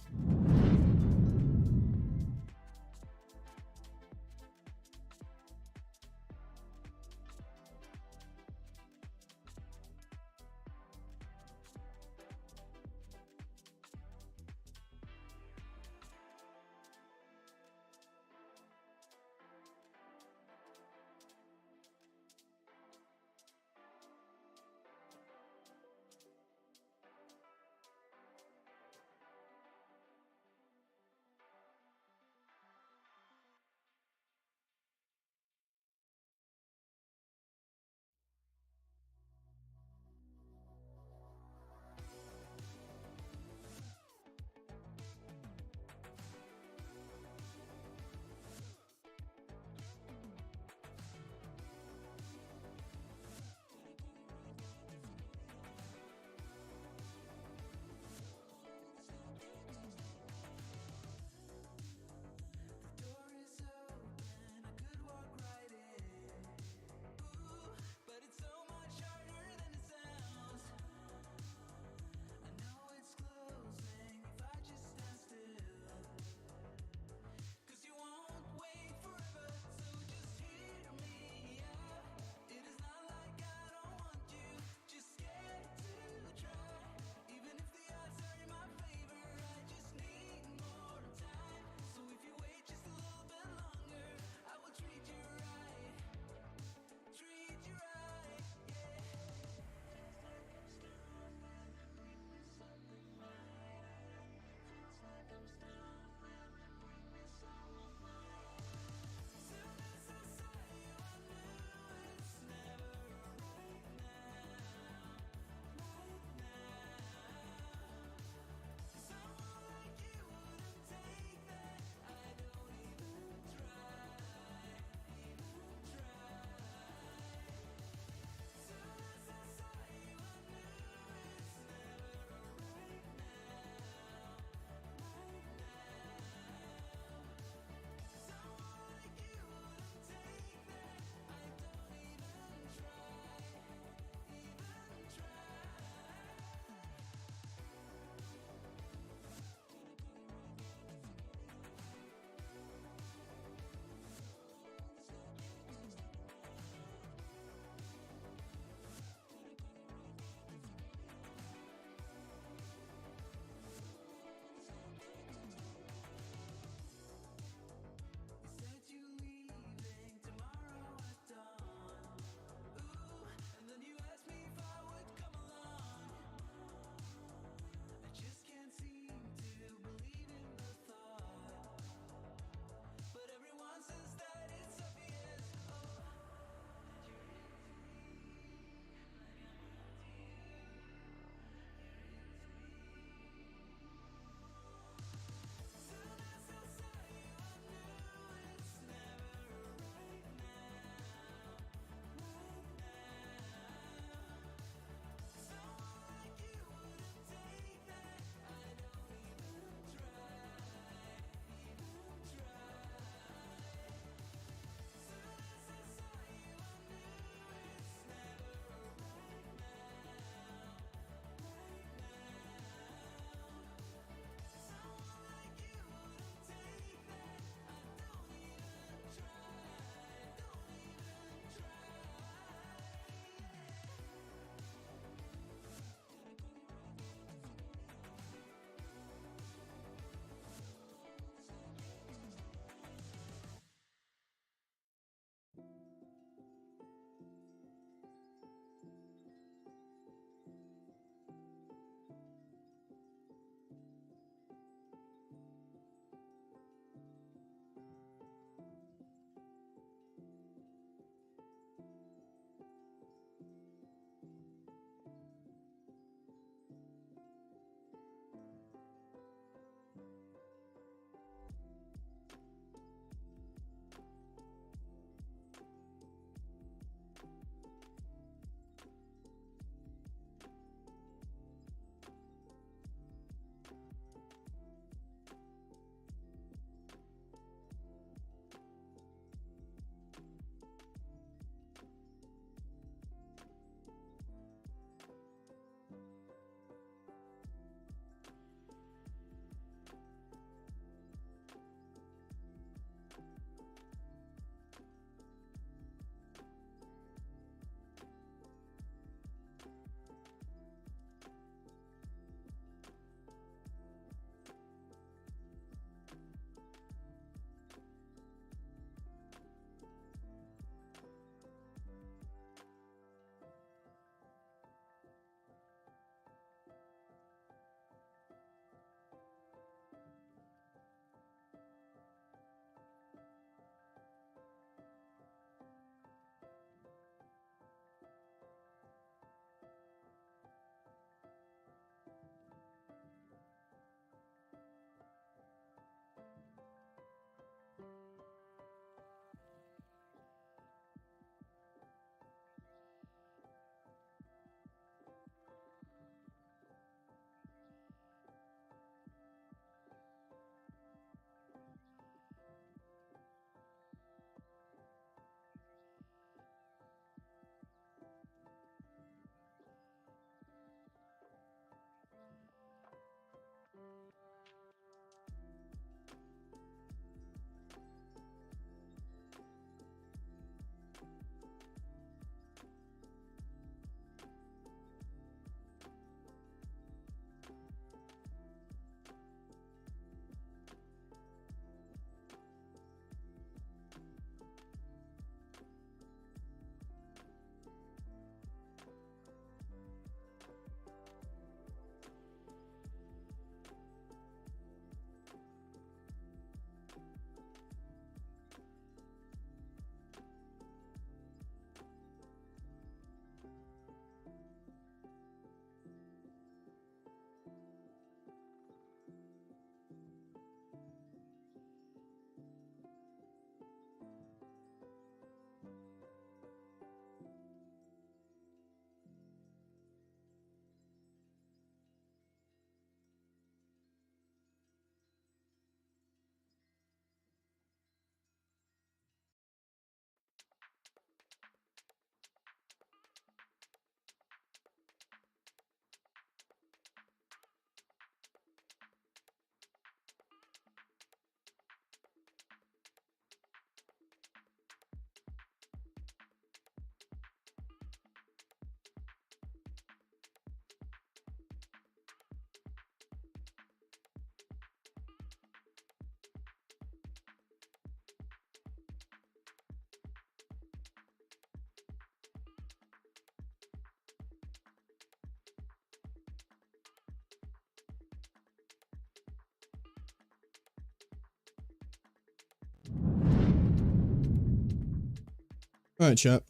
Alright, chat.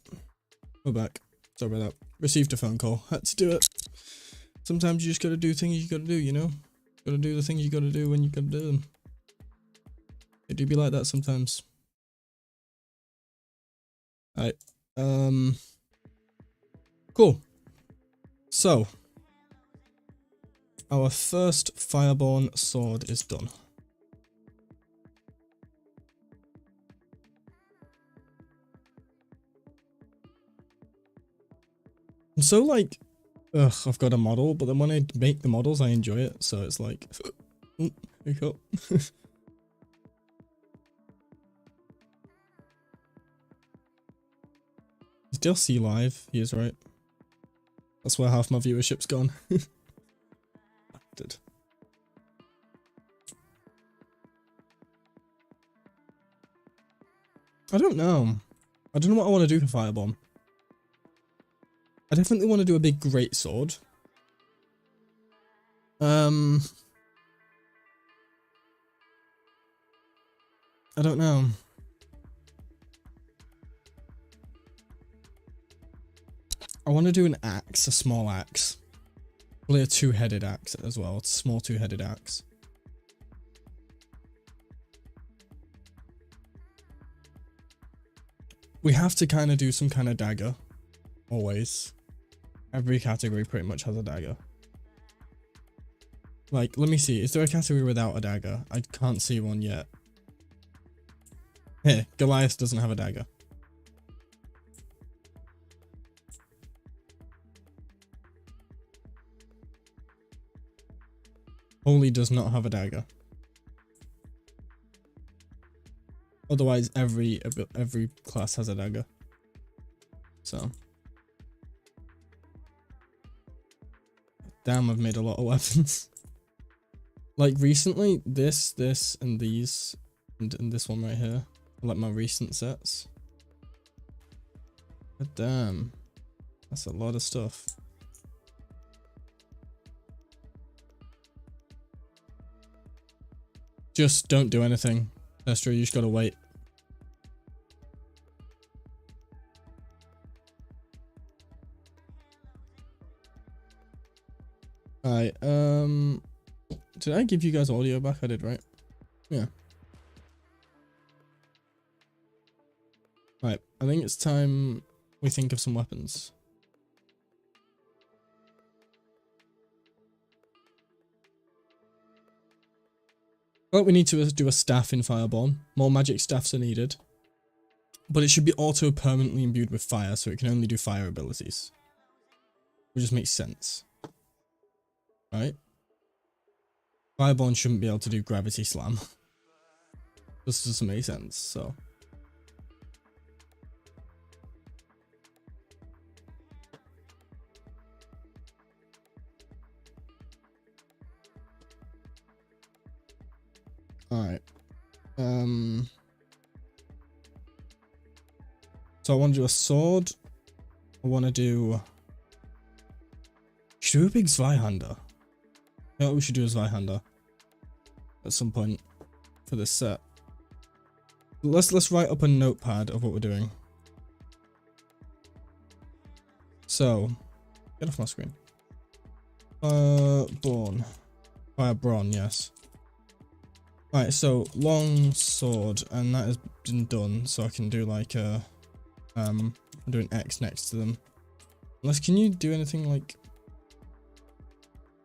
We're back. Sorry about that. Received a phone call. Had to do it. Sometimes you just gotta do things you gotta do, you know? Gotta do the things you gotta do when you gotta do them. It do be like that sometimes. Alright. Cool. So, our first Fireborn sword is done. I'm so like, ugh, I've got a model, but then when I make the models, I enjoy it. So it's like, hiccup. Is DLC live? He is right. That's where half my viewership's gone. Did. I don't know. I don't know what I want to do for Fireborn. I definitely want to do a big great sword. I don't know. I want to do an axe, a small axe. Probably a two-headed axe as well. It's a small two-headed axe. We have to kind of do some kind of dagger. Always. Every category pretty much has a dagger. Like, let me see. Is there a category without a dagger? I can't see one yet. Here, Goliath doesn't have a dagger. Holy does not have a dagger. Otherwise, every class has a dagger. So. Damn, I've made a lot of weapons. Like recently, this, and these, and this one right here. Like my recent sets. But damn. That's a lot of stuff. Just don't do anything. Esther, you just gotta wait. Alright, did I give you guys audio back? I did, right? Yeah. Right, I think it's time we think of some weapons. Well, we need to do a staff in Fireborn. More magic staffs are needed. But it should be auto permanently imbued with fire, so it can only do fire abilities. Which just makes sense. Right? Fireborn shouldn't be able to do gravity slam. This doesn't make sense, so. Alright. So I want to do a sword. I want to do... Should we do a big Zweihander? You know what we should do a Zweihander at some point for this set. Let's write up a notepad of what we're doing. So, get off my screen. Fireborn, yes. Right, so long sword, and that has been done, so I can do like a, I'm doing X next to them. Unless, can you do anything like,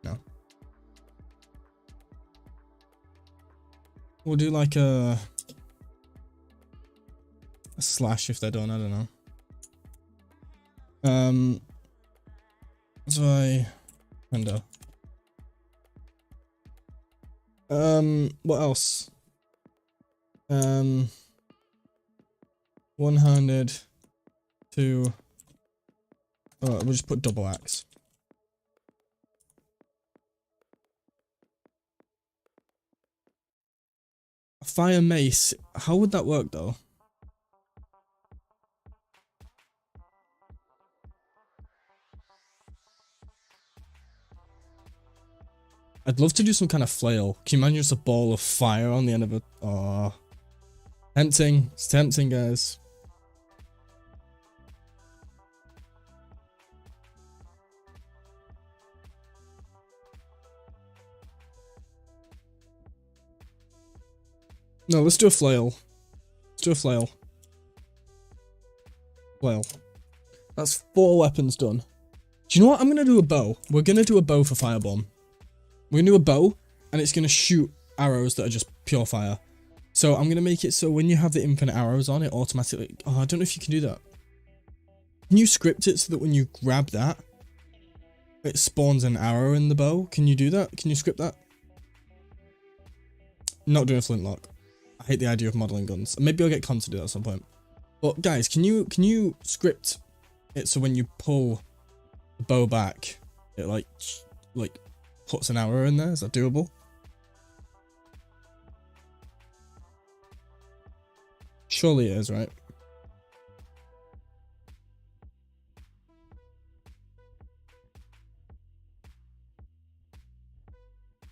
no. We'll do like a slash if they're done, I don't know. So I render. What else? One-handed, two. Oh, we'll just put double axe. A fire mace. How would that work though? I'd love to do some kind of flail. Can you imagine just a ball of fire on the end of it? Oh. Tempting. It's tempting, guys. No, let's do a flail. Let's do a flail. Flail. That's 4 weapons done. Do you know what? I'm going to do a bow. We're going to do a bow for Fireborn. We're going to do a bow, and it's going to shoot arrows that are just pure fire. So I'm going to make it so when you have the infinite arrows on, it automatically... Oh, I don't know if you can do that. Can you script it so that when you grab that, it spawns an arrow in the bow? Can you do that? Can you script that? Not doing a flintlock. I hate the idea of modeling guns. Maybe I'll get Con to do that at some point. But guys, can you script it so when you pull the bow back, it like puts an arrow in there? Is that doable? Surely it is, right?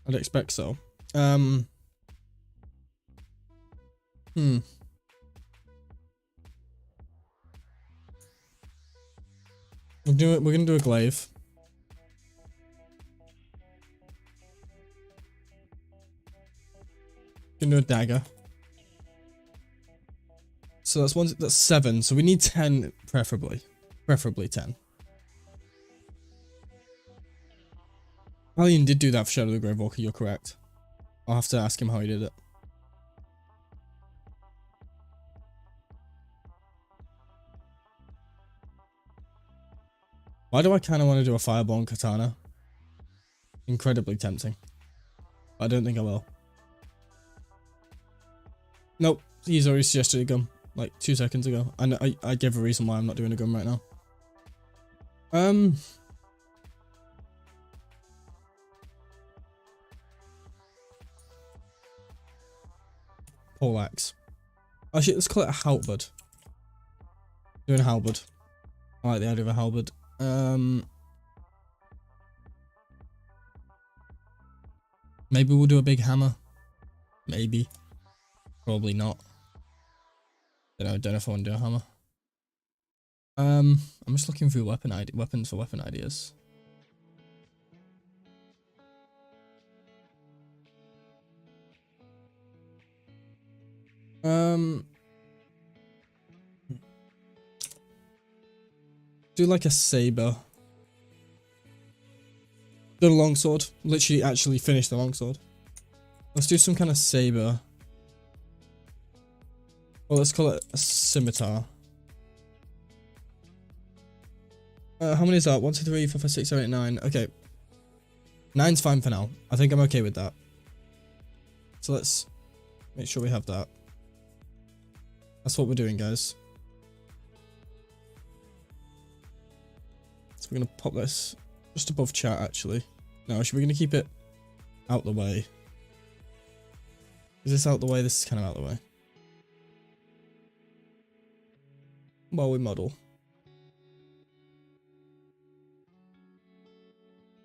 I'd expect so. We're gonna do a glaive. Gonna do a dagger. So that's 7. So we need 10 preferably. Preferably 10. Alien did do that for Shadow of the Gravewalker, you're correct. I'll have to ask him how he did it. Why do I kind of want to do a Fireborn katana? Incredibly tempting. But I don't think I will. Nope, he's already suggested a gun, like 2 seconds ago. And I gave a reason why I'm not doing a gun right now. Poleaxe. Actually, let's call it a halberd. Doing a halberd. I like the idea of a halberd. Maybe we'll do a big hammer. Maybe. Probably not. Don't know if I want to do a hammer. I'm just looking through weapons for weapon ideas. Do like a saber. Do a longsword. Literally actually finish the longsword. Let's do some kind of saber. Well, let's call it a scimitar. How many is that? 1, 2, 3, 4, 5, 6, 7, 8, 9. Okay. 9's fine for now. I think I'm okay with that. So let's make sure we have that. That's what we're doing, guys. So we're going to pop this just above chat, actually. No, we're going to keep it out the way. Is this out the way? This is kind of out the way. While we model.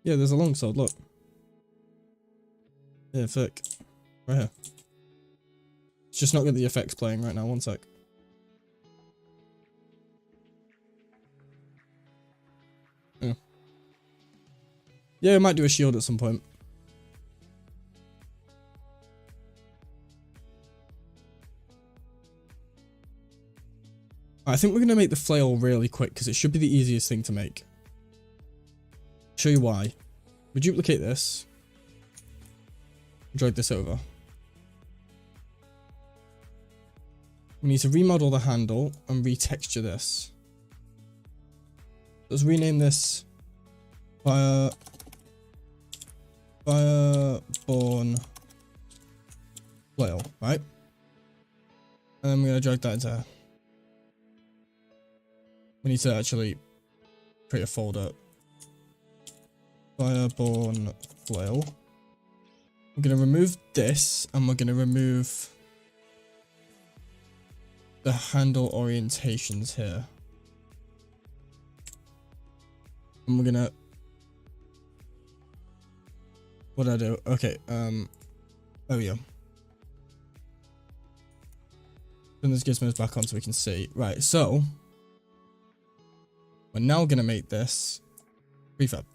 Yeah, there's a longsword, look. Yeah, thick. Right here. It's just not got the effects playing right now, 1 sec. Yeah. Yeah, I might do a shield at some point. I think we're going to make the flail really quick because it should be the easiest thing to make. Show you why. We duplicate this. Drag this over. We need to remodel the handle and retexture this. Let's rename this Fireborn flail, right? And I'm going to drag that into... We need to actually create a folder. Fireborn flail. We're going to remove this and we're going to remove the handle orientations here. And we're going to... What do I do? Okay, there we go. Turn this gizmos back on so we can see. Right, so... We're now going to make this prefab.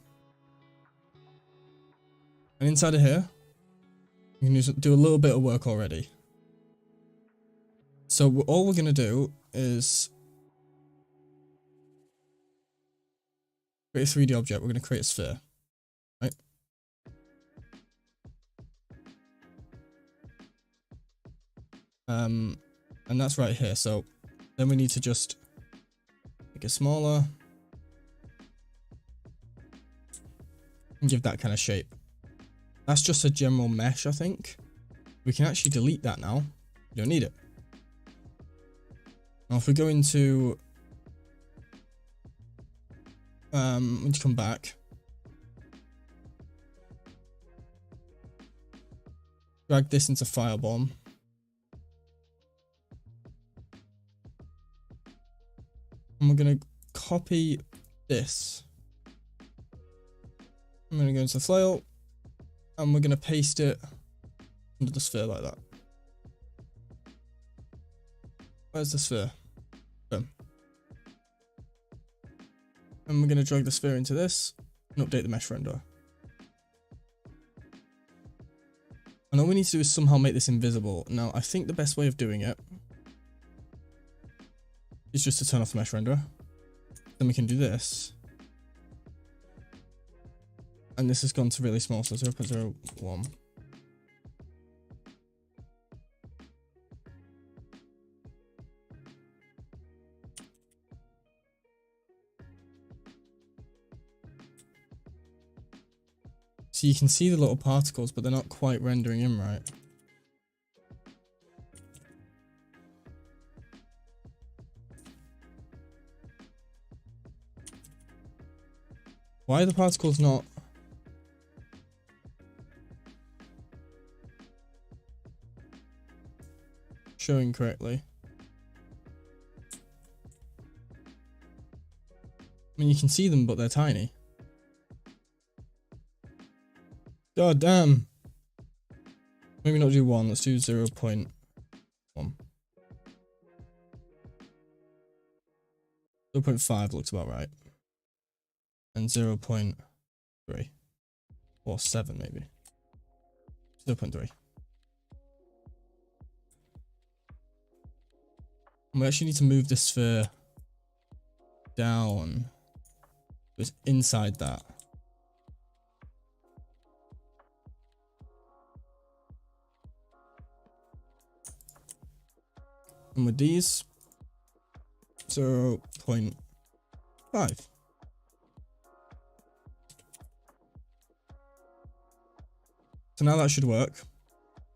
And inside of here, you can do a little bit of work already. So all we're going to do is create a 3D object. We're going to create a sphere, right? And that's right here. So then we need to just make it smaller and give that kind of shape. That's just a general mesh, I think. We can actually delete that now. We don't need it. Now if we go into we need to come back. Drag this into Fireborn. And we're going to copy this. I'm going to go into flail. And we're going to paste it under the sphere like that. Where's the sphere? Boom. And we're going to drag the sphere into this and update the mesh renderer. And all we need to do is somehow make this invisible. Now, I think the best way of doing it is just to turn off the mesh renderer. Then we can do this. And this has gone to really small, so 0.01. So you can see the little particles, but they're not quite rendering in right. Why are the particles not showing correctly? I mean, you can see them, but they're tiny. God damn. Maybe not do 1, let's do 0.1. 0.5 looks about right. And 0.3. Or 7 maybe. 0.3. And we actually need to move this sphere down. It's inside that. And with these, 0.5. So now that should work.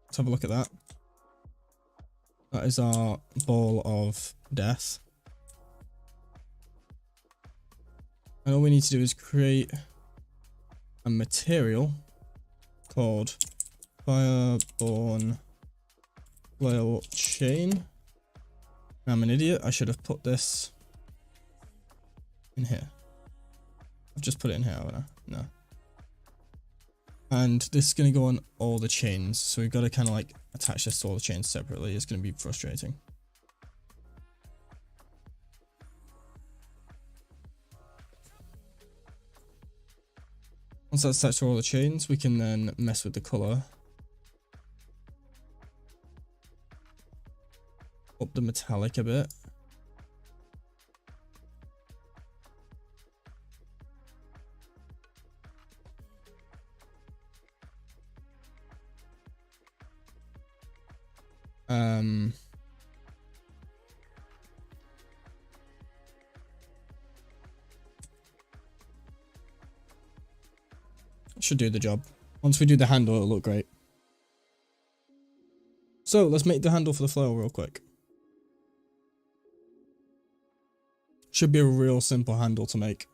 Let's have a look at that. That is our ball of death. And all we need to do is create a material called Fireborn flail chain. I'm an idiot. I should have put this in here. I've just put it in here, haven't I? No. And this is going to go on all the chains. So we've got to kind of like attach this to all the chains separately. It's going to be frustrating. Once that's attached to all the chains, we can then mess with the color. Up the metallic a bit. Should do the job. Once we do the handle, it'll look great. So let's make the handle for the flail real quick. Should be a real simple handle to make.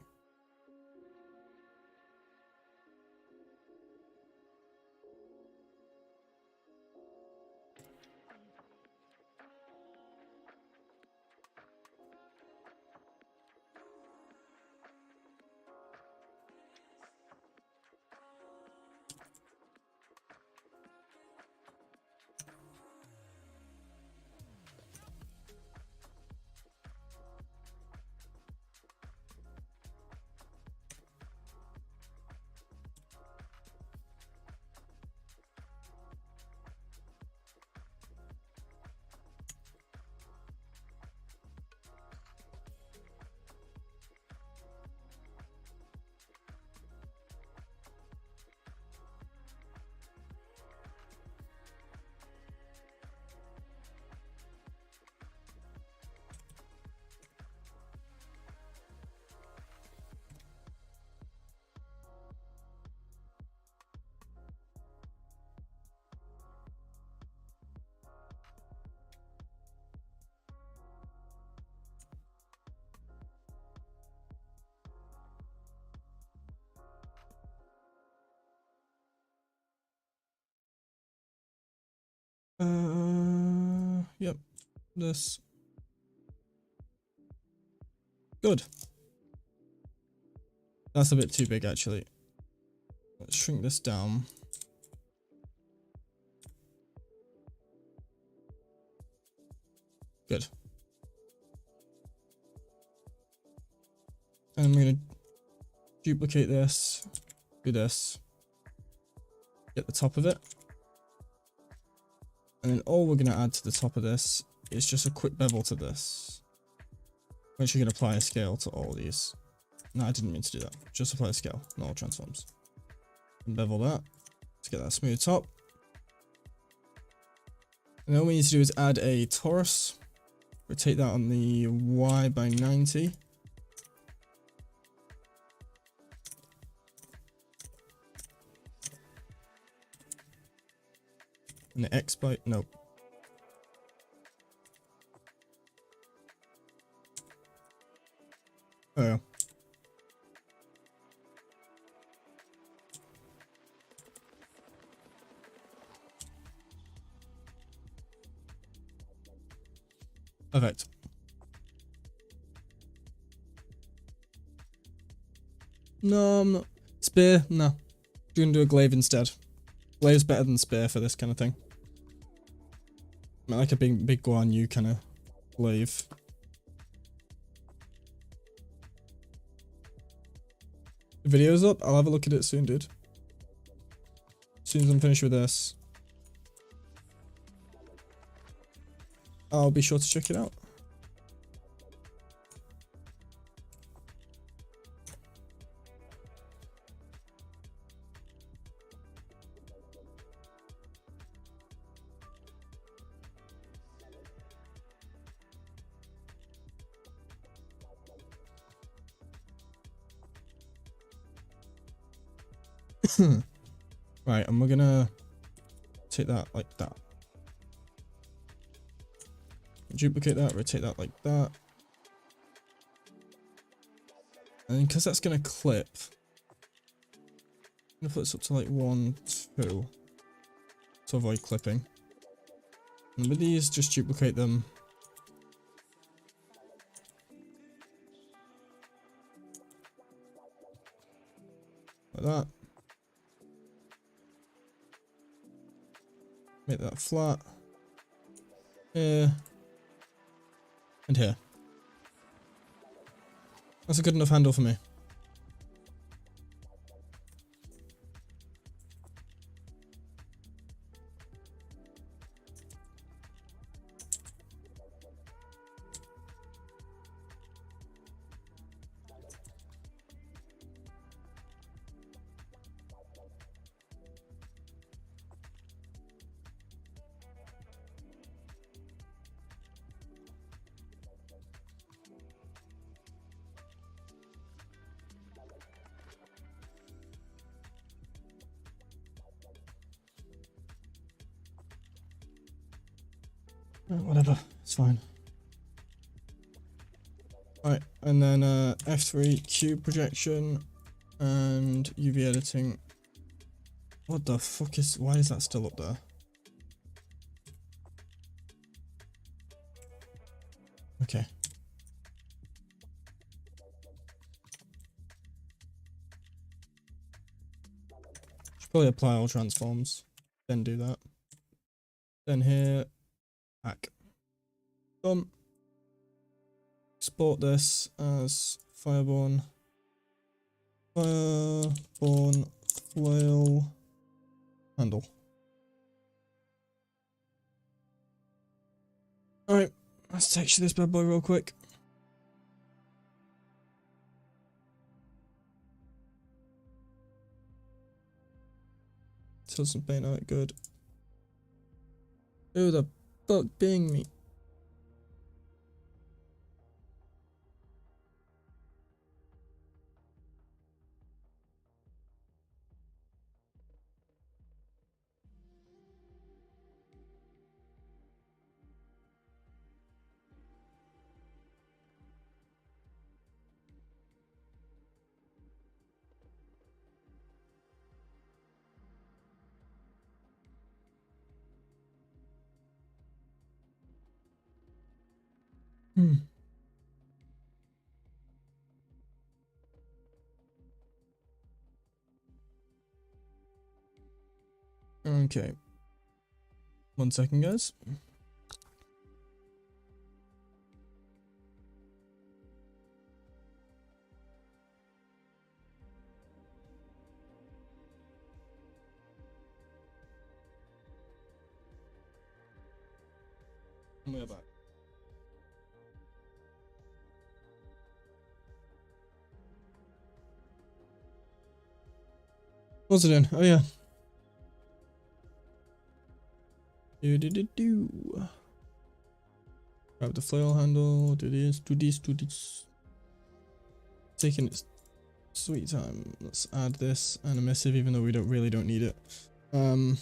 Yep, this. Good. That's a bit too big, actually. Let's shrink this down. Good. And I'm going to duplicate this, do this, get the top of it. And then all we're going to add to the top of this is just a quick bevel to this. We're actually going to apply a scale to all of these. No, I didn't mean to do that. Just apply a scale, not all transforms. And bevel that to get that smooth top. And then all we need to do is add a torus. Rotate that on the Y by 90. And the X by, nope. Oh. Perfect. No, I'm not. Spear? No. I'm gonna do a glaive instead. Glaive's better than spear for this kind of thing. I like a big Guan Yu kind of glaive. The video's up. I'll have a look at it soon, dude. As soon as I'm finished with this, I'll be sure to check it out. Right, and we're gonna take that like that. Duplicate that, rotate that like that. And then because that's gonna clip, I'm gonna put this up to like 1, 2 to avoid clipping. And with these, just duplicate them. Like that. Make that flat. Here. And here. That's a good enough handle for me. Whatever, it's fine. Right, and then F3 cube projection and UV editing. What the fuck is, why is that still up there? Okay. Should probably apply all transforms, then do that. Then here, hack. Done. Export this as Fireborn. Fireborn flail handle. Alright, let's texture this bad boy real quick. Doesn't paint out good. Who the fuck being me? Okay. 1 second, guys. And we're back. What's it in? Oh yeah. Do. Grab the flail handle. Do this. Do this. Do this. Taking its sweet time. Let's add this and a missive, even though we don't need it. Do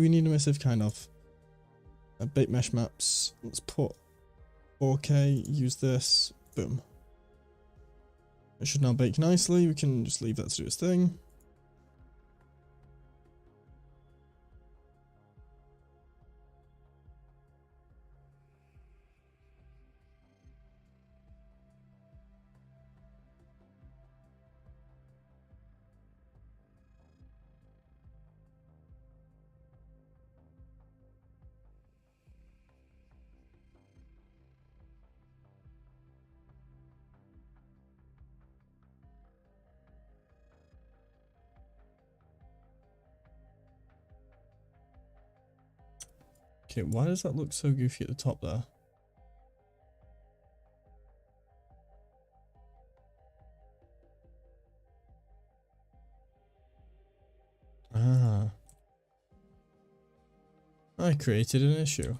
we need a missive? Kind of. Bake mesh maps. Let's put 4K. Use this. Boom. It should now bake nicely. We can just leave that to do its thing. Okay, why does that look so goofy at the top there? Ah. I created an issue.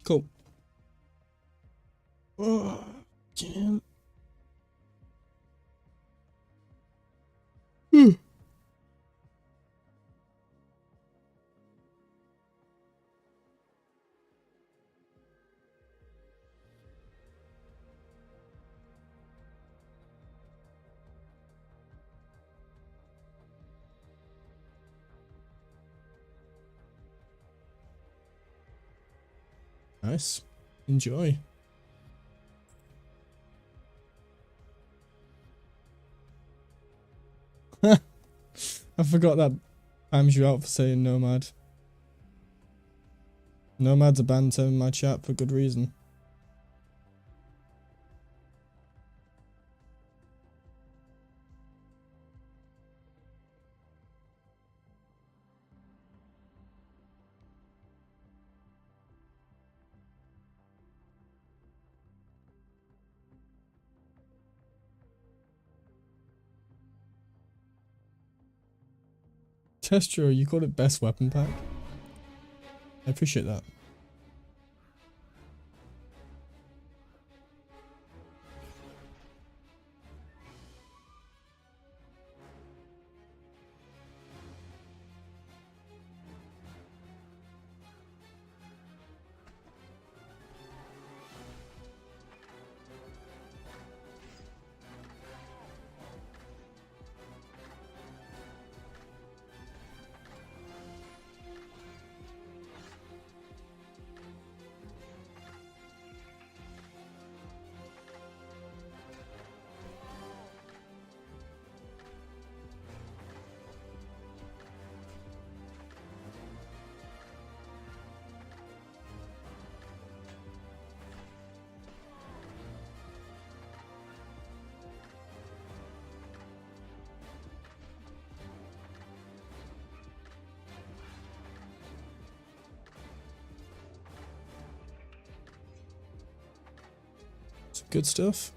Cool. Oh, yeah. Nice. Enjoy. I forgot that times you out for saying nomad. Nomad's a banned term in my chat for good reason. Testro, you called it best weapon pack? I appreciate that. Some good stuff.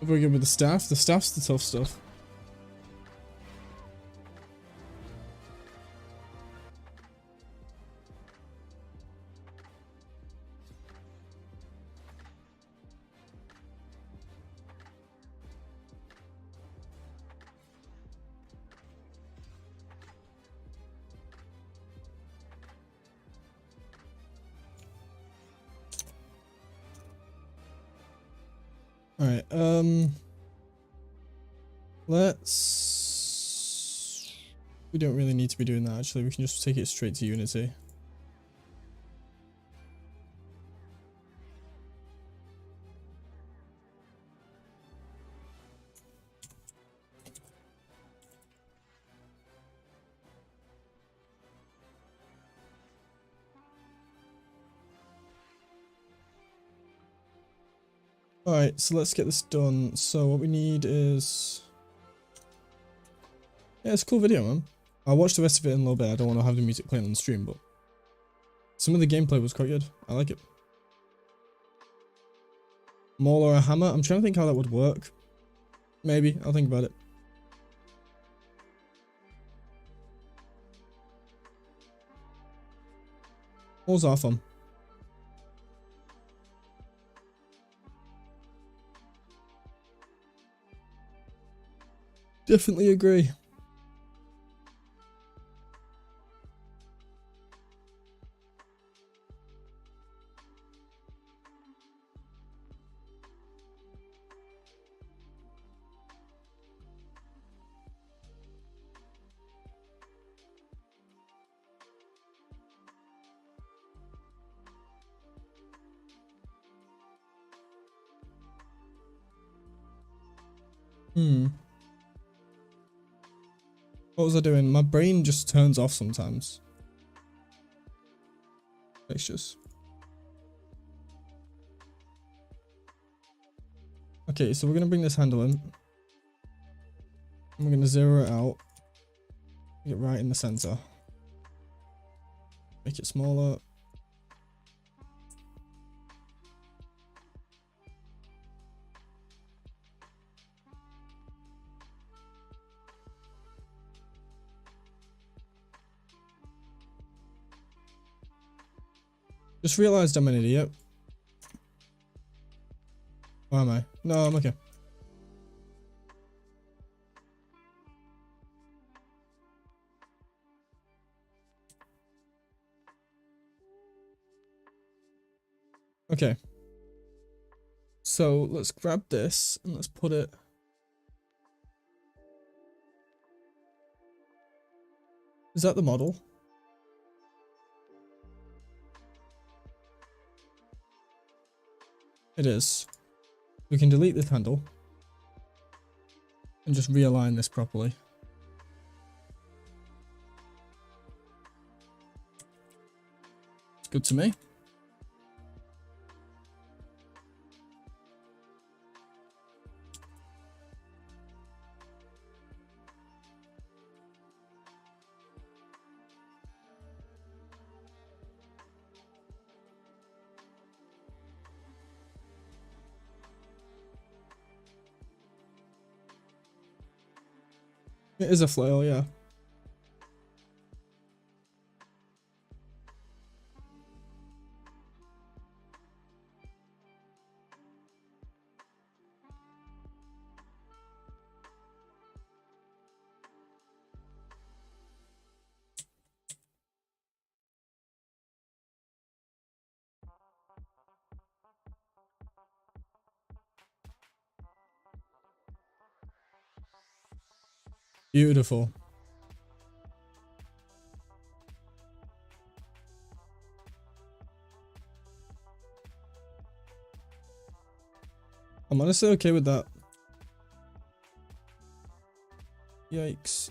Very good with the staff. The staff's the tough stuff. Alright, we don't really need to be doing that actually, we can just take it straight to Unity. Alright, so let's get this done. So what we need is... Yeah, it's a cool video, man. I'll watch the rest of it in a little bit. I don't want to have the music playing on the stream, but... Some of the gameplay was quite good. I like it. Maul or a hammer? I'm trying to think how that would work. Maybe. I'll think about it. Mauls are fun. Definitely agree. What was I doing? My brain just turns off sometimes. Textures. Okay, so we're going to bring this handle in. And we're going to zero it out. Get right in the center. Make it smaller. Just realized I'm an idiot. Or am I? No, I'm okay. Okay. So let's grab this and let's put it. Is that the model? It is. We can delete this handle and just realign this properly. It's good to me. It is a flail, yeah. Beautiful. I'm honestly okay with that. Yikes.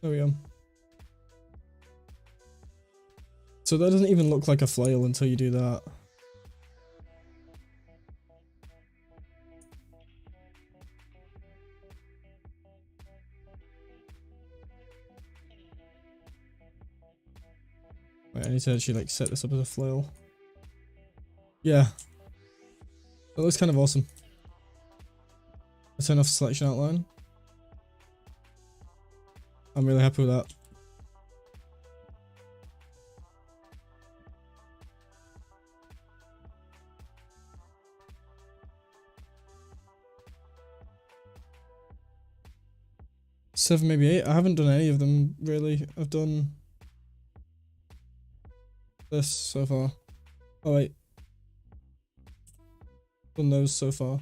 There we go. So that doesn't even look like a flail until you do that. Wait, I need to actually like set this up as a flail. Yeah. That looks kind of awesome. I turn off selection outline. I'm really happy with that. Seven, maybe eight. I haven't done any of them really. I've done this so far. Oh wait. Done those so far.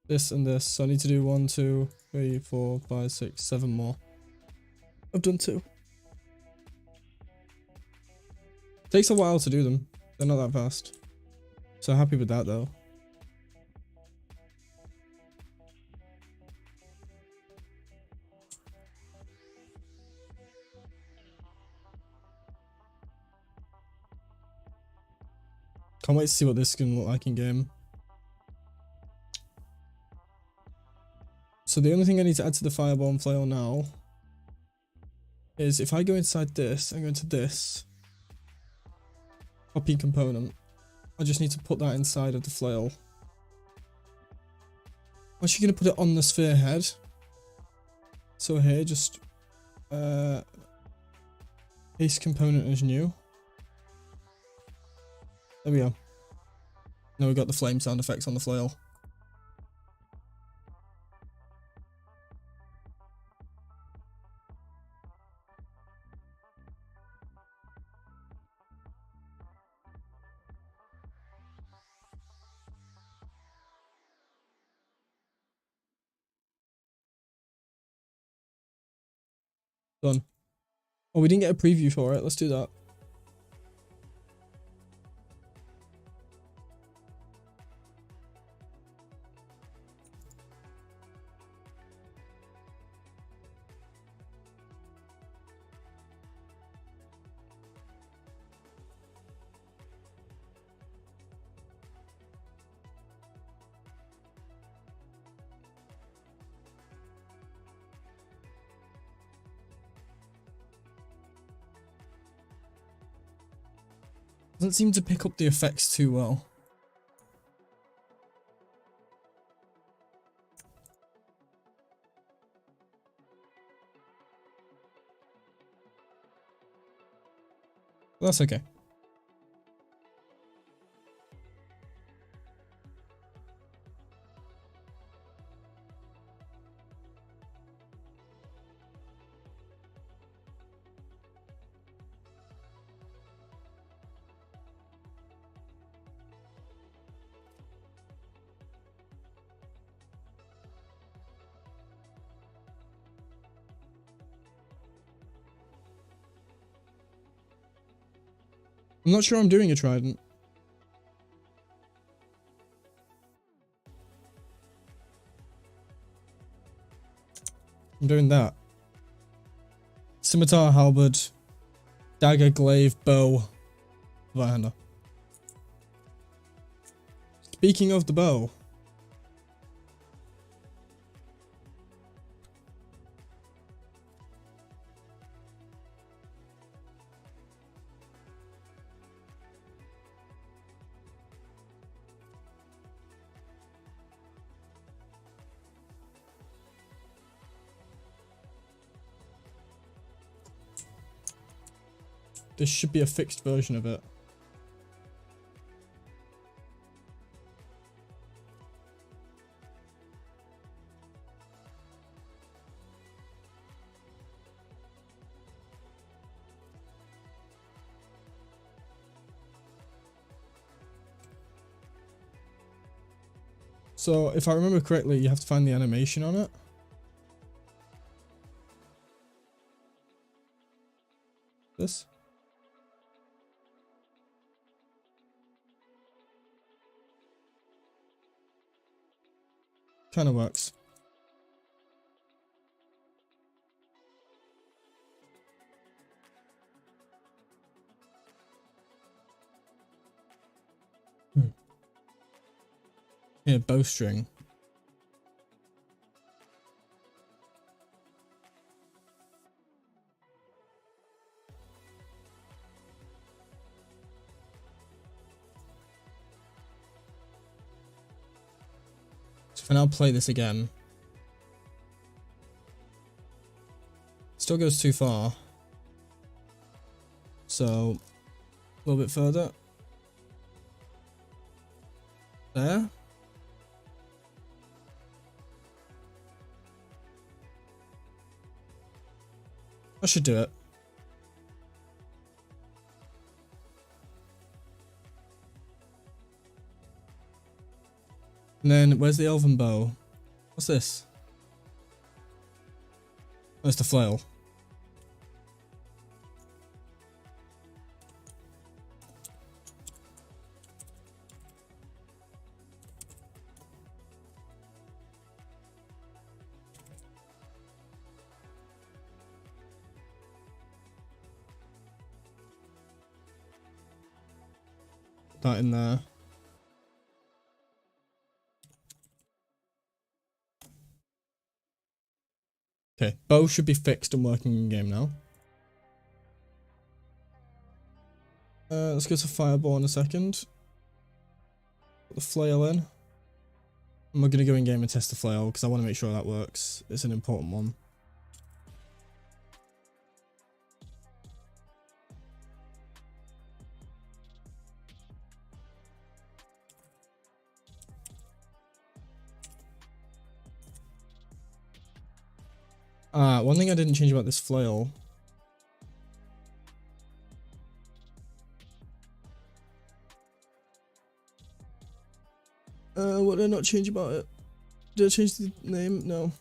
This and this. So I need to do 1, 2, 3, 4, 5, 6, 7 more. I've done 2. Takes a while to do them. They're not that fast. So happy with that though. Can't wait to see what this is going to look like in game. So the only thing I need to add to the Fireborn flail now is if I go inside this and go into this copy component, I just need to put that inside of the flail. I'm actually going to put it on the sphere head. So here, just paste component as new. There we go. Now we've got the flame sound effects on the flail. Done. Oh, we didn't get a preview for it. Let's do that. Doesn't seem to pick up the effects too well. But that's okay. I'm not sure I'm doing a trident. I'm doing that. Scimitar, halberd, dagger, glaive, bow, right-hander. Speaking of the bow. This should be a fixed version of it. So if I remember correctly, you have to find the animation on it. This. Kind of works. Yeah, bowstring. And I'll play this again. Still goes too far. So, a little bit further. There. I should do it. And then, where's the elven bow? What's this? Oh, it's the flail. Put that in there. Okay, bow should be fixed and working in game now. Let's go to Fireborn a second. Put the flail in. And we're going to go in game and test the flail because I want to make sure that works. It's an important one. One thing I didn't change about this flail. What did I not change about it? Did I change the name? No.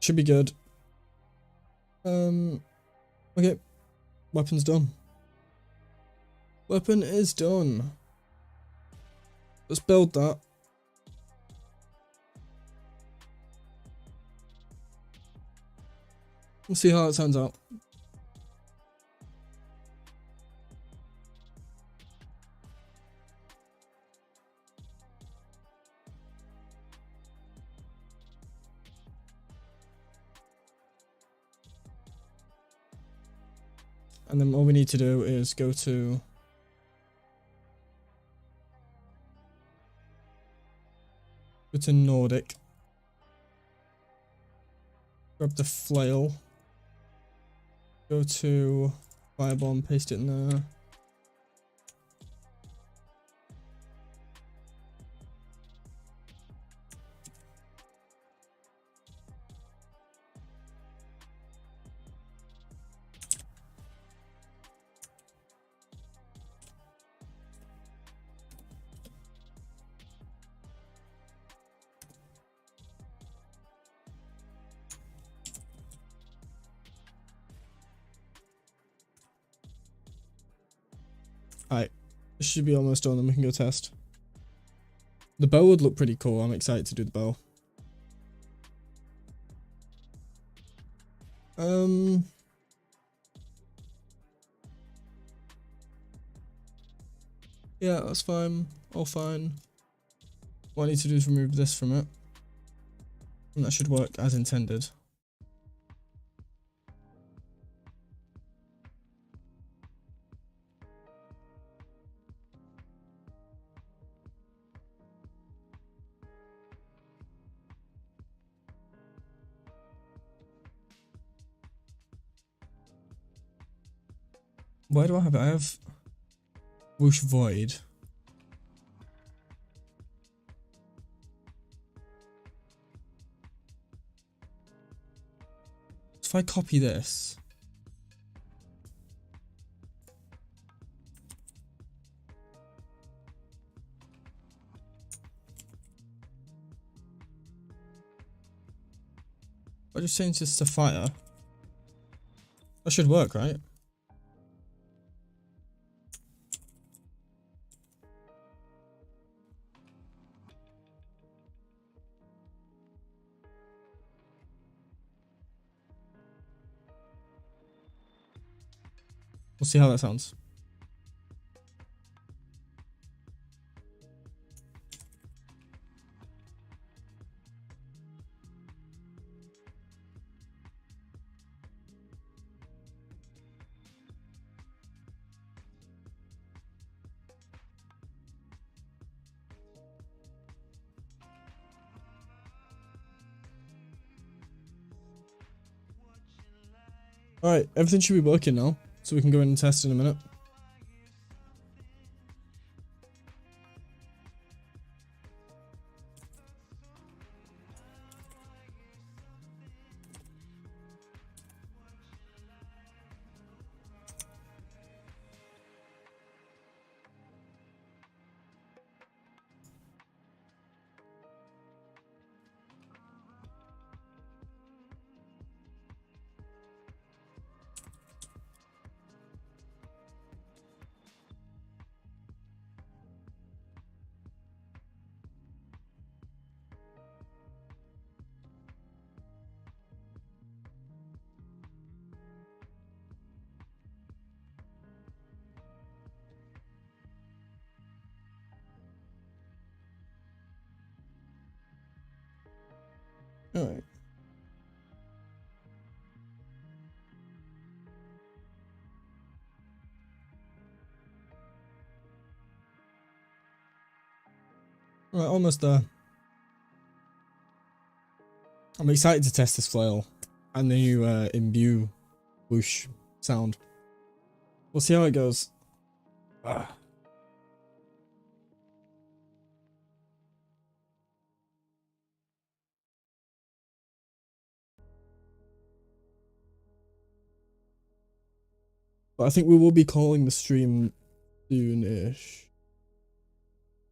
Should be good. Okay. Weapon's done. Weapon is done. Let's build that. We'll see how it turns out. And then all we need to do is go to Nordic. Grab the flail. Go to Fireborn, paste it in there. Alright, this should be almost done and we can go test. The bow would look pretty cool. I'm excited to do the bow. Yeah, that's fine. All fine. What I need to do is remove this from it. And that should work as intended. Why do I have it? I have Whoosh Void. If I copy this. I just change this to fire. That should work, right? We'll see how that sounds. Alright, everything should be working now, so we can go in and test in a minute. Alright. Right, almost there. I'm excited to test this flail and the new imbue whoosh sound. We'll see how it goes. Ah. But I think we will be calling the stream soon-ish.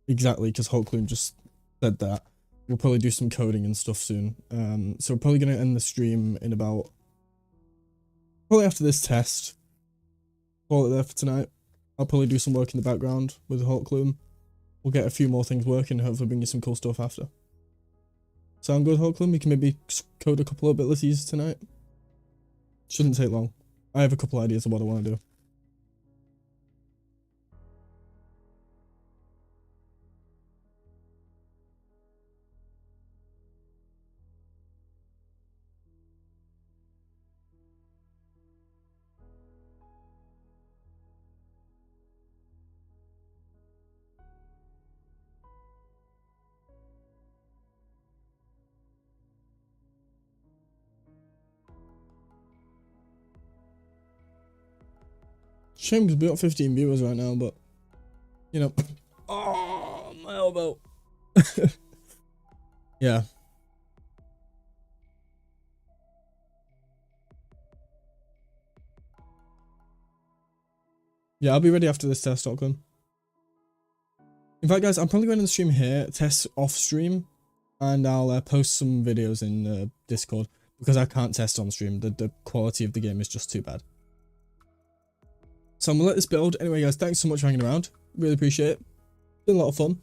Exactly, because Hulkloom just said that. We'll probably do some coding and stuff soon. So we're probably going to end the stream in about... Probably after this test. Call it there for tonight. I'll probably do some work in the background with Hulkloom. We'll get a few more things working and hopefully bring you some cool stuff after. Sound good, Hulkloom? We can maybe code a couple of abilities tonight. Shouldn't take long. I have a couple ideas of what I want to do. Shame because we got 15 viewers right now, but you know. Oh, my elbow. Yeah. Yeah, I'll be ready after this test, Auckland. In fact, guys, I'm probably going to stream here, test off stream, and I'll post some videos in Discord because I can't test on stream. The quality of the game is just too bad. So I'm gonna let this build. Anyway, guys, thanks so much for hanging around. Really appreciate it. Been a lot of fun.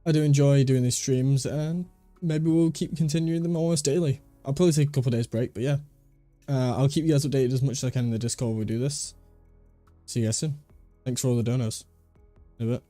I do enjoy doing these streams, and maybe we'll keep continuing them almost daily. I'll probably take a couple of days break, but yeah. I'll keep you guys updated as much as I can in the Discord when we do this. See you guys soon. Thanks for all the donos. In a bit.